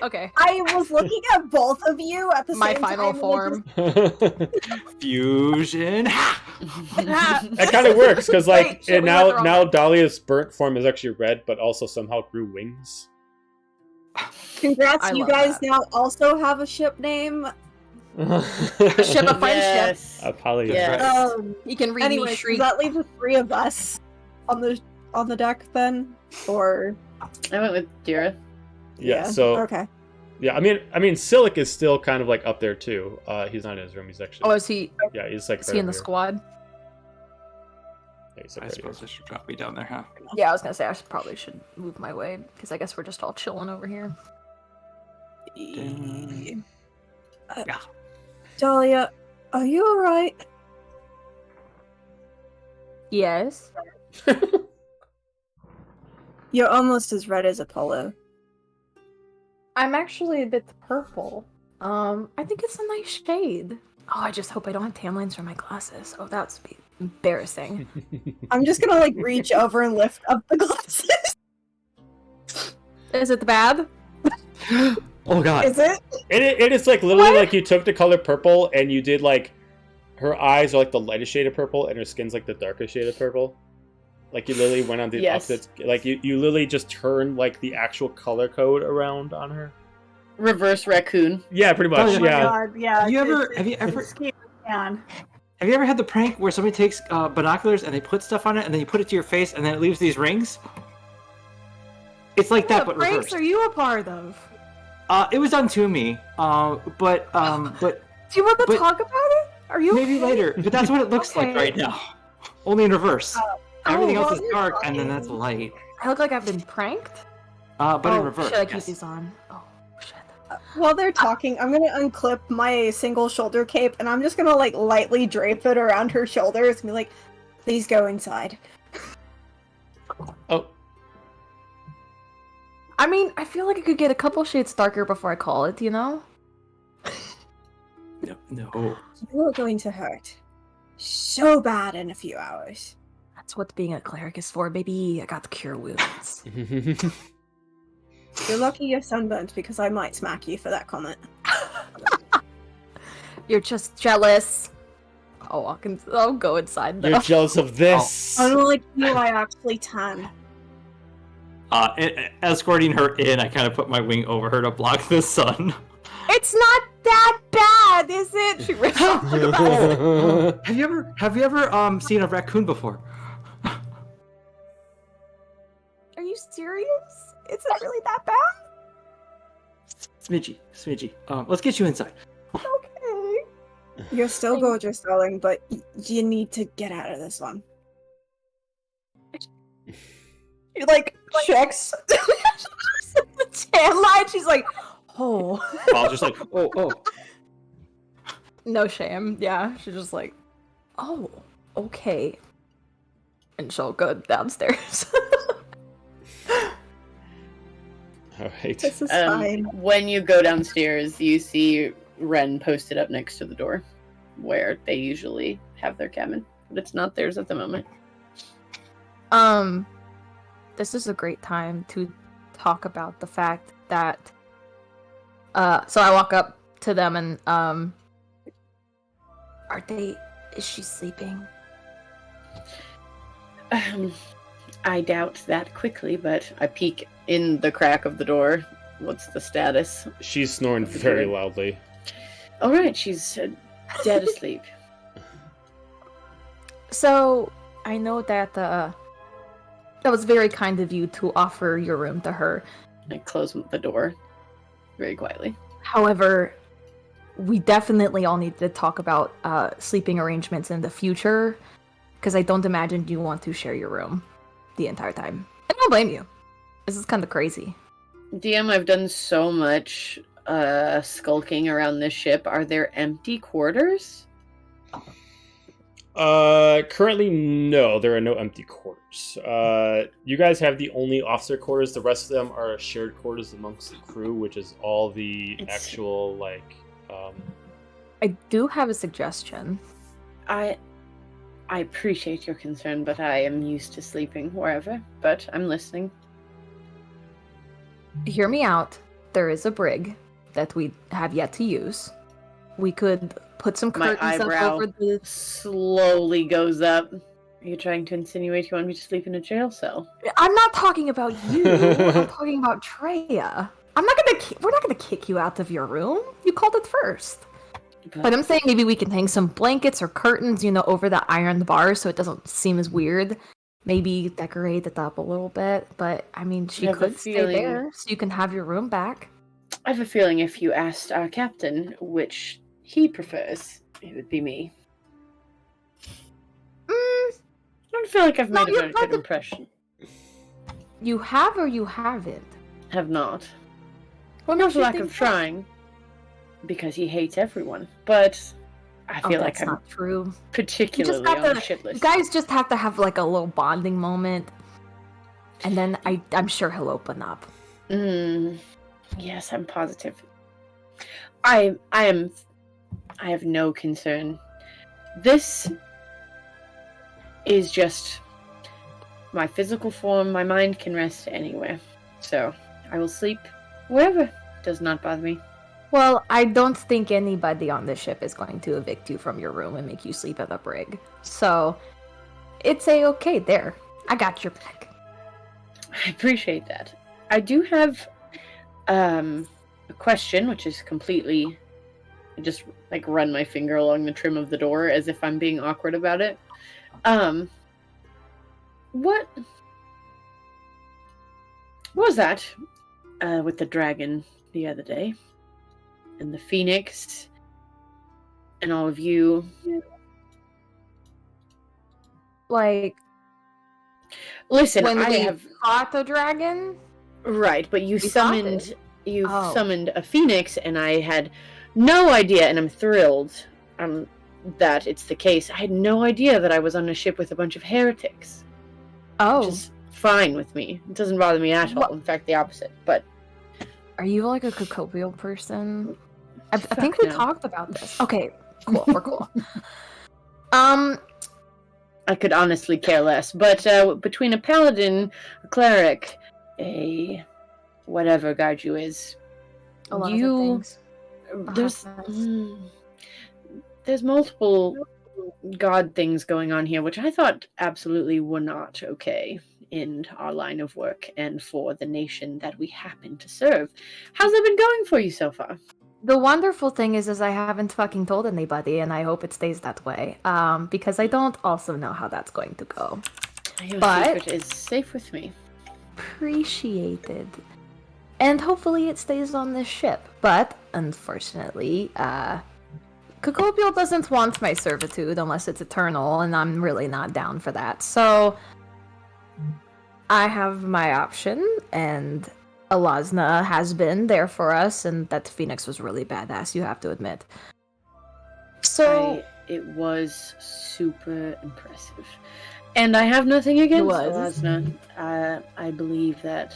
Okay. I was looking at both of you at the My same final time. form. Fusion. That kind of works because like Wait, shit, and we went the wrong now way. Dahlia's burnt form is actually red, but also somehow grew wings. Congrats, I you love guys that. now also have a ship name. Ship of friendship. Yes. Apolia. Yes. You can read me Anyways, does shriek. that leave the three of us on the deck then? Or I went with Dira. Yeah. So okay. yeah, I mean, Silic is still kind of like up there too. He's not in his room. He's actually. Oh, is he Yeah, he's like. is right he in over the here. squad? Yeah, he's like I right suppose here. I should drop me down there, huh? Yeah, I was gonna say probably should move my way because I guess we're just all chilling over here. Yeah. Dahlia, are you alright? Yes. You're almost as red as Apollo. I'm actually a bit purple. I think it's a nice shade. Oh, I just hope I don't have tan lines for my glasses. Oh, that's be embarrassing. I'm just gonna like reach over and lift up the glasses. Is it bad? Oh god. Is it? It is like literally like you took the color purple and you did like her eyes are like the lightest shade of purple and her skin's like the darkest shade of purple. Like you literally went on the Yes. opposite. Like you literally just turned like the actual color code around on her. Reverse raccoon. Yeah, pretty much. Oh, Oh my yeah. god, yeah. Have you it's- ever- have you it's ever- scary, man. Have you ever had the prank where somebody takes binoculars and they put stuff on it and then you put it to your face and then it leaves these rings? It's like that, but what pranks reversed. are you a part of? It was done to me, but Do you want to But- talk about it? Are you maybe okay? later. But that's what it looks like Okay. right now. Only in reverse. Everything else while is you're dark and then talking- that's light. I look like I've been pranked. But oh, in reverse. should I keep yes. these on? Oh shit. While they're talking, I'm gonna unclip my single shoulder cape and I'm just gonna like lightly drape it around her shoulders and be like, please go inside. Oh, I mean, I feel like it could get a couple shades darker before I call it, you know? No. You are going to hurt so bad in a few hours. That's what being a cleric is for, baby. I got the cure wounds. You're lucky you're sunburnt because I might smack you for that comment. You're just jealous. Oh, I'll go inside though. you're jealous of this. Unlike you, I actually tan. Escorting her in, I kind of put my wing over her to block the sun. It's not that bad, is it? She rips off the glass. Have you ever seen a raccoon before? Are you serious? Is it really that bad? Smidgy. Let's get you inside. Okay. You're still gorgeous, darling, but you need to get out of this one. She like checks the tan line. She's like, oh. I was just like, oh. No shame. Yeah, she's just like, oh, okay. And she'll go downstairs. All right. This is fine. When you go downstairs, you see Ren posted up next to the door. where they usually have their cabin, but it's not theirs at the moment. This is a great time to talk about the fact that so I walk up to them and is she sleeping? I doubt that quickly, but I peek in the crack of the door. What's the status? She's snoring very loudly. All right, she's dead asleep. So I know that that was very kind of you to offer your room to her. I close the door very quietly. However, we definitely all need to talk about sleeping arrangements in the future, because I don't imagine you want to share your room the entire time. I don't blame you. This is kind of crazy. DM, I've done so much skulking around this ship. Are there empty quarters? Currently, no. There are no empty quarters. You guys have the only officer quarters. The rest of them are shared quarters amongst the crew, which is all the actual, like, I do have a suggestion. I appreciate your concern, but I am used to sleeping wherever. But I'm listening. Hear me out. There is a brig that we have yet to use. We could put some My curtains up eyebrow over the... slowly goes up. Are you trying to insinuate you want me to sleep in a jail cell? I'm not talking about you. I'm talking about Treya. We're not gonna kick you out of your room. You called it first. But I'm saying maybe we can hang some blankets or curtains, over the iron bar so it doesn't seem as weird. Maybe decorate it up a little bit. But, I mean, she could stay there so you can have your room back. I have a feeling if you asked our captain which he prefers, it would be me. I don't feel like I've made a very good impression. You have or you haven't? Have not. What Not makes for you lack think of that? trying. Because he hates everyone. But I feel like that's I'm not true. particularly on the shit You list. guys just have to have like a little bonding moment, and then I'm sure he'll open up. Yes, I'm positive. I have no concern. This is just my physical form. My mind can rest anywhere. So I will sleep wherever. It does not bother me. Well, I don't think anybody on this ship is going to evict you from your room and make you sleep at the brig. So it's okay there. I got your back. I appreciate that. I do have a question, which is completely... I just run my finger along the trim of the door as if I'm being awkward about it. What was that with the dragon the other day? And the phoenix and all of you? Like, listen, when I we have fought the dragon? right, but you We fought it. summoned a phoenix, and I had no idea, and I'm thrilled that it's the case. I had no idea that I was on a ship with a bunch of heretics. Oh. Which is fine with me. It doesn't bother me at all. In fact, the opposite. But are you like a cocopial person? I Fuck think we no. talked about this. Okay, cool. We're cool. I could honestly care less. But between a paladin, a cleric, a whatever god you is, A lot of things. there's multiple god things going on here, which I thought absolutely were not okay in our line of work and for the nation that we happen to serve. How's it been going for you so far? The wonderful thing is I haven't fucking told anybody, and I hope it stays that way. Because I don't also know how that's going to go. Your But- secret is safe with me. Appreciated. And hopefully it stays on this ship. But, unfortunately, Cocopial doesn't want my servitude unless it's eternal, and I'm really not down for that. So, I have my option, and Alazna has been there for us, and that Phoenix was really badass, you have to admit. So, It was super impressive. And I have nothing against was. Alazna. I believe that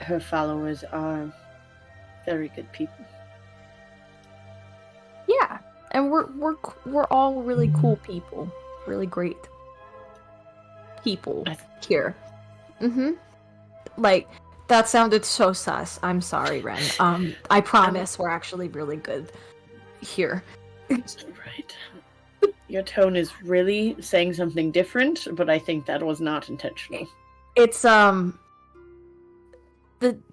her followers are very good people. yeah. and we're all really cool people, really great people here. Like that sounded so sus. I'm sorry, Ren. I promise we're actually really good here. Right. Your tone is really saying something different, but I think that was not intentional. It's the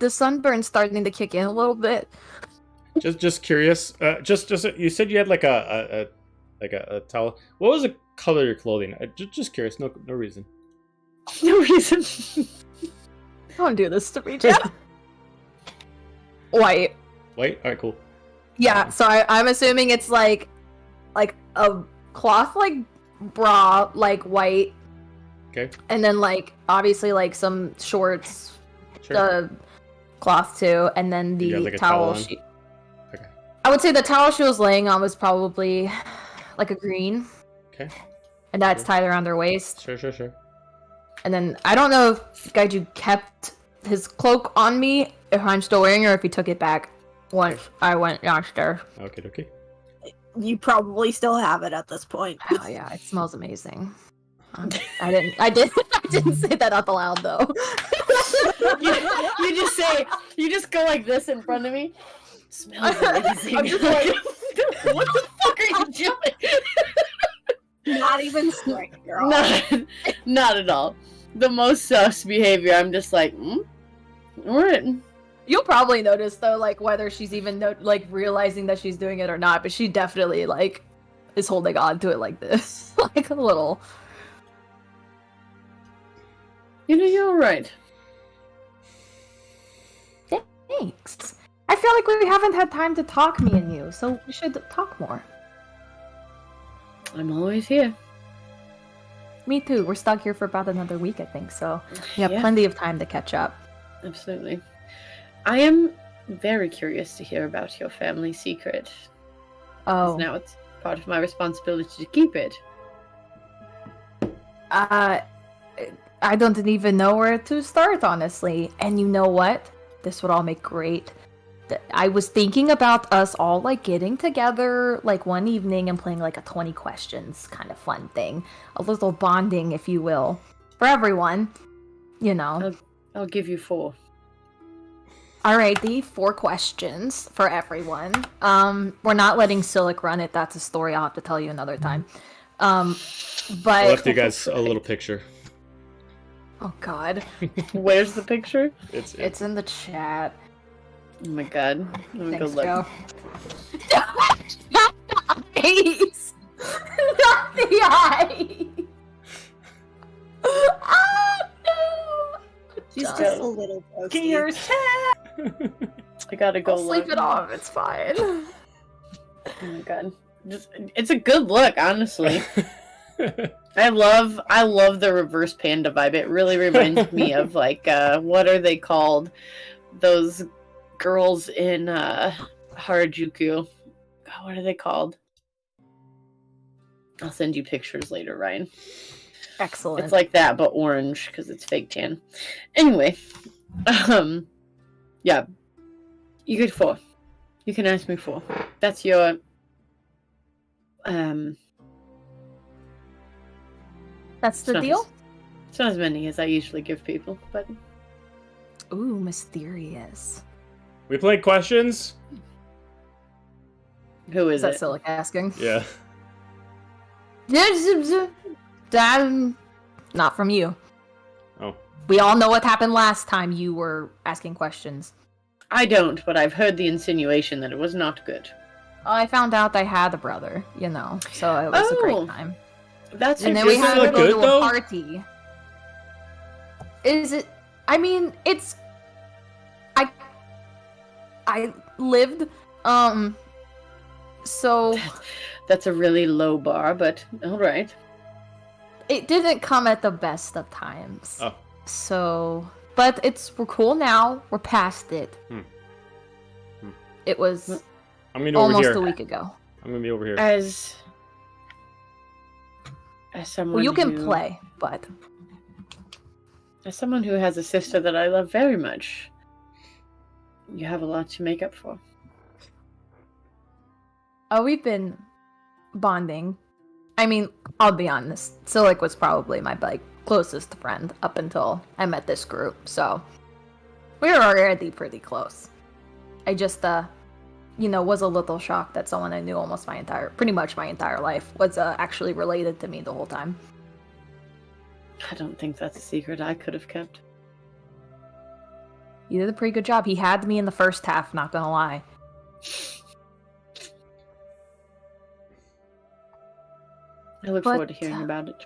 sunburn's starting to kick in a little bit. Just curious. Just you said you had like a towel. What was the color of your clothing? Just curious. No reason. No reason. Don't do this to me, Jeff. White. White. All right, cool. Yeah. So I'm assuming it's like a cloth like bra, like white. Okay. And then like obviously like some shorts, Sure. cloth too, and then You the got, like, a towel. towel on? Okay. I would say the towel she was laying on was probably like a green. Okay. And that's Sure. tied around her waist. Sure. And then I don't know if Gaiju kept his cloak on me, if I'm still wearing it, or if he took it back once I went downstairs. Okay. You probably still have it at this point. Oh yeah, it smells amazing. I didn't say that out loud though. you just go like this in front of me. Smells amazing. I'm just like, what the fuck are you doing? Not even swearing, girl. Not at all. The most sus behavior. I'm just like, alright. you'll probably notice though, like whether she's even like realizing that she's doing it or not. But she definitely like is holding on to it like this, like a little. You're right. Thanks. I feel like we haven't had time to talk, me and you, so we should talk more. I'm always here. Me too. We're stuck here for about another week, I think, so we have Yeah. plenty of time to catch up. Absolutely. I am very curious to hear about your family secret. 'Cause Oh, now it's part of my responsibility to keep it. I don't even know where to start, honestly. And you know what? This would all make great. I was thinking about us all like getting together like one evening and playing like a 20 questions kind of fun thing. A little bonding, if you will, for everyone. You know. I'll give you 4. Alrighty, 4 questions for everyone. We're not letting Silic run it. That's a story I'll have to tell you another time. I But left you guys a little picture. oh god, Where's the picture? it's in the chat. Oh my god. Let me Thanks, go look. Joe. Not the eyes. Not the eyes. Oh no! She's Just just a little toasty. Gears. I gotta go I'll sleep look. it off. It's fine. Oh my god. It's a good look, honestly. I love the reverse panda vibe. It really reminds me of like what are they called? Those girls in Harajuku. Oh, what are they called? I'll send you pictures later, Ryan. Excellent. It's like that, but orange because it's fake tan. Anyway, yeah, you get 4. You can ask me 4. That's your That's the it's not deal. as- It's not as many as I usually give people, but Ooh, mysterious. We played questions. who Is is that it? Silic asking? Yeah. Not from you. Oh. We all know what happened last time you were asking questions. I don't, but I've heard the insinuation that it was not good. I found out I had a brother, you know, so it was a Oh. great time. That's And your then we Is it had to like go good, to a though? party. Is it? I mean, it's. I lived. So That's a really low bar, but all right. it didn't come at the best of times. Oh. So, but we're cool now. We're past it. Hmm. It was I'm gonna be over almost here. a week ago. I'm gonna be over here. As someone Well, you can who- play, but As someone who has a sister that I love very much, you have a lot to make up for. oh, we've been bonding. I mean, I'll be honest, Silic was probably my closest friend up until I met this group, so we were already pretty close. I just was a little shocked that someone I knew pretty much my entire life was actually related to me the whole time. I don't think that's a secret I could have kept. You did a pretty good job. He had me in the first half, not gonna lie. I look forward to hearing about it.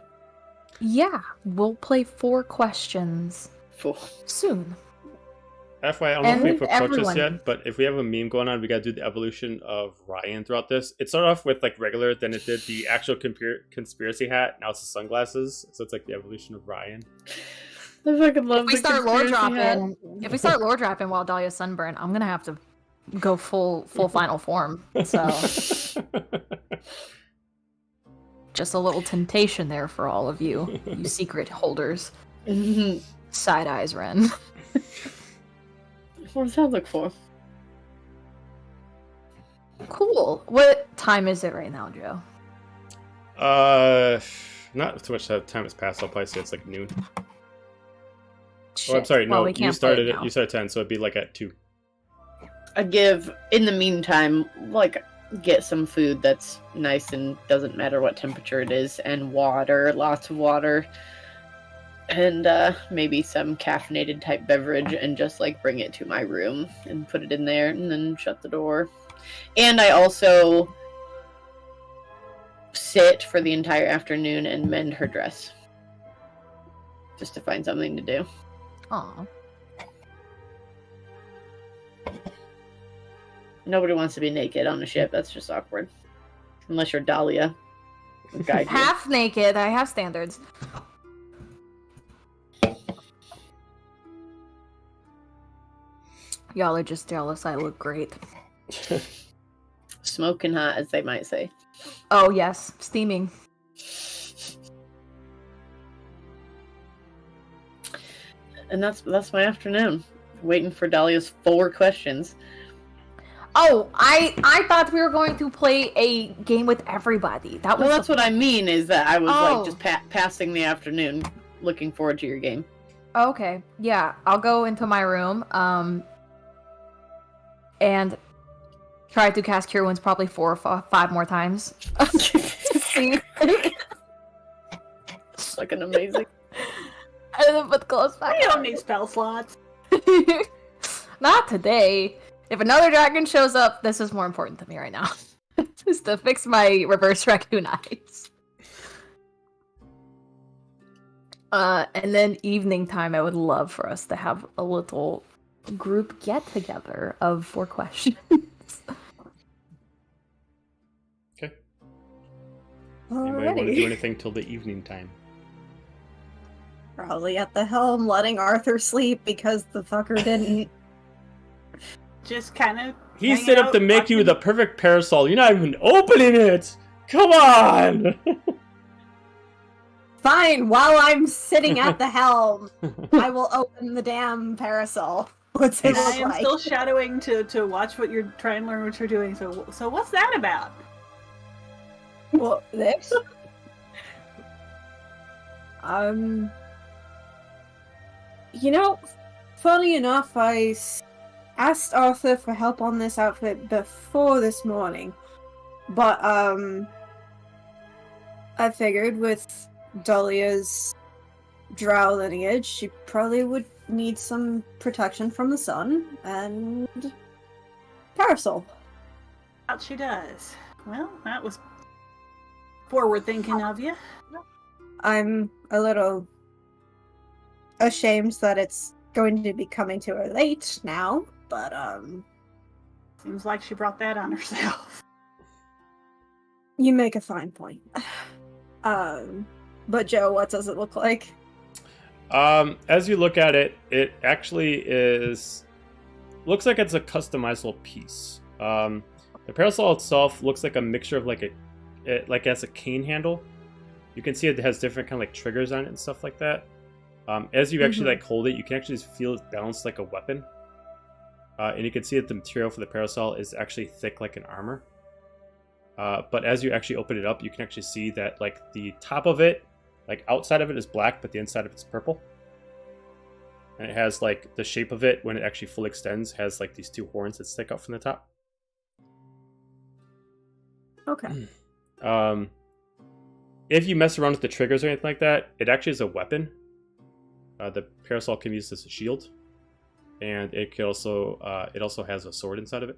Yeah, we'll play 4 questions 4 soon. FYI, I don't know if we've approached this everyone. yet, but if we have a meme going on, we gotta do the evolution of Ryan throughout this. It started off with like regular, then it did the actual conspiracy hat. Now it's the sunglasses, so it's like the evolution of Ryan. I fucking love If we start lore dropping while Dahlia's sunburned, I'm gonna have to go full final form. So just a little temptation there for all of you secret holders. Side eyes, Ren. What does that look for? Cool. What time is it right now, Joe? Not too much time has passed. I'll probably say it's like noon. Shit. Oh, I'm sorry. Well, No, we you can't started play it. now. You started 10, so it'd be like at 2. I'd give, in the meantime, get some food that's nice and doesn't matter what temperature it is, and water, lots of water, and maybe some caffeinated type beverage, and just bring it to my room and put it in there, and then shut the door. And I also sit for the entire afternoon and mend her dress, just to find something to do. Aw. Nobody wants to be naked on a ship. That's just awkward. Unless you're Dahlia. Guide you. Half naked. I have standards. Y'all are just jealous. I look great. Smoking hot, as they might say. Oh, yes. Steaming. And that's my afternoon. Waiting for Dahlia's 4 questions. Oh, I thought we were going to play a game with everybody. That was Well, that's what I mean, is that I was Oh. just passing the afternoon, looking forward to your game. Okay, yeah, I'll go into my room, and try to cast Cure Wounds probably 4 or 5 more times. To see. Fucking amazing. And then put the clothes back You on. don't need spell slots. Not today. If another dragon shows up, this is more important to me right now. Just to fix my reverse raccoon eyes. And then evening time, I would love for us to have a little group get together of 4 questions. Okay. Anybody want to do Alrighty. anything till the evening time? Probably at the helm, letting Arthur sleep because the fucker didn't. Just kind of. He set up to make you the perfect parasol. You're not even opening it. Come on. Fine, while I'm sitting at the helm, I will open the damn parasol. What's it I look am like? still shadowing to watch what you're trying to learn what you're doing. So what's that about? Well, this? Funny enough, asked Arthur for help on this outfit before this morning. But, I figured with Dahlia's drow lineage, she probably would need some protection from the sun, and parasol. Out she does. Well, that was forward thinking of you. I'm a little ashamed that it's going to be coming to her late now, but, Seems like she brought that on herself. you make a fine point. But Joe, what does it look like? As you look at it, it actually looks like it's a customizable piece. The parasol itself looks like a mixture of it has a cane handle. You can see it has different kind of triggers on it and stuff like that. As you actually hold it, you can actually feel it balanced like a weapon. And you can see that the material for the parasol is actually thick like an armor. But as you actually open it up, you can actually see that like the top of it, like outside of it is black, but the inside of it's purple. And it has like the shape of it when it actually fully extends has like these two horns that stick out from the top. Okay. If you mess around with the triggers or anything like that, it actually is a weapon. The parasol can be used as a shield, and it also has a sword inside of it.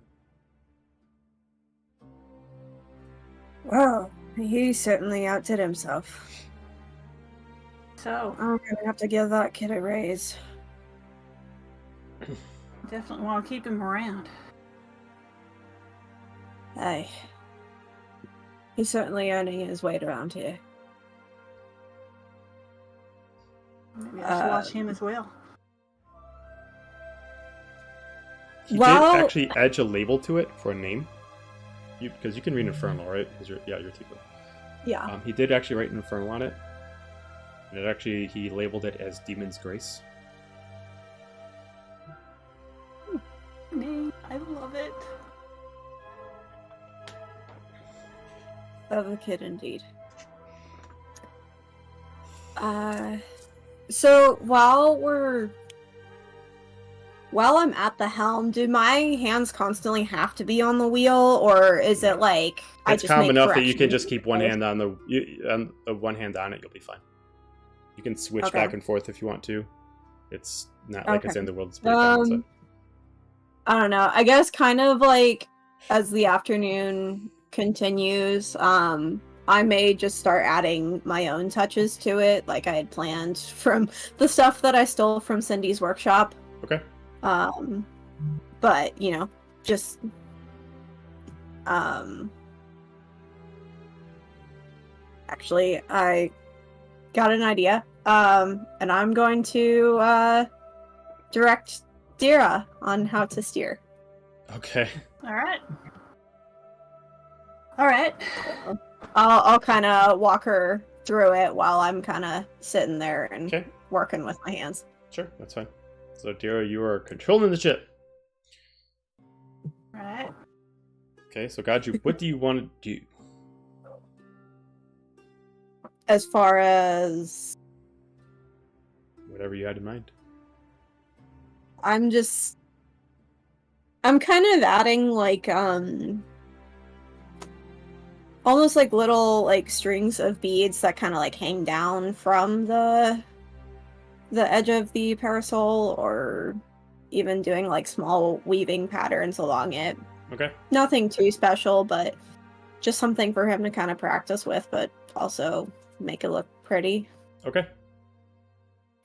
Well, he certainly outdid himself. So, I'm gonna have to give that kid a raise. definitely want to keep him around. Hey. He's certainly earning his weight around here. Maybe I should watch him as well. He Well- did actually edge a label to it for a name. Because you can read Infernal, right? Because you're Tifa. Yeah. He did actually write Infernal on it. And he labeled it as Demon's Grace. Name, I love it. Of a kid indeed. So while I'm at the helm, do my hands constantly have to be on the wheel, or is it like I It's just calm make enough that you can corrections? just keep one hand on one hand on it. You'll be fine. You can switch Okay. back and forth if you want to. It's not like it's Okay. in the world. It's pretty calm inside. I don't know. I guess kind of like as the afternoon continues, I may just start adding my own touches to it, like I had planned from the stuff that I stole from Cindy's workshop. Okay. But just actually, I got an idea. And I'm going to direct Dira on how to steer. Okay. All right. All right. I'll kind of walk her through it while I'm kind of sitting there and Okay. working with my hands. Sure, that's fine. So, Dira, you are controlling the ship. All right. Okay, so Gaju, what do you want to do? As far as Whatever you had in mind. I'm kind of adding like almost like little like strings of beads that kind of like hang down from the edge of the parasol, or even doing like small weaving patterns along it. Okay. Nothing too special, but just something for him to kind of practice with, but also make it look pretty. Okay.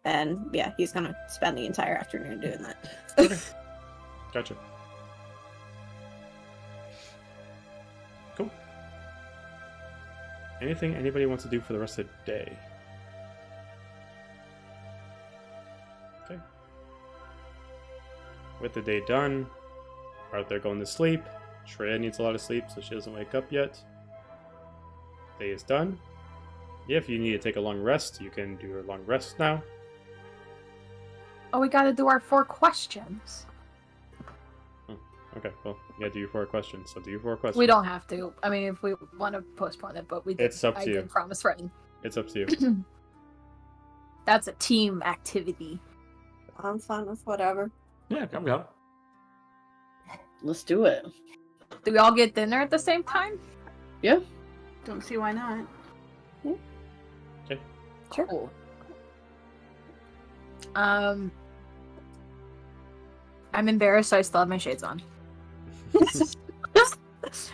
And yeah, he's gonna spend the entire afternoon doing that. Okay. Gotcha. Cool. Anything anybody wants to do for the rest of the day? Okay. With the day done, Arthur going to sleep. Shreya needs a lot of sleep, so she doesn't wake up yet. Day is done. Yeah, if you need to take a long rest, you can do a long rest now. Oh, we gotta do our 4 questions. Okay, well, you gotta do your 4 questions, so do your 4 questions. We don't have to. I mean, if we want to postpone it, but we did. It's up to I you. did promise Ren. It's up to you. That's a team activity. I'm fine with whatever. Yeah, come go. Let's do it. Do we all get dinner at the same time? Don't see why not. Okay. Cool. I'm embarrassed I still have my shades on. Does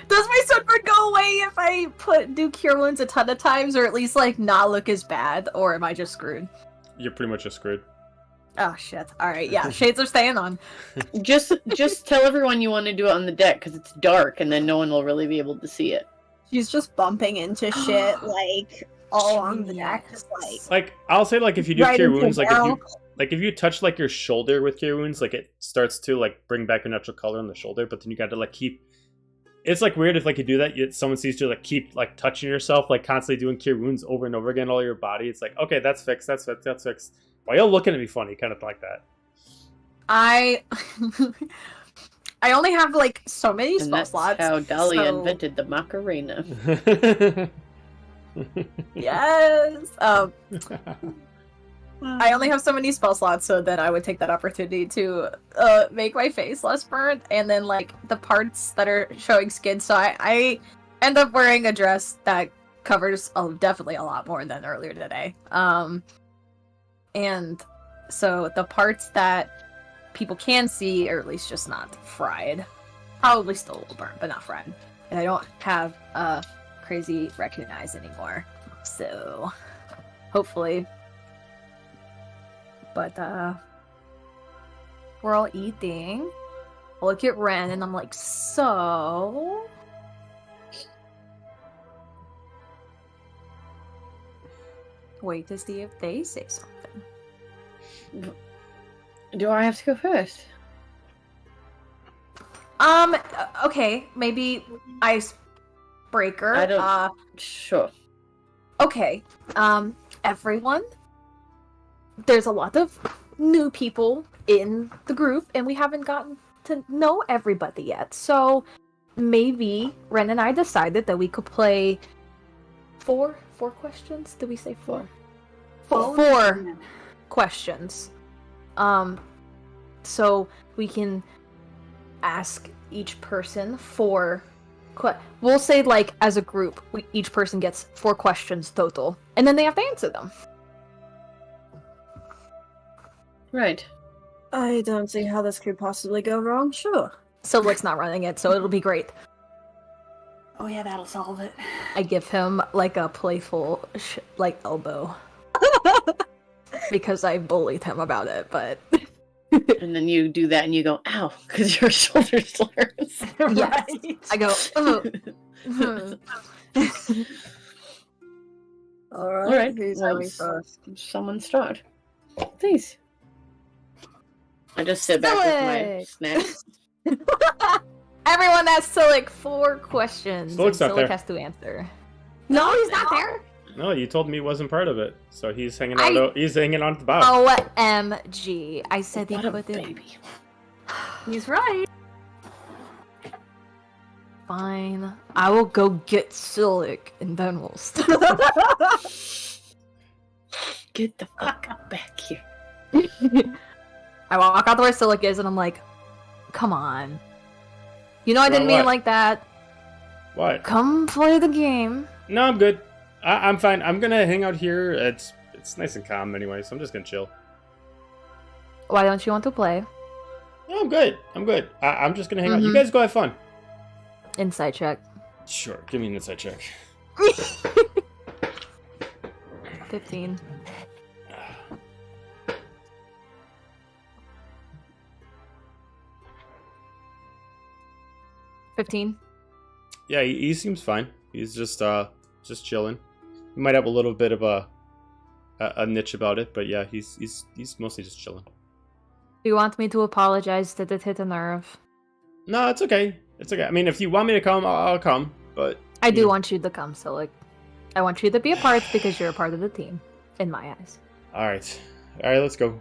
my sunburn go away if I do cure wounds a ton of times, or at least like not look as bad, or am I just screwed? You're pretty much just screwed. Oh shit. Alright, yeah, shades are staying on. Just tell everyone you want to do it on the deck because it's dark, and then no one will really be able to see it. She's just bumping into shit like all along the deck, just like Like, I'll say, like, if you do right cure into wounds, like, barrel. if you touch, like, your shoulder with cure wounds, like, it starts to, like, bring back your natural color on the shoulder, but then you gotta, like, keep... It's, like, weird if, like, you do that, someone sees you, like, keep, like, touching yourself, like, constantly doing cure wounds over and over again all your body. It's like, okay, that's fixed, that's fixed, that's fixed. Why y'all looking at me funny? Kind of like that. I I only have like so many And spell that's slots. how Dahlia so- invented the Macarena. Yes. I only have so many spell slots, so then I would take that opportunity to make my face less burnt, and then like the parts that are showing skin. So I end up wearing a dress that covers definitely a lot more than earlier today. And so the parts that people can see, or at least just not fried, probably still a little burnt, but not fried. And I don't have crazy recognize anymore, so hopefully. But we're all eating. I look at Ren and I'm like, so wait to see if they say something. Do I have to go first? Okay, maybe icebreaker. I don't. Sure. Okay, everyone. There's a lot of new people in the group, and we haven't gotten to know everybody yet. So maybe Ren and I decided that we could play four questions. Did we say four? Four questions. So we can ask each person we'll say like as a group, each person gets 4 questions total, and then they have to answer them. Right. I don't see how this could possibly go wrong. Sure. Silik's not running it, so it'll be great. Oh yeah, that'll solve it. I give him like a playful like elbow because I bullied him about it, but And then you do that and you go, ow, because your shoulder slurs. yes, I go. Oh. Alright. Alright, Who's well, going first? someone start. Please. I just sit back with my snacks. Everyone asks Silik 4 questions. Silik's and not Silik there. has to answer. No, he's not there. No, you told me he wasn't part of it, so he's hanging out. He's hanging on at the bow. OMG. I said he What a couldn't. baby. He's right. Fine. I will go get Silik, and then we'll start. Get the fuck back here. I walk out to where Silik is, and I'm like, come on. You know I didn't mean it What? like that. What? Come play the game. No, I'm good. I'm fine. I'm gonna hang out here. It's nice and calm anyway, so I'm just gonna chill. Why don't you want to play? No, I'm good. I'm just gonna hang out. You Mhm. guys go have fun. Insight check. Sure. Give me an insight check. 15. $15. Yeah, he seems fine. He's just chilling. He might have a little bit of a niche about it, but yeah, he's mostly just chilling. Do you want me to apologize that it hit a nerve? No, it's okay. It's okay. I mean, if you want me to come, I'll come. But I do Yeah. want you to come, Silik. I want you to be a part because you're a part of the team, in my eyes. all right, let's go.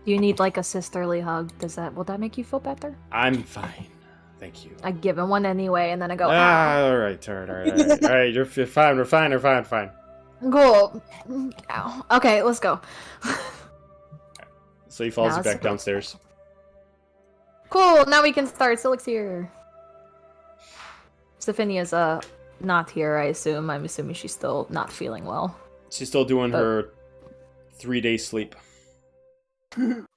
Do you need like a sisterly hug? Will that make you feel better? I'm fine. Thank you. I give him one anyway, and then I go, All right. All right. You're fine. We're fine. cool. Ow. Okay, let's go. So he follows Now you it's back okay. downstairs. Cool, now we can start. Silik's here. Stephania's not here, I assume. I'm assuming she's still not feeling well. She's still doing Oh. her 3-day sleep.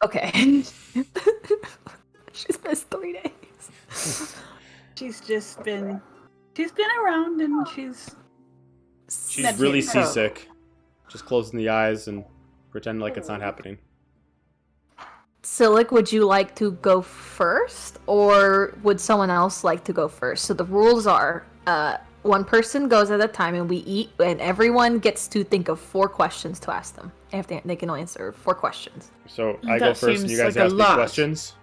Okay. She's missed 3 days. She's been around and she's She's really meditating. seasick. Just closing the eyes and pretending like it's not happening. Silik, would you like to go first, or would someone else like to go first? So the rules are, one person goes at a time, and we eat, and everyone gets to think of 4 questions to ask them. They can only answer 4 questions. So I go That first and you seems guys like a ask me lot. questions.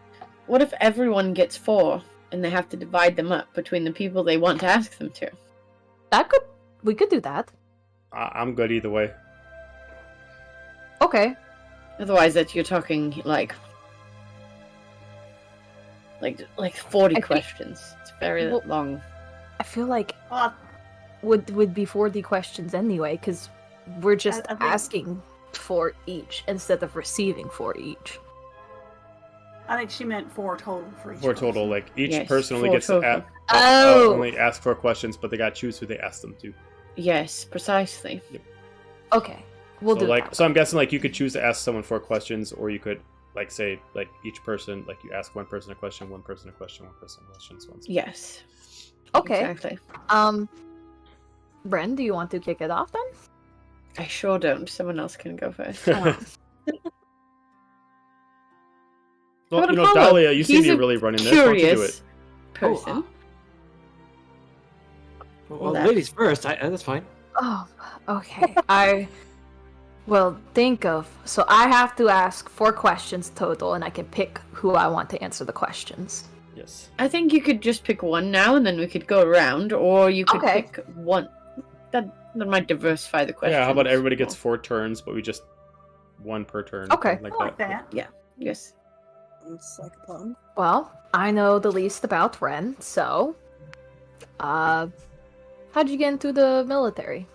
What if everyone gets 4 and they have to divide them up between the people they want to ask them to? We could do that. I'm good either way. Okay. Otherwise, that you're talking like Like 40 I think- questions. It's very Well- long. I feel like Well, would be 40 questions anyway, because we're just I think- asking for each instead of receiving for each. I think she meant 4 total for each. 4 total. person. Like each Yes, person only 4 gets total. Oh! only ask 4 questions, but they got to choose who they ask them to. Yes, precisely. Okay, we'll do that. So I'm guessing like you could choose to ask someone 4 questions, or you could like say like each person, like you ask one person a question, one person a question, one person a question, so on. Yes. Okay. Exactly. Bren, do you want to kick it off then? I sure don't. Someone else can go first. Well, But you know, Apollo, Dahlia, you seem to he's be a really running this. Why don't you do it? Curious person. Well, Left. ladies first. That's fine. Oh, okay. I will think of. So I have to ask 4 questions total, and I can pick who I want to answer the questions. Yes. I think you could just pick one now, and then we could go around, or you could Okay. pick one. That might diversify the questions. Yeah. How about everybody gets 4 turns, but we just 1 per turn. Okay. something I like that. Yes. It's like a plan. Well, I know the least about Ren, so how'd you get into the military?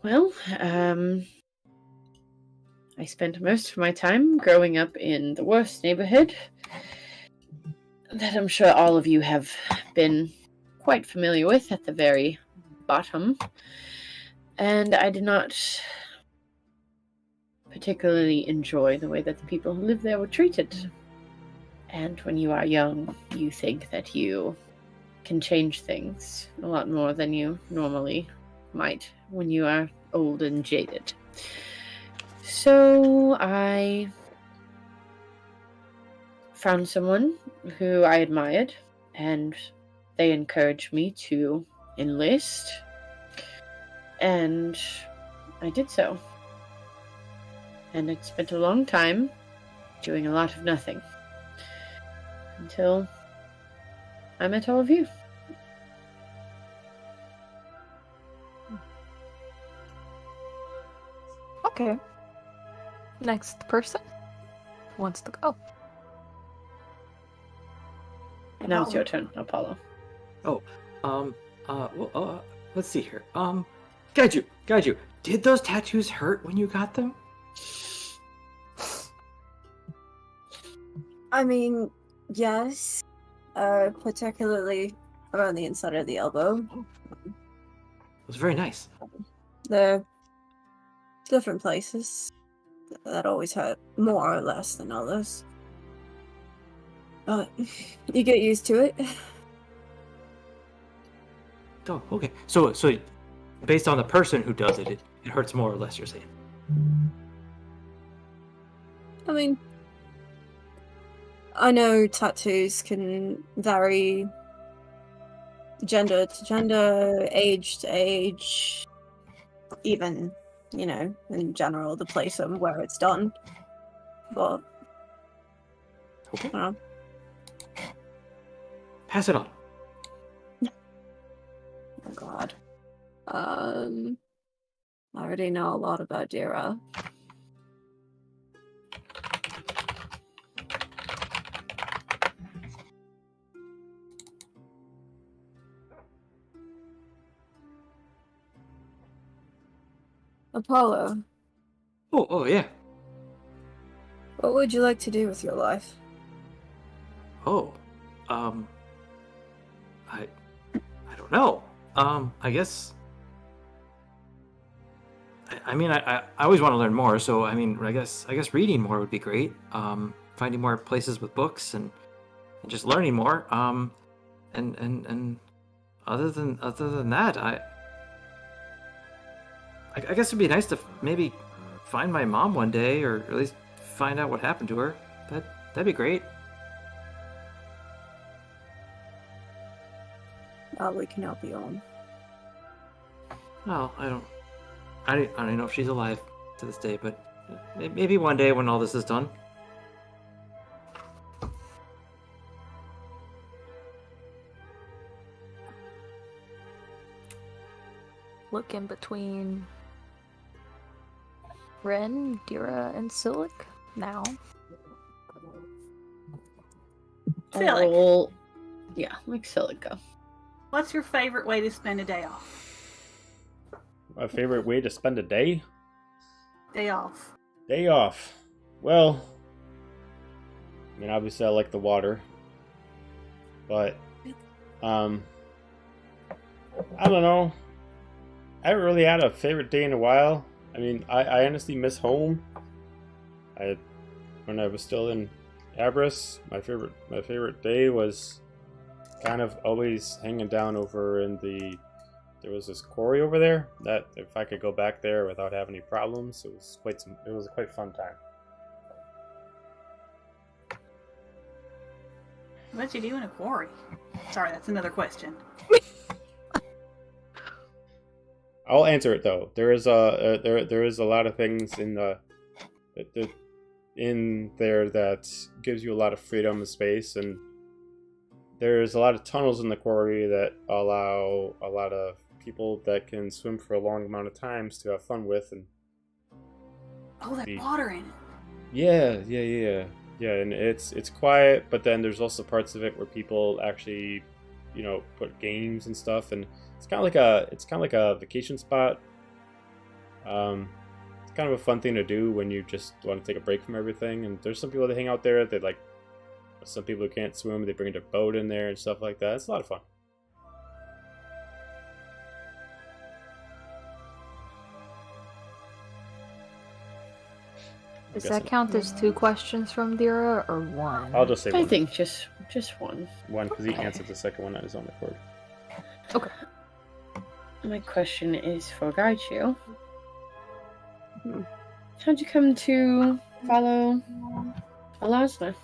Well, I spent most of my time growing up in the worst neighborhood that I'm sure all of you have been quite familiar with at the very bottom. And I did not particularly enjoy the way that the people who lived there were treated. And when you are young, you think that you can change things a lot more than you normally might when you are old and jaded. So I found someone who I admired, and they encouraged me to enlist, and I did so. And I spent a long time doing a lot of nothing until I met all of you. Okay. Next person wants to go. Now it's your turn, Apollo. Let's see here. Gaiju, did those tattoos hurt when you got them? I mean, yes. Particularly around the inside of the elbow. It was very nice. They're different places that always hurt more or less than others. But you get used to it. Oh, okay. So based on the person who does it, it hurts more or less, you're saying? I mean, I know tattoos can vary gender to gender, age to age, even, in general, the place and where it's done. But, Okay. I don't know. Pass it on. Oh god. I already know a lot about Dira. Apollo, Oh, yeah. what would you like to do with your life? Oh, I don't know. I guess. I mean, I always want to learn more. So I mean, I guess reading more would be great. Finding more places with books and just learning more. And other than that, I guess it'd be nice to maybe find my mom one day, or at least find out what happened to her. That'd be great. We can help you on. Well, I don't know if she's alive to this day, but maybe one day when all this is done. Look in between Ren, Dira, and Silik now. I'll Silk. roll. Yeah, make Silk go. What's your favorite way to spend a day off? My favorite way to spend a day? Day off. Day off. Well, I mean, obviously I like the water. But, I don't know. I haven't really had a favorite day in a while. I mean, I honestly miss home. When I was still in Abras, my favorite day was kind of always hanging down over in there was this quarry over there that if I could go back there without having any problems, it was a quite fun time. What'd you do in a quarry? Sorry, that's another question. I'll answer it though. There is a lot of things in there that gives you a lot of freedom and space, and there's a lot of tunnels in the quarry that allow a lot of people that can swim for a long amount of times to have fun with. And Oh, that water in it. Yeah, and it's quiet, but then there's also parts of it where people actually, put games and stuff, and it's kind of like a vacation spot. It's kind of a fun thing to do when you just want to take a break from everything. And there's some people that hang out there. Some people who can't swim, they bring their boat in there and stuff like that. It's a lot of fun. Does that count as 2 questions from Dira or 1? I'll just say I one. think just one. One, because he answered the second one on his own accord. Okay. My question is for Gaichu. How'd you come to follow Alasna?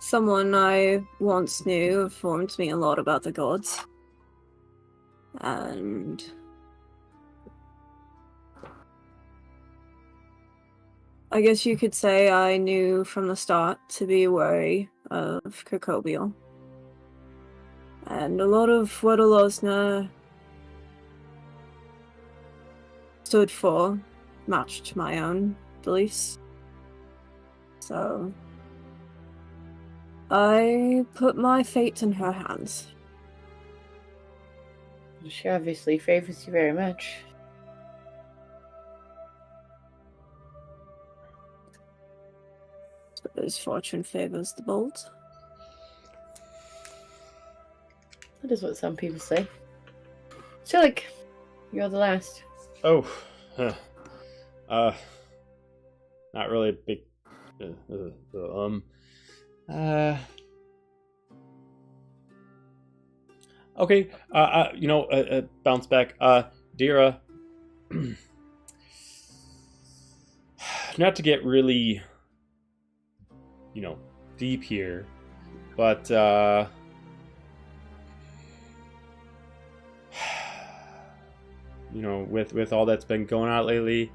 Someone I once knew informed me a lot about the gods. And I guess you could say I knew from the start to be wary of Kirkobiel. And a lot of what Alosna stood for matched my own beliefs. So I put my fate in her hands. She obviously favors you very much. Suppose fortune favors the bold. That is what some people say. Silik, you're the last. Oh, not really a big. Okay. Bounce back. Dira. Not to get really, deep here, but with all that's been going on lately,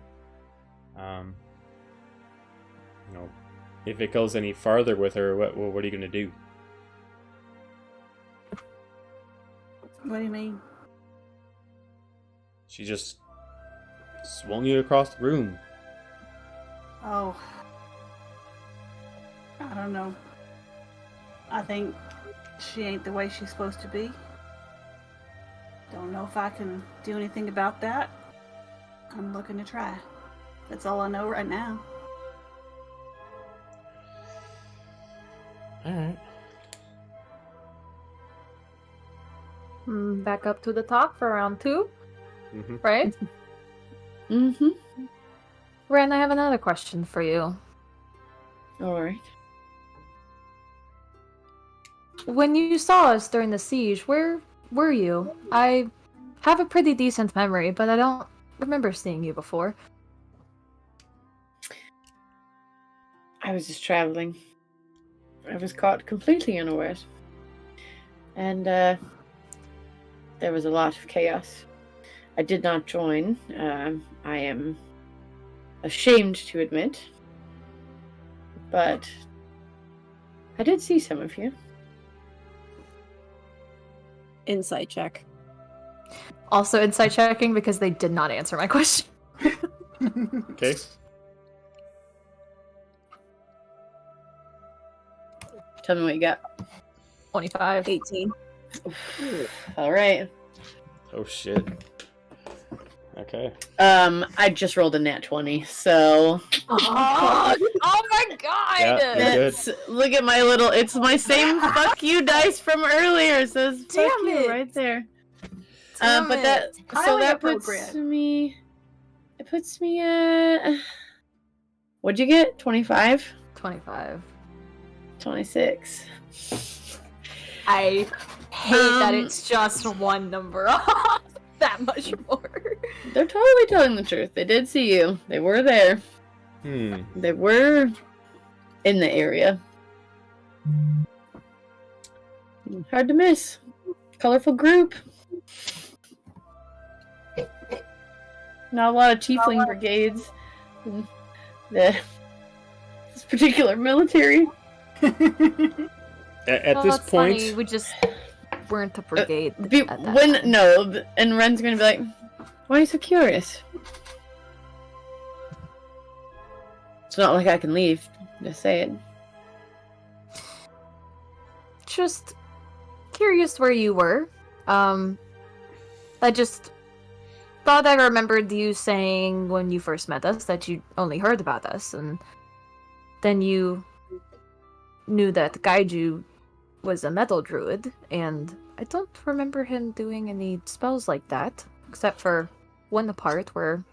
if it goes any farther with her, what are you gonna do? What do you mean? She just swung you across the room. Oh. I don't know. I think she ain't the way she's supposed to be. Don't know if I can do anything about that. I'm looking to try. That's all I know right now. Alright. Back up to the top for round 2, right? Mm-hmm. Ren, I have another question for you. Alright. When you saw us during the siege, where were you? I have a pretty decent memory, but I don't remember seeing you before. I was just traveling. I was caught completely unawares. And, there was a lot of chaos. I did not join. I am ashamed to admit. But I did see some of you. Insight check. Also insight checking because they did not answer my question. Okay. Tell me what you got. 25. 18. All right. Oh shit. Okay. I just rolled a nat 20, so Oh my god! Yeah, you're good. look at my little. It's my same fuck you dice from earlier. It says fuck Damn you it. right there. Damn But it. Highly that puts appropriate. me. It puts me at. What'd you get? 25? 25. 26. I hate that Um, it's just one number off. That much more. They're totally telling the truth. They did see you. They were there. They were in the area. Hard to miss. Colorful group. Not a lot of tiefling brigades. This particular military. At Oh, this that's point, funny. We just weren't a brigade. at that When time. no, and Ren's gonna be like, "Why are you so curious?" It's not like I can leave. Just say it. Just curious where you were. I just thought I remembered you saying when you first met us that you only heard about us, and then you knew that Gaiju was a metal druid, and I don't remember him doing any spells like that, except for one part where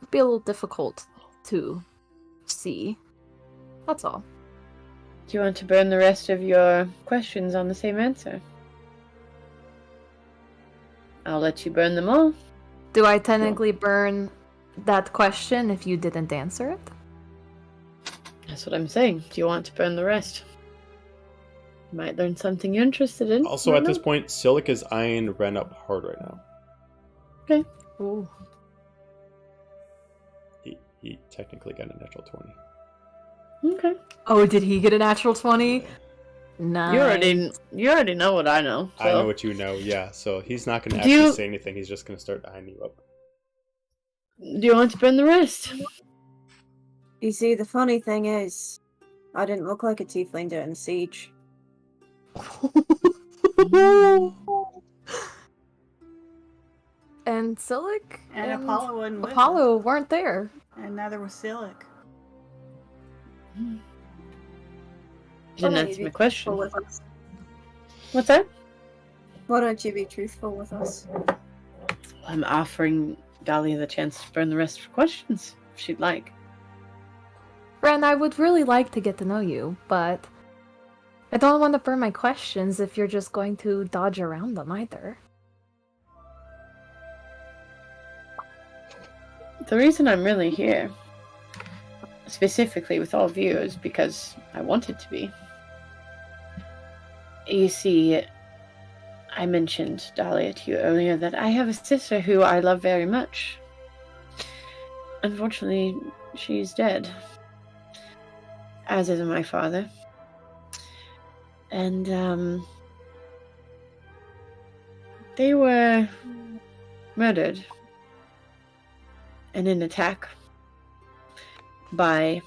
it'd be a little difficult to see. That's all. Do you want to burn the rest of your questions on the same answer? I'll let you burn them all. Do I technically burn that question if you didn't answer it? That's what I'm saying. Do you want to burn the rest? You might learn something you're interested in. also Might at this not. point, Silic is eyeing Ren up hard right now. Ooh. He technically got a natural 20. Okay. Oh, did he get a natural 20? Nice. You already know what I know. So. I know what you know, yeah. So he's not going to Do actually you- say anything. He's just going to start eyeing you up. Do you want to burn the rest? You see, the funny thing is, I didn't look like a tiefling during Siege. And Silic And Apollo wasn't with Apollo weren't there. And neither was Silic. You Why didn't don't you answer be my question. truthful with us? What's that? Why don't you be truthful with us? I'm offering Dahlia the chance to burn the rest of her questions, if she'd like. Ren, I would really like to get to know you, but I don't want to burn my questions if you're just going to dodge around them either. The reason I'm really here, specifically with all of you, is because I wanted to be. You see, I mentioned, Dahlia, to you earlier that I have a sister who I love very much. Unfortunately, she's dead. As is my father. And, they were murdered in an attack by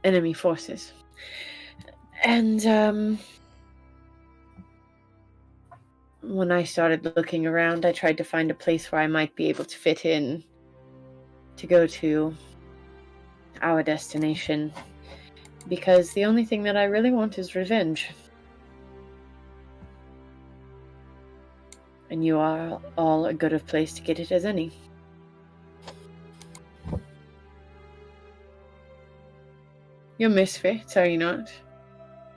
enemy forces. And when I started looking around, I tried to find a place where I might be able to fit in to go to our destination, because the only thing that I really want is revenge. And you are all as good of place to get it as any. You're misfits, are you not?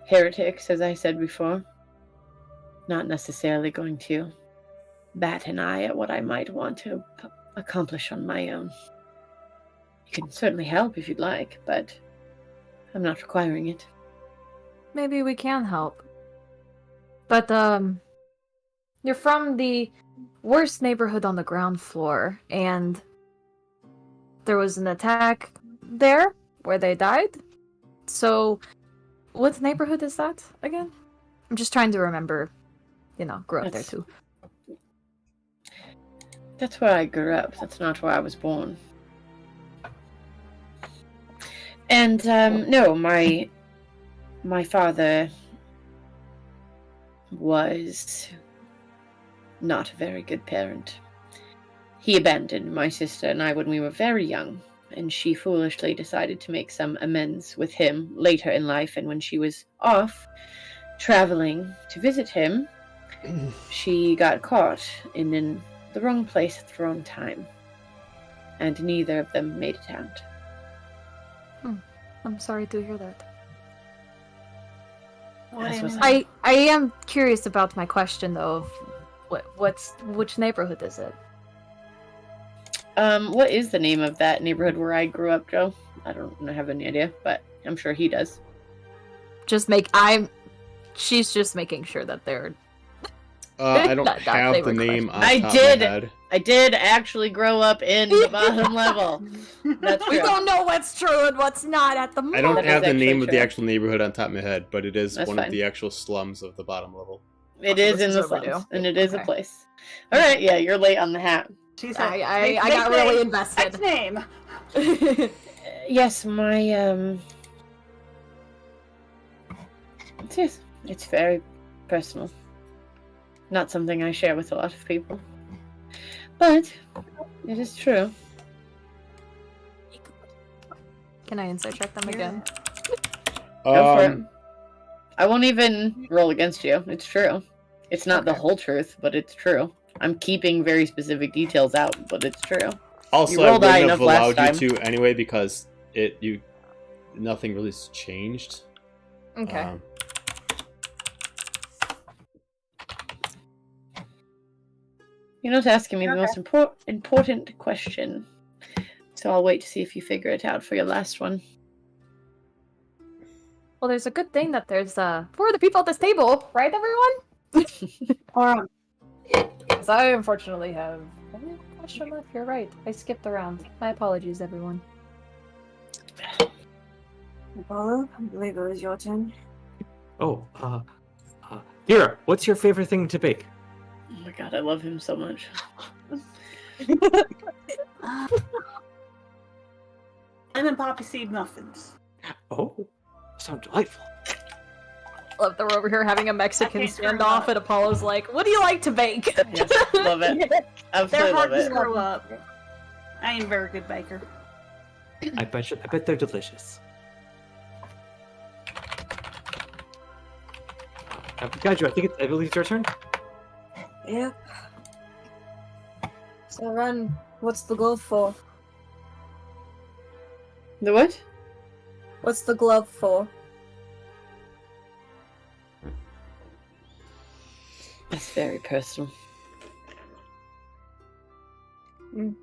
Heretics, as I said before. Not necessarily going to bat an eye at what I might want to accomplish on my own. You can certainly help if you'd like, but I'm not requiring it. Maybe we can help. But, you're from the worst neighborhood on the ground floor, and there was an attack there where they died. So, What neighborhood is that again? I'm just trying to remember. Grew up there That's- too. That's where I grew up. That's not where I was born. And no, my father was not a very good parent. He abandoned my sister and I when we were very young, and she foolishly decided to make some amends with him later in life, and when she was off traveling to visit him, she got caught in the wrong place at the wrong time, and neither of them made it out. I'm sorry to hear that. That's what's- I am curious about my question though. Of which neighborhood is it? What is the name of that neighborhood where I grew up, Joe? I don't have any idea, but I'm sure he does. She's just making sure that they're. I don't That have they the were name on I top did. of my head. I did actually grow up in the bottom level. That's We true. don't know what's true and what's not at the moment. I don't That is have the actually name of the true. actual neighborhood on top of my head, but it is That's one fine. of the actual slums of the bottom level. It So is this in is the overdue. slums, and it is a Okay. place. All right, yeah, you're late on the hat. She said, I got really invested. Next name. Yes, my yes, it's very personal. Not something I share with a lot of people, but it is true. Can I insight check them again? Go for it. Um, I won't even roll against you. It's true. It's not the Okay. whole truth, but it's true. I'm keeping very specific details out, but it's true. also, You I rolled high wouldn't have enough last allowed you to anyway because nothing really has changed. Okay. You're not asking me the most important question, so I'll wait to see if you figure it out for your last one. Well, there's a good thing that there's 4 of the people at this table, right, everyone? Or Because I unfortunately have only one question left. You're right. I skipped around. My apologies, everyone. Apollo, I believe it was your turn. Oh, Hira, what's your favorite thing to bake? Oh my god, I love him so much. Lemon poppy seed muffins. Oh, sounds delightful. Love that we're over here having a Mexican can't screw standoff, up. and Apollo's like, "What do you like to bake?" Yes, love it. Absolutely They're hard love to it. screw up. I ain't a very good baker. I bet they're delicious. Kaiju, I believe it's your turn. Yep. So, Ren, what's the glove for? The what? What's the glove for? That's very personal. Mm.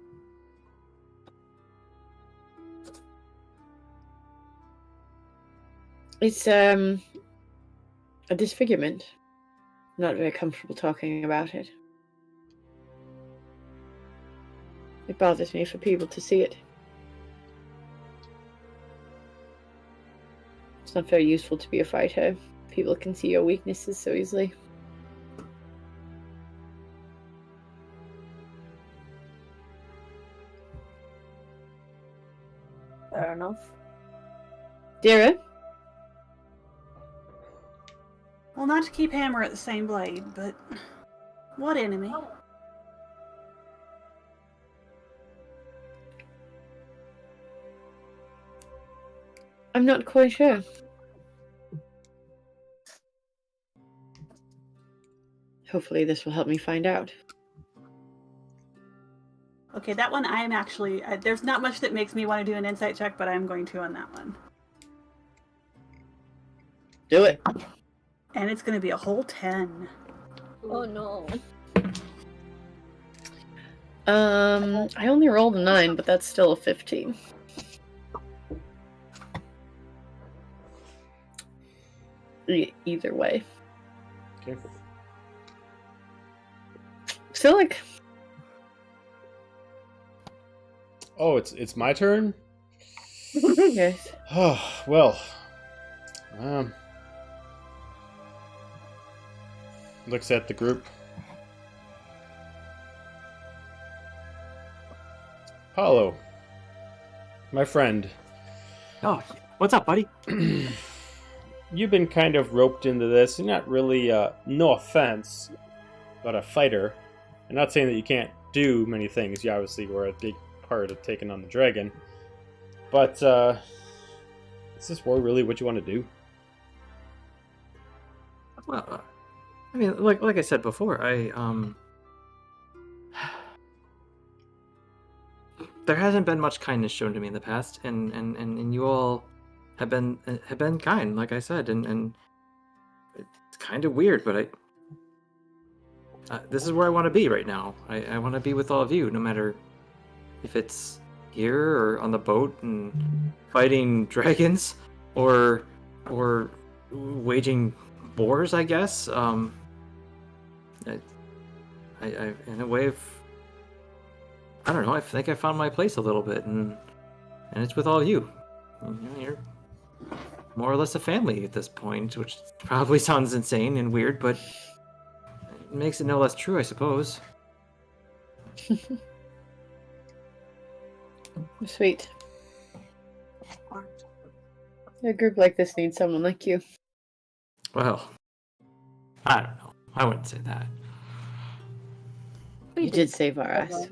It's a disfigurement. Not very comfortable talking about it. It bothers me for people to see it. It's not very useful to be a fighter. People can see your weaknesses so easily. Fair enough. Dira? Well, not to keep hammer at the same blade, but what enemy? I'm not quite sure. Hopefully this will help me find out. Okay, that one I am actually... there's not much that makes me want to do an insight check, but I'm going to on that one. Do it. And it's going to be a whole 10. Oh no. I only rolled a 9, but that's still a 15. Either way. Careful. Still like... Oh, it's my turn? yes. Oh, well. Looks at the group. Apollo, my friend. Oh, what's up, buddy? You've been kind of roped into this. You're not really, no offense, but a fighter. I'm not saying that you can't do many things. You obviously were a big part of taking on the dragon. But, is this war really what you want to do? Well, I mean, like I said before, there hasn't been much kindness shown to me in the past, and you all have been kind, like I said, and it's kind of weird, but this is where I want to be right now. I want to be with all of you, no matter if it's here or on the boat and fighting dragons, or waging wars, I guess. I in a way, I don't know. I think I found my place a little bit, and it's with all of you. You're more or less a family at this point, which probably sounds insane and weird, but it makes it no less true, I suppose. Sweet. A group like this needs someone like you. Well, I don't know. I wouldn't say that. You did save our ass.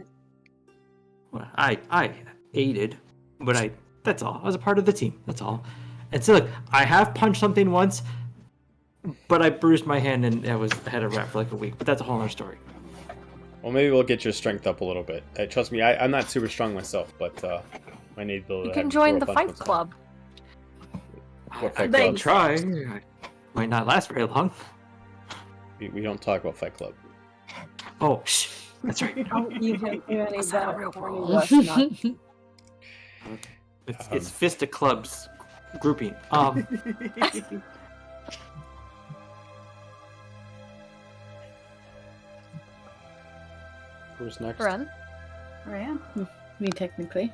Well, I aided, but that's all. I was a part of the team. That's all. And so, look, I have punched something once, but I bruised my hand and I had a wrap for like a week. But that's a whole other story. Well, maybe we'll get your strength up a little bit. Trust me, I'm not super strong myself, but I need to. You can join the fight club. What fight I'll club? try. I might not last very long. We don't talk about Fight Club. Oh, shh. That's right. Don't even do any That's not a better. real problem. Let's not. It's fisticuffs grouping. Who's next? Ren? Where I am. Me, technically.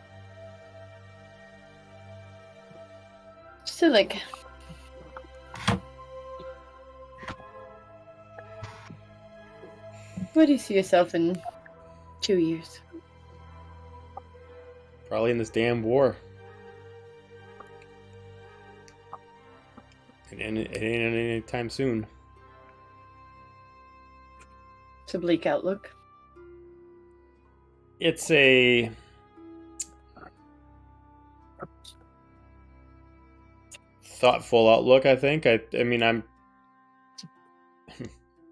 So, like... Where do you see yourself in 2 years? Probably in this damn war. It ain't any time soon. It's a bleak outlook. It's a thoughtful outlook, I think. I mean,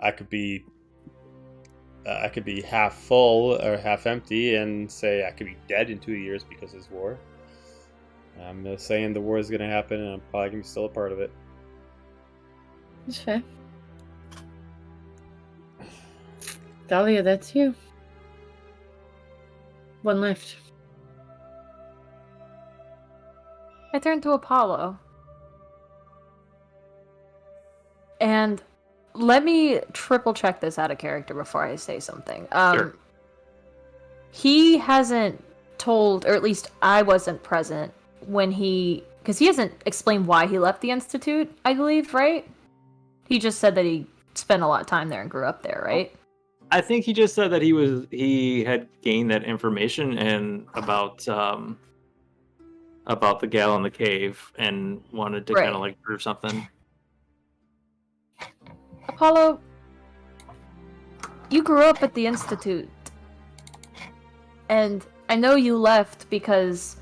I could be half full or half empty and say I could be dead in 2 years because of this war. I'm just saying the war is going to happen and I'm probably going to be still a part of it. That's fair. Dahlia, that's you. One left. I turn to Apollo. And let me triple check this out of character before I say something. Sure. He hasn't told, or at least I wasn't present when because he hasn't explained why he left the Institute, I believe, right? He just said that he spent a lot of time there and grew up there, right? I think he just said that he had gained that information and about the gal in the cave and wanted to Right. kind of like prove something. Apollo, you grew up at the Institute. And I know you left because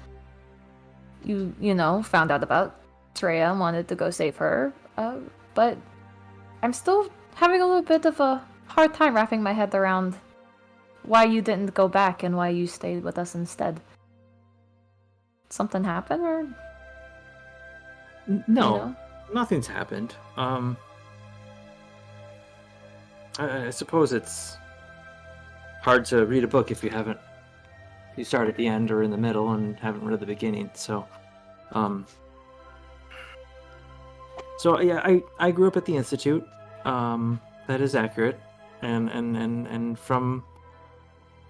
you found out about Treya and wanted to go save her. But I'm still having a little bit of a hard time wrapping my head around why you didn't go back and why you stayed with us instead. Something happened, or No, nothing's happened. I suppose it's hard to read a book if you start at the end or in the middle and haven't read the beginning. So yeah, I grew up at the Institute. That is accurate, and from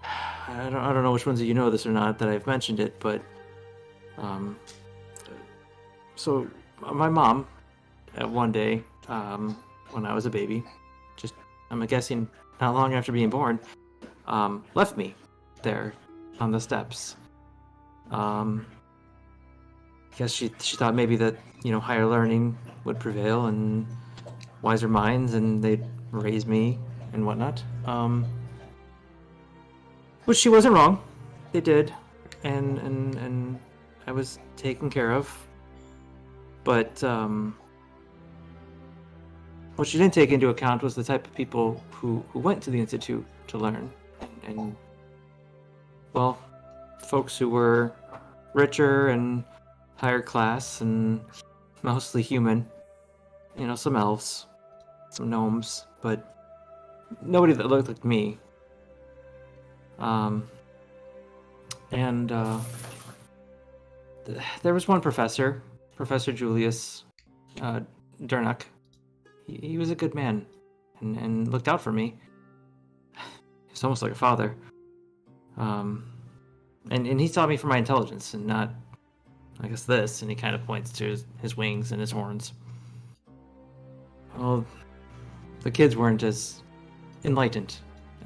I don't know which ones of you know this or not that I've mentioned it, but so my mom one day, when I was a baby, just I'm guessing not long after being born, left me there on the steps. I guess she thought maybe that higher learning would prevail and wiser minds, and they'd raise me and whatnot. Which she wasn't wrong. They did, and I was taken care of. But what she didn't take into account was the type of people who went to the Institute to learn. And well, folks who were richer and higher class and mostly human. Some elves, some gnomes, but nobody that looked like me. There was one professor, Professor Julius Durnock. He was a good man and looked out for me. He's almost like a father. And he saw me for my intelligence and not, I guess, this. And he kind of points to his wings and his horns. Well, the kids weren't as enlightened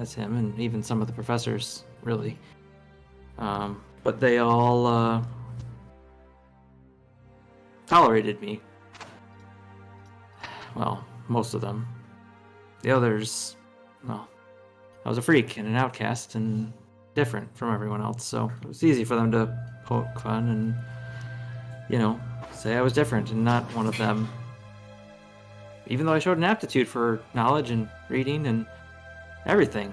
as him, and even some of the professors, really. But they all tolerated me. Well, most of them. The others, well, I was a freak and an outcast and different from everyone else, so it was easy for them to poke fun and, say I was different and not one of them. Even though I showed an aptitude for knowledge and reading and everything.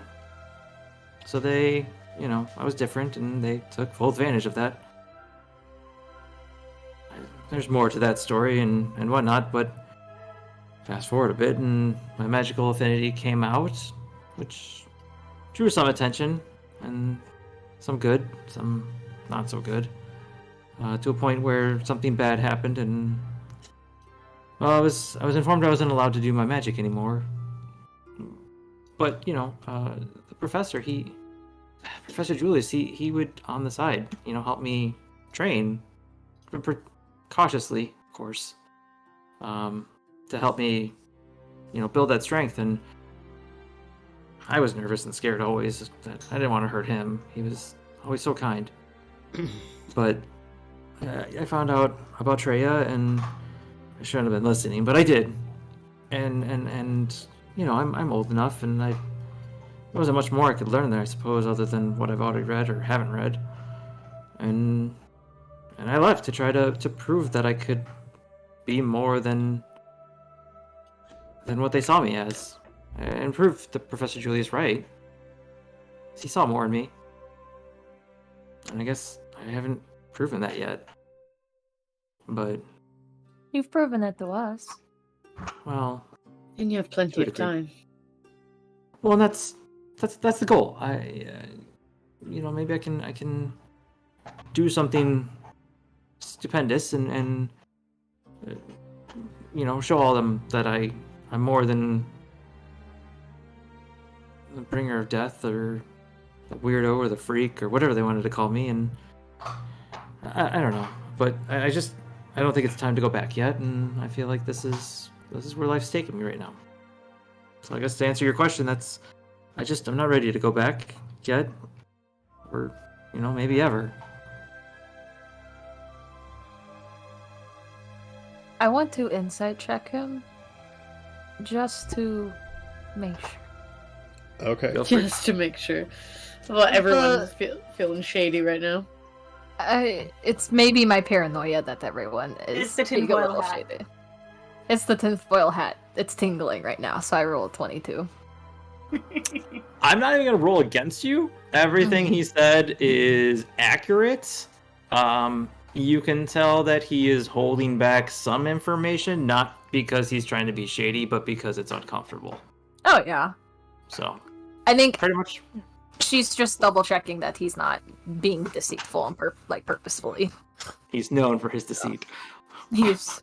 So they, I was different and they took full advantage of that. There's more to that story and whatnot, but fast forward a bit and my magical affinity came out, which drew some attention and some good, some not so good, to a point where something bad happened and well, I was informed I wasn't allowed to do my magic anymore. But, the professor, Professor Julius, he would, on the side, help me train, cautiously, of course, to help me, build that strength. And I was nervous and scared always. I didn't want to hurt him. He was always so kind. But I found out about Treya, and I shouldn't have been listening, but I did. And I'm old enough, and there wasn't much more I could learn there, I suppose, other than what I've already read or haven't read. And I left to try to prove that I could be more than what they saw me as, and prove that Professor Julius right. He saw more in me, and I guess I haven't proven that yet. But You've proven it to us. well, And you have plenty of time. well, and that's the goal. Maybe I can do something stupendous and show all them that I'm more than the bringer of death or the weirdo or the freak or whatever they wanted to call me. And I don't know, but I don't think it's time to go back yet, and I feel like this is where life's taking me right now. So I guess to answer your question, I'm not ready to go back yet, or maybe ever. I want to insight check him, just to make sure. Okay. Feel free. Just to make sure. Well, everyone's feeling shady right now. It's maybe my paranoia that everyone is It's the being a tinfoil little hat. shady. It's the tinfoil hat. It's tingling right now, so I rolled 22. I'm not even gonna roll against you. Everything he said is accurate. You can tell that he is holding back some information, not because he's trying to be shady, but because it's uncomfortable. Oh yeah. So I think pretty much. she's just double checking that he's not being deceitful and purposefully. He's known for his deceit. He's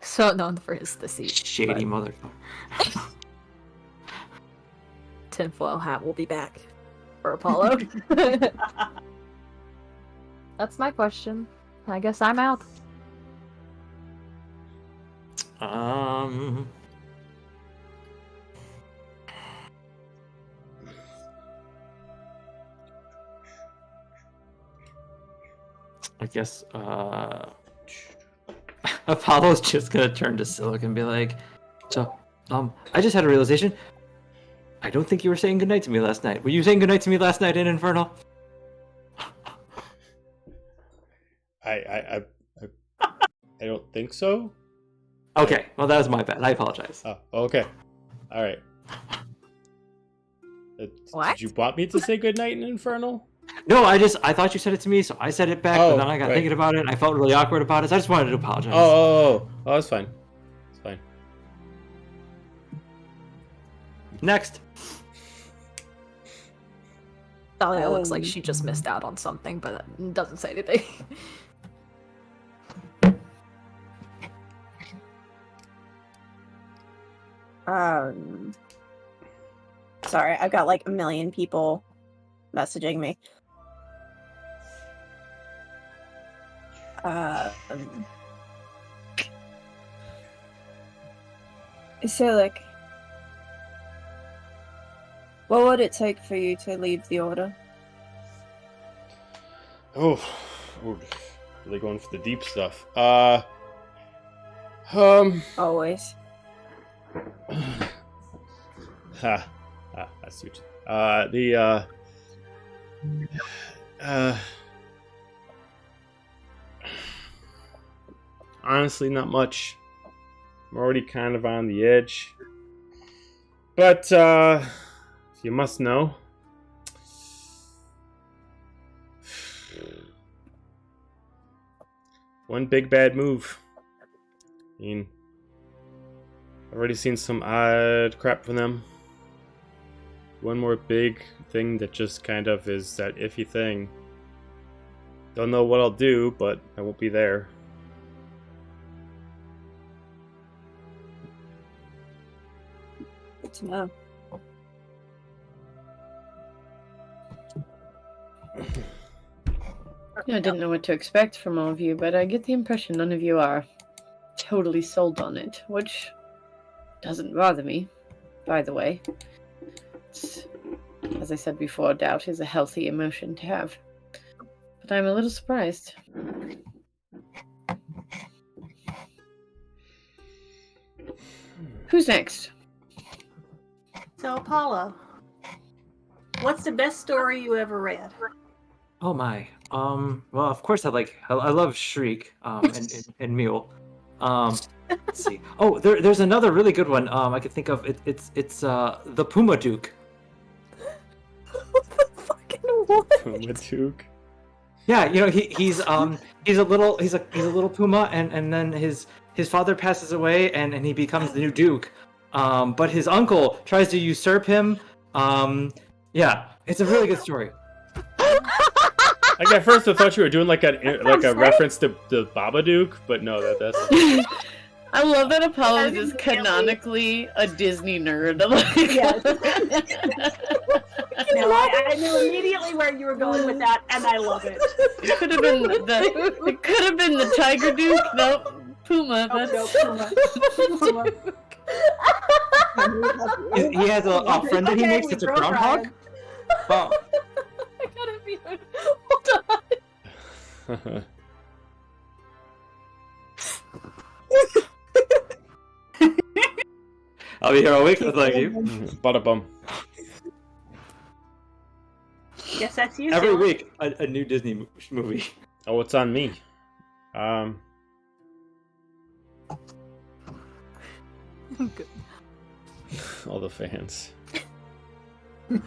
so known for his deceit. Shady motherfucker. Tinfoil hat will be back for Apollo. That's my question. I guess I'm out. Um. I guess Apollo's just gonna turn to Silic and be like, so, I just had a realization. I don't think you were saying goodnight to me last night. Were you saying goodnight to me last night in Infernal? I don't think so. Okay, well that was my bad. I apologize. Oh, okay. All right. What? Did you want me to say goodnight in Infernal? No, I thought you said it to me, so I said it back, but then I got right. thinking about it, and I felt really awkward about it, so I just wanted to apologize. Oh, that's fine. It's fine. Next. Dahlia looks like she just missed out on something, but doesn't say anything. Sorry, I've got like a million people messaging me. So, like, what would it take for you to leave the order? Oh, really going for the deep stuff. Always. That's huge. Honestly, not much. I'm already kind of on the edge. But, you must know. One big bad move. I mean, I've already seen some odd crap from them. One more big thing that just kind of is that iffy thing. Don't know what I'll do, but I won't be there. Good to know. I didn't know what to expect from all of you, but I get the impression none of you are totally sold on it, which doesn't bother me, by the way. It's, as I said before, doubt is a healthy emotion to have. But I'm a little surprised. Who's next? So, Apollo, what's the best story you ever read? Oh my. Well, of course I love Shriek, and Mule. Let's see. Oh, there's another really good one. I could think of. It's the Puma Duke. What the fucking what? Puma Duke. Yeah, you know he's a little puma, and then his father passes away, and he becomes the new Duke. But his uncle tries to usurp him. Yeah, it's a really good story. Like at first I thought you were doing like a reference to the Babadook, but no, that's. I love that Apollo is canonically a Disney nerd. Yes. No, I knew immediately where you were going with that, and I love it. It could have been the Tiger Duke. Nope, Puma. No, That's... Puma. He has a friend that he makes that's a groundhog. Oh. I gotta be. Hold on. I'll be here all week. Thank you. Bada bum. Yes, that's you. Every Dylan. week, a new Disney movie. Oh, it's on me. Good. All the fans. But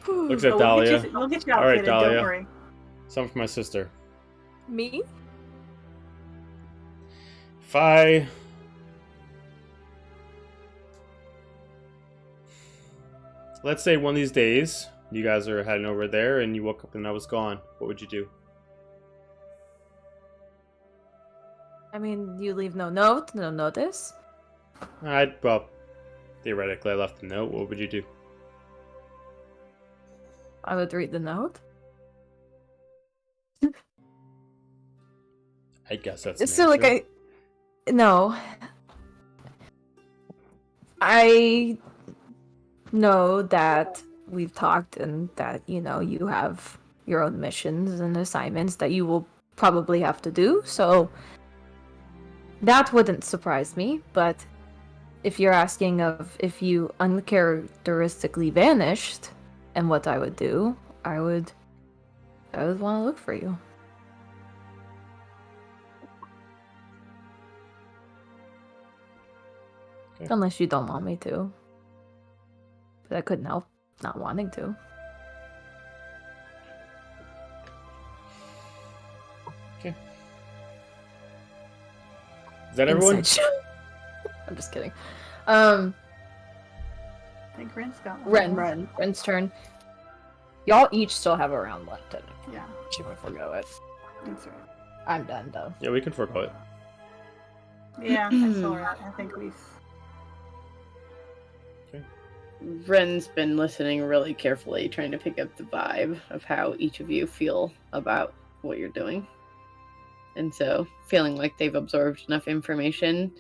Looks at we'll Dahlia. We'll get you All right, outfitted, Dahlia. don't worry. Some for my sister. Me? If I... Let's say one of these days, you guys are heading over there and you woke up and I was gone. What would you do? I mean, you leave no note, no notice. Well, theoretically I left a note. What would you do? I would read the note. I guess that's an So, like, answer. no. I know that we've talked and that, you have your own missions and assignments that you will probably have to do, so that wouldn't surprise me, but if you're asking of if you uncharacteristically vanished and what I would do, I would want to look for you. Okay. Unless you don't want me to. But I couldn't help not wanting to. Okay. Is that everyone? Inside joke. I'm just kidding. Um, I think Ren's got one. Ren's turn. Y'all each still have a round left. Yeah, She might forgo it. that's right. I'm done though. Yeah, we can forego it. Yeah, I saw that. I think we've. Ren's been listening really carefully, trying to pick up the vibe of how each of you feel about what you're doing. And so, feeling like they've absorbed enough information,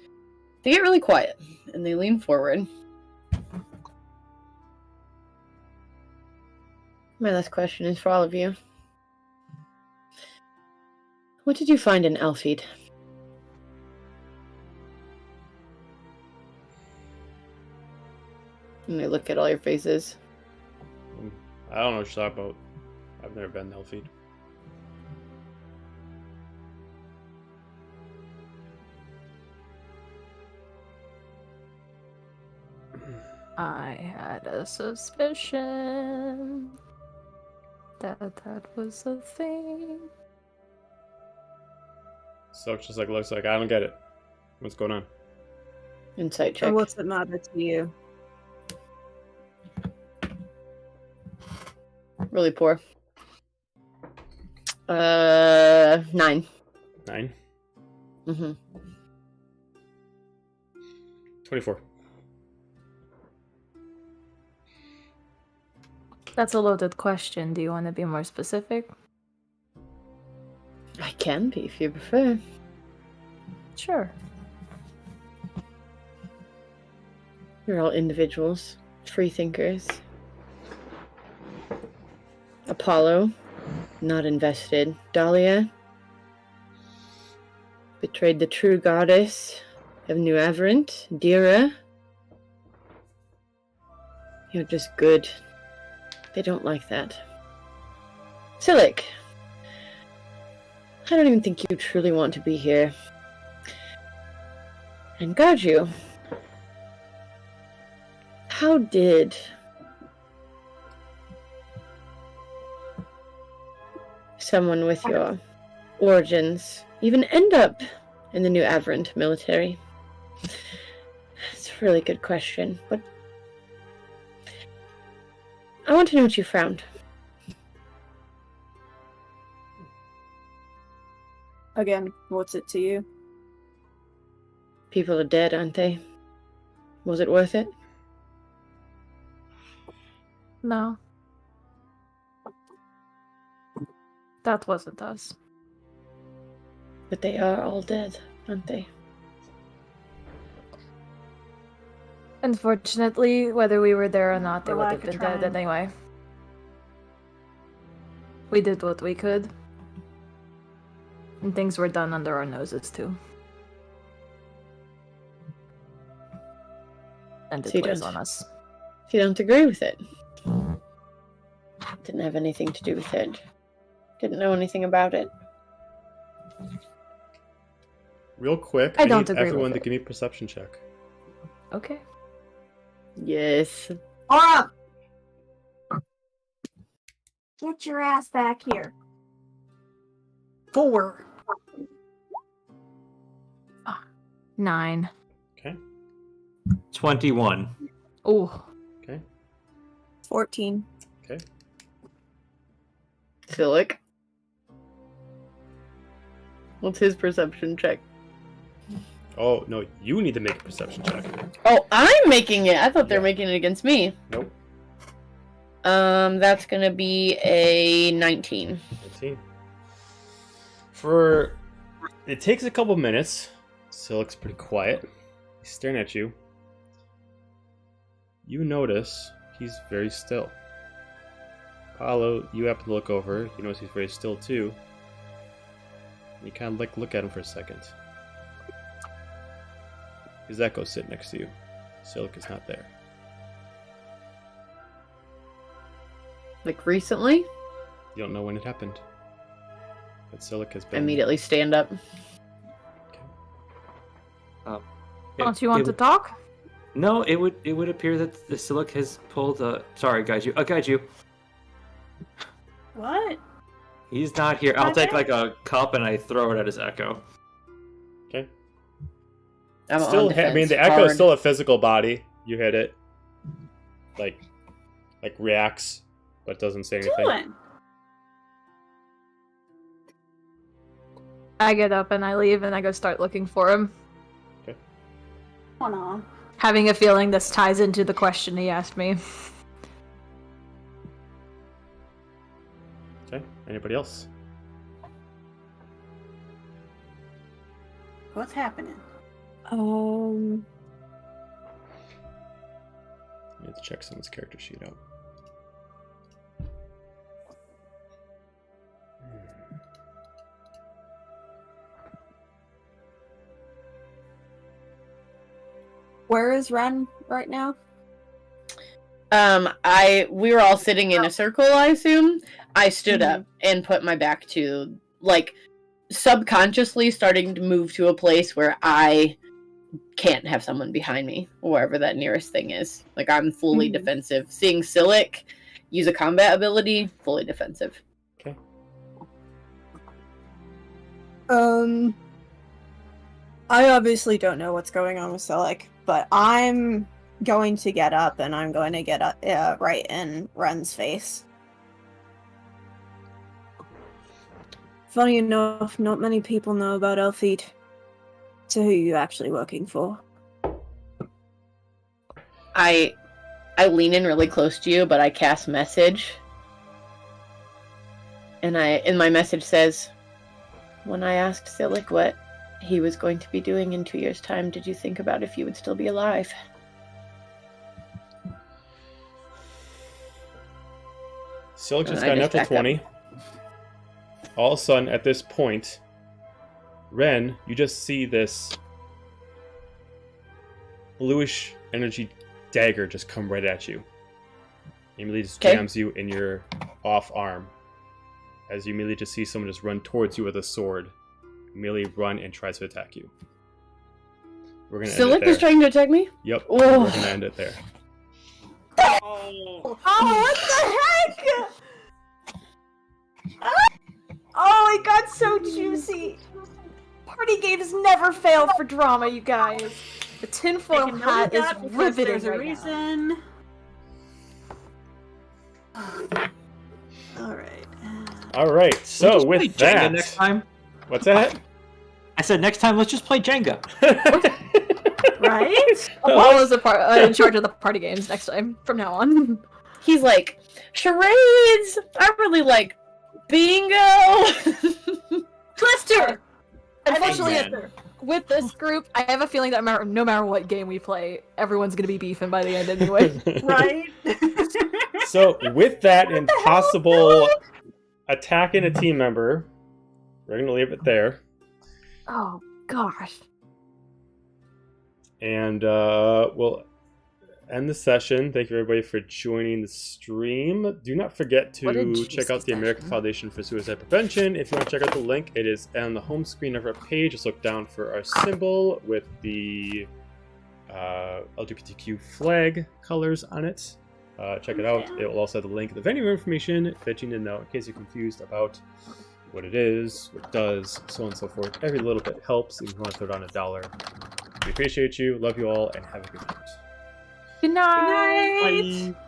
they get really quiet and they lean forward. My last question is for all of you. What did you find in Elfheed? And I look at all your faces. I don't know what you're talking about. I've never been to Elfheed. I had a suspicion that was a thing. So it's just like looks like I don't get it. What's going on? Insight check. So what's it matter to you? Really poor. 9. 9. Mm-hmm. 24. That's a loaded question. Do you want to be more specific? I can be if you prefer. Sure. You're all individuals, free thinkers. Apollo, not invested. Dahlia, betrayed the true goddess of New Averant. Dira, you're just good. They don't like that. Silik, I don't even think you truly want to be here. And Gaju, how did someone with your origins even end up in the New Averant military? It's a really good question, but I want to know what you found. Again, what's it to you? People are dead, aren't they? Was it worth it? No. That wasn't us. But they are all dead, aren't they? Unfortunately, whether we were there or not, they For would lack have of been dead trying. anyway. We did what we could. And things were done under our noses, too. And So it you weighs don't- on us. If you don't agree with it. Didn't have anything to do with it. Didn't know anything about it. Real quick, I don't need agree with everyone to it. give me a perception check. Okay. Yes. Aura! Get your ass back here. 4. 9. Okay. 21. Ooh. Okay. 14. Okay. Silik. What's his perception check? Oh no, you need to make a perception check. Oh, I'm making it. I thought they were Yeah. making it against me. Nope. That's gonna be a 19. 19. It takes a couple minutes. So it looks pretty quiet. He's staring at you. you notice he's very still. Apollo, you happen to look over. You notice he's very still too. You kind of like look at him for a second. His echo sit next to you. Silk is not there. Like recently? You don't know when it happened. But Silk has been... Immediately stand up. Don't you want to talk? No, it would appear that the Silic has pulled a... Sorry, guys, I'll guide you. What? He's not here. I'll take like a cup and I throw it at his echo. Okay. I'm Still, on defense. I mean, the echo Hard. is still a physical body. You hit it. Like reacts, but doesn't say anything. Doing? I get up and I leave and I go start looking for him. Oh no. Having a feeling this ties into the question he asked me. Okay. Anybody else? What's happening? I need to check someone's character sheet out. Where is Ren right now? We were all sitting in a circle, I assume. I stood up and put my back to, like, subconsciously starting to move to a place where I can't have someone behind me, wherever that nearest thing is. Like, I'm fully defensive. Seeing Silic use a combat ability, fully defensive. Okay. I obviously don't know what's going on with Silic, but I'm going to get up and I'm going to get up, right in Ren's face. Funny enough, not many people know about Elfeet. So who are you actually working for? I lean in really close to you, but I cast message. And my message says, when I asked Silic what he was going to be doing in 2 years' time, did you think about if you would still be alive? Silk just And I got an just natural back up. 20. All of a sudden, at this point, Ren, you just see this bluish energy dagger just come right at you. It immediately just Okay. jams you in your off arm. As you immediately just see someone just run towards you with a sword. Immediately run and tries to attack you. We're gonna end it Silic there. was trying to attack me? Yep, Oh. we're gonna end it there. Oh, what the heck? Oh, it got so juicy. Party games never fail for drama, you guys. The tinfoil Taking note hat of is that because riveting there's a right now. reason. Alright. Alright, We'll so just with play Jenga that... next time. What's that? I said next time, let's just play Jenga. Right? Apollo's in charge of the party games next time, from now on. He's like, charades! I really like bingo! Twister! Unfortunately, man. with this group, I have a feeling that no matter what game we play, everyone's gonna be beefing by the end anyway. Right? So with that impossible attacking a team member, we're going to leave it there. Oh, gosh. And we'll end the session. Thank you everybody for joining the stream. Do not forget What a to juicy check out the American session. Foundation for Suicide Prevention. If you want to check out the link, it is on the home screen of our page. Just look down for our symbol with the LGBTQ flag colors on it. Check it out. It will also have the link, the venue information that you need to know in case you're confused about what it is, what it does, so on and so forth. Every little bit helps. If you want to throw down $1, we appreciate you, love you all, and have a good night. Good night. Bye.